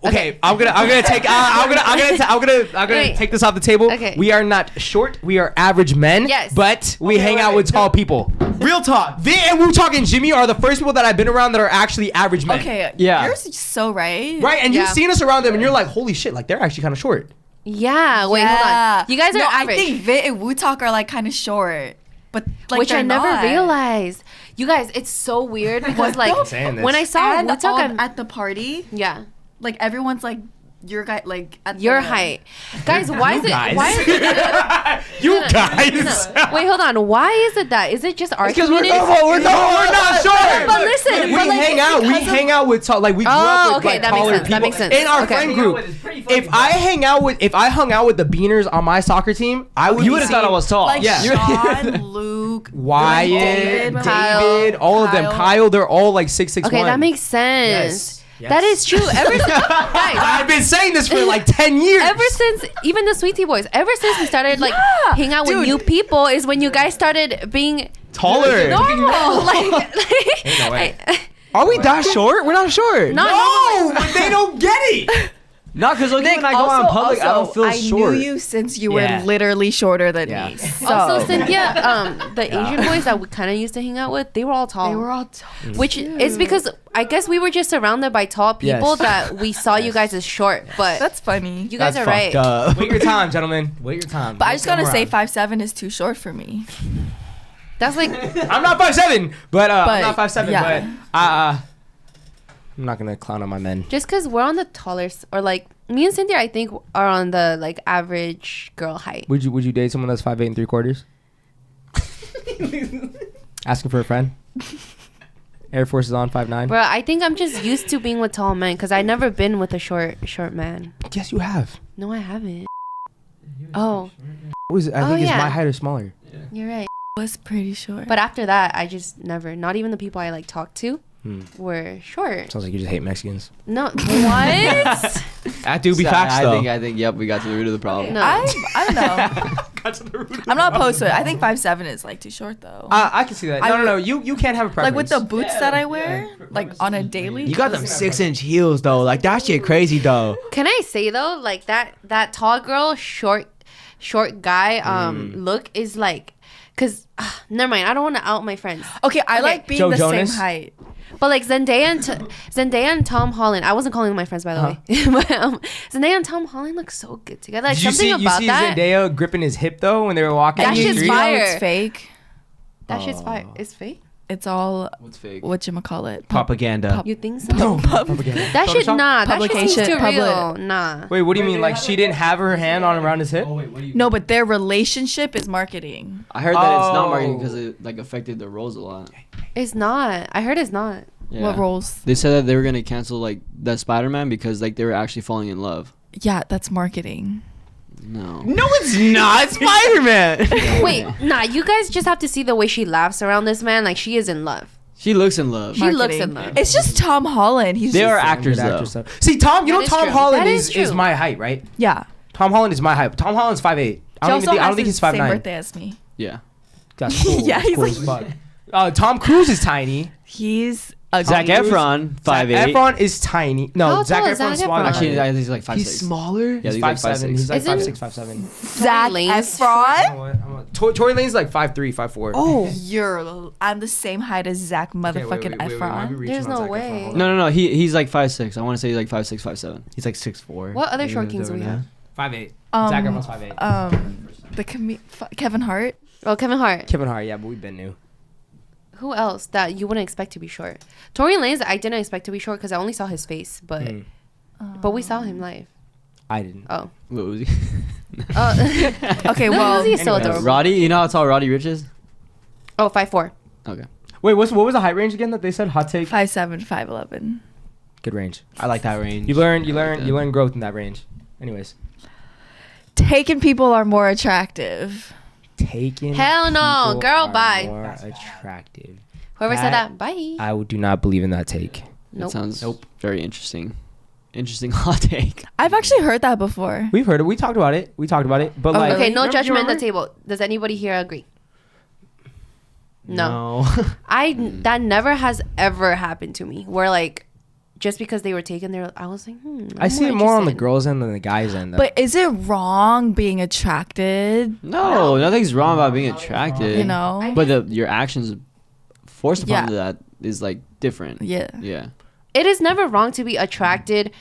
Okay. I'm gonna take. I'm gonna Wait. take this off the table. Okay. We are not short. We are average men. Yes. But we hang out with tall people. Real talk. Vin and Wu Talk and Jimmy are the first people that I've been around that are actually average men. Okay. Yeah. You're so right. Right, and Yeah. you've seen us around them, and you're like, holy shit, like they're actually kind of short. yeah. Wait, hold on. You guys are no, average. I think Vit and Wu Talk are like kind of short, but like which I they're never not. realized. You guys, it's so weird because like I'm saying this. when I saw And Wu Talk, at the party, yeah, like everyone's like your guy, like at your the, height, guys. Why is it? guys. Why is it? You No, guys. Wait, hold on. Why is it that? Is it just our Because we're community? we're not short. But listen, we but like, hang it's out. We because of- hang out with tall. Like we grew Oh, up with okay, like that makes taller sense, people that makes sense. in our Okay. friend group. If I hung out with the Beaners on my soccer team, I would. You would have thought I was tall. like Yeah. Sean, Luke, Wyatt, David, David, all of them. Kyle, they're all like 6'6". Okay, that makes sense. Yes. That is true. Ever since, guys, I've been saying this for like 10 years. ever since even the Sweetie Boys, ever since we started like Yeah. hang out with Dude. new people, is when you guys started being Taller. normal. like no way. Are we that short? We're not short. not No, but they don't get it. Not because Nick, when I go out in public, I don't feel I short. knew you since you Yeah. were literally shorter than Yeah. me. So. Also, Cynthia, the Asian boys that we kind of used to hang out with, they were all tall. They were all tall. Which is because I guess we were just surrounded by tall people Yes. that we saw you guys as short. But That's funny. you guys That's are right. fucked up. Wait your time, gentlemen. Wait your time. But I just gotta Come say, around. 5'7" is too short for me. That's like I'm not 5'7", but I'm But, not 5'7", yeah. but I'm not gonna clown on my men. just because we're on the taller or like Me and Cynthia, I think, are on the like average girl height. Would you date someone that's 5'8" and 3/4? Asking for a friend. Air Force is on 5'9". Bro, I think I'm just used to being with tall men because I've never been with a short man. Yes, you have. No, I haven't. Oh, I think it's yeah. my height or smaller. you're right. Was pretty short. But after that, I just never. Not even the people I like talk to were short. Sounds like you just hate Mexicans. No, what? That do be So facts though. I think. Yep, we got to the root of the problem. No. I don't know. I'm not opposed to it. I think 5'7" is like too short though. I can see that. No. You can't have a preference. Like with the boots that I wear, like on a daily. You got them 6-inch heels though. Like that shit crazy though. Can I say though, like that tall girl, short guy, look is like, cause never mind. I don't want to out my friends. Okay, I like being Joe the Jonas? same height. But like Zendaya and Tom Holland, I wasn't calling them my friends by the way. But Zendaya and Tom Holland look so good together. Like Did you something see, about that. Zendaya gripping his hip though when they were walking? That down the shit's street? fire. It's fake. That shit's fire. It's fake. It's all What's fake? whatchamacallit. Propaganda. You think so? No. That shit, nah. That shit seems Publication, too real. public. Nah. Wait, what do you mean? Like she didn't have her hand on around his hip? Oh wait, what do you? No, but their relationship is marketing. I heard that it's not Oh. marketing because it like affected the roles a lot. It's not. I heard it's not. Yeah. What roles? They said that they were gonna cancel like that Spider-Man because like they were actually falling in love. Yeah, that's marketing. No. No, it's not Spider-Man. Wait, nah. You guys just have to see the way she laughs around this man. Like she is in love. She looks in love. She looks Marketing. in love. It's just Tom Holland. He's They just, are actors Good though. actress, though. See, Tom, you That know is Tom true. Holland That is is true. my height, right? Yeah. Tom Holland is my height. Tom Holland's 5'8". He I don't also think has he's the same 5'9". birthday as me. Yeah. That's cool. Yeah, That's he's cool like- as fuck. Tom Cruise is tiny. He's a Zac Cruise- Efron, 5'8". Zac Efron is tiny. No, How Zac tall is Efron's Zac smaller. Efron? Actually, I think he's like 5'6". He's smaller. Yeah, He's he's like 5'7". He's like Isn't- 5'6", 5'7". Zac Lane's- Efron. Tory Lane's like 5'3", 5'4". Oh, I'm the same height as Zac motherfucking Efron. There's no way. No. He's like 5'6". I want to say he's like 5'6", 5'7". He's like 6'4". What other short kings do we have? 5'8". Um, Zac Efron's 5'8". Kevin Hart. Oh, Kevin Hart. Kevin Hart, yeah, but we've been new. Who else that you wouldn't expect to be short? Tory Lanez, I didn't expect to be short because I only saw his face, but we saw him live. I didn't. Oh. What was he? Okay, No, well, he's so anyways. adorable. Roddy, you know how tall Roddy Rich is? Oh, 5'4". Okay. Wait, what was the height range again that they said? Hot take. 5'7", 5'11". Good range. I like that range. You learn growth in that range. Anyways, Taken people are more attractive. taking. Hell no, people girl, are bye. More attractive. Whoever said That- that, bye. I do not believe in that take. Nope. That sounds very interesting. Interesting hot take. I've actually heard that before. We've heard it. We talked about it. But Oh, like, Okay, no remember- judgment at the remember? table. Does anybody here agree? No. No. That never has ever happened to me. Where like, just because they were taken there, I was like, I I'm see it more on the interested. girls' end than the guys' end. Though. But is it wrong being attracted? No, nothing's wrong about being attracted. You know? But your actions forced upon Yeah. that is like different. Yeah. Yeah. It is never wrong to be attracted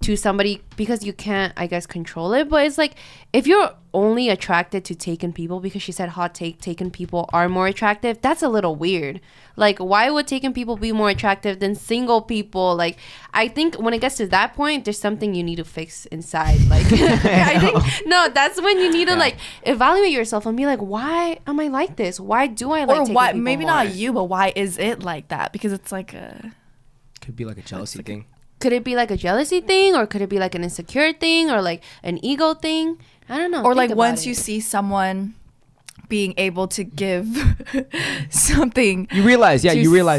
to somebody because you can't, I guess, control it. But it's like if you're only attracted to taken people because she said hot take, taken people are more attractive. That's a little weird. Like, why would taken people be more attractive than single people? Like, I think when it gets to that point, there's something you need to fix inside. Like, I think no, that's when you need to like evaluate yourself and be like, why am I like this? Why do I like? Or taking why? people Maybe more? not you, but why is it like that? Because it's like a. Could be like a jealousy thing. Could it be like a jealousy thing, or could it be like an insecure thing, or like an ego thing? I don't know. Or Think like about once it. you see someone being able to give something. You realize To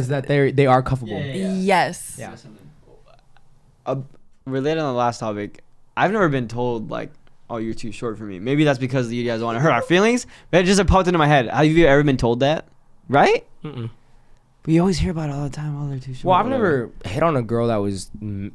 that they are cuffable. Yes. Yeah. Related on the last topic, I've never been told like, "Oh, you're too short for me." Maybe that's because you guys want to hurt our feelings. But it just popped into my head. Have you ever been told that? Right? Mm-mm. But you always hear about it all the time. Oh, they're too short. Well, I've whatever. never hit on a girl that was. Well,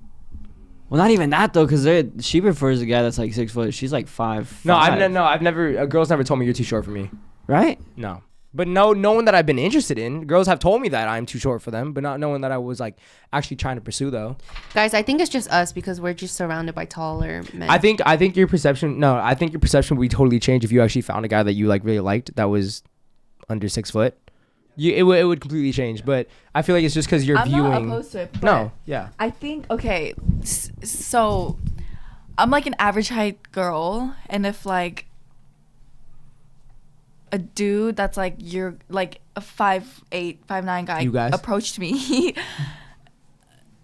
not even that though, because she prefers a guy that's like 6 foot. She's like 5'5". No, I've never. A girl's never told me you're too short for me. Right? No. But no one that I've been interested in. Girls have told me that I'm too short for them, but not knowing that I was like actually trying to pursue though. guys, I think it's just us because we're just surrounded by taller men. I think your perception. No, I think your perception would be totally changed if you actually found a guy that you like really liked that was under 6 foot. It would completely change. But I feel like it's just because you're I'm viewing. not opposed to it. But No, yeah. I think so. I'm like an average height girl, and if like a dude that's like you're like a 5'8", 5'9" guy You guys? approached me,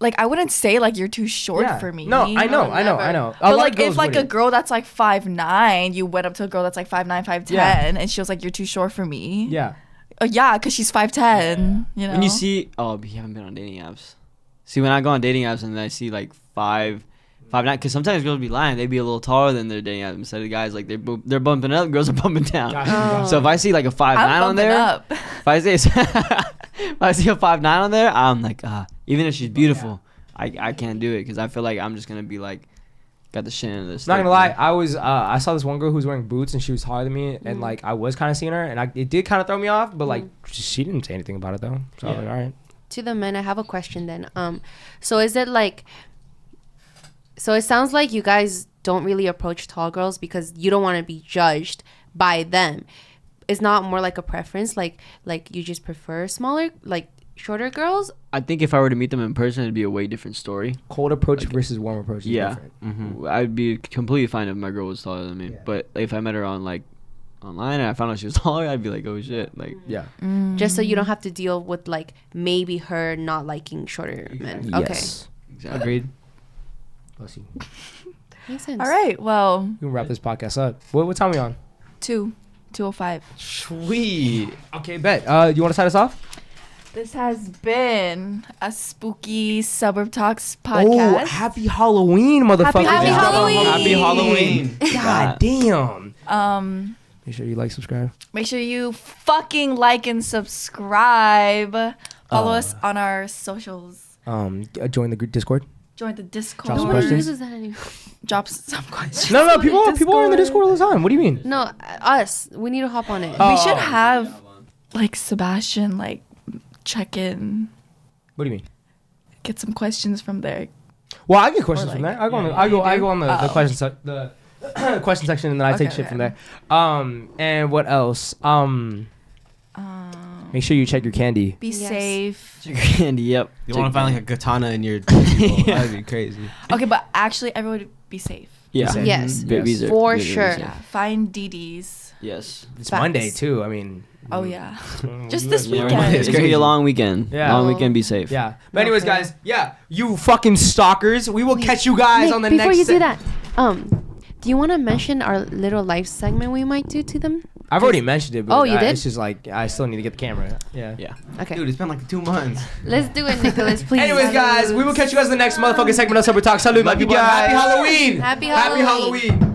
like I wouldn't say like you're too short for me. No, I know. But like if like a girl that's like 5'9", you went up to a girl that's like 5'9", 5'10", and she was like, "You're too short for me." Yeah. Yeah, because she's 5'10". You know. When you see, you haven't been on dating apps. See, when I go on dating apps and I see like 5'9", because sometimes girls be lying. They be a little taller than their dating app. Instead of guys like they're bumping up, girls are bumping down. Gotcha. So if I see like a 5'9" on there, up. if I see a 5'9" on there, I'm like, even if she's beautiful, I can't do it because I feel like I'm just gonna be like, got the shit into this. Not gonna lie, I saw this one girl who was wearing boots and she was taller than me, and like I was kind of seeing her, and it did kind of throw me off, but like she didn't say anything about it though. So I was like, all right. To the men, I have a question then. So is it like? So it sounds like you guys don't really approach tall girls because you don't want to be judged by them. It's not more like a preference, like you just prefer smaller, like shorter girls. I think if I were to meet them in person, it'd be a way different story. Cold approach versus warm approach is different. Mm-hmm. I'd be completely fine if my girl was taller than me. Yeah. But if I met her on like online and I found out she was taller, I'd be like, oh shit, like Yeah. Just so you don't have to deal with like maybe her not liking shorter men. Okay, Yes. exactly. Agreed. Bless you. makes sense. All right. Well, We can wrap this podcast up. What time are we on? 2:05. Sweet. Okay, bet. You want to sign us off? This has been a spooky Suburb Talks Oh, podcast. happy Halloween, motherfuckers. Happy Halloween. Happy Halloween. God damn. Make sure you like, subscribe. Make sure you fucking like and subscribe. Follow us on our socials. Join the Discord. Join the Discord. Drop some Nobody questions. uses that anymore. Drop some questions. No, people are in the Discord all the time. What do you mean? No, us. We need to hop on it. We should have like Sebastian like check in, What do you mean? get some questions from there. Well, I get questions Or from like- there. I go on the, Yeah, I go you do? on the Oh. question question section, and then I take Okay, shit okay. from there. And what else? Make sure you check your candy. Be Yes. safe. Candy, yep. You want to find like a katana in your that'd be crazy. Okay, but actually, everyone be safe. Yeah. Safe. Yes. Babies are- For babies are sure. safe. Yeah, find DDs. Yes. It's Facts. Monday too. I mean. Oh yeah, mm, just this Yeah, weekend. it's gonna be a long weekend. Yeah. Long weekend. Be safe. Yeah. But anyways, guys, you fucking stalkers. We will catch you guys Nick, on the before next. you do that, do you want to mention our little life segment we might do to them? I've already mentioned it. But Oh, you did? It's just like I still need to get the camera. Yeah. Yeah. Okay, Dude, it's been like 2 months. let's do it, Nicholas, please. Anyways, guys, we will catch you guys in the next motherfucking segment of Sober Talk. Salute, my Love you people. Happy guys. Halloween. Happy Happy Halloween. Halloween.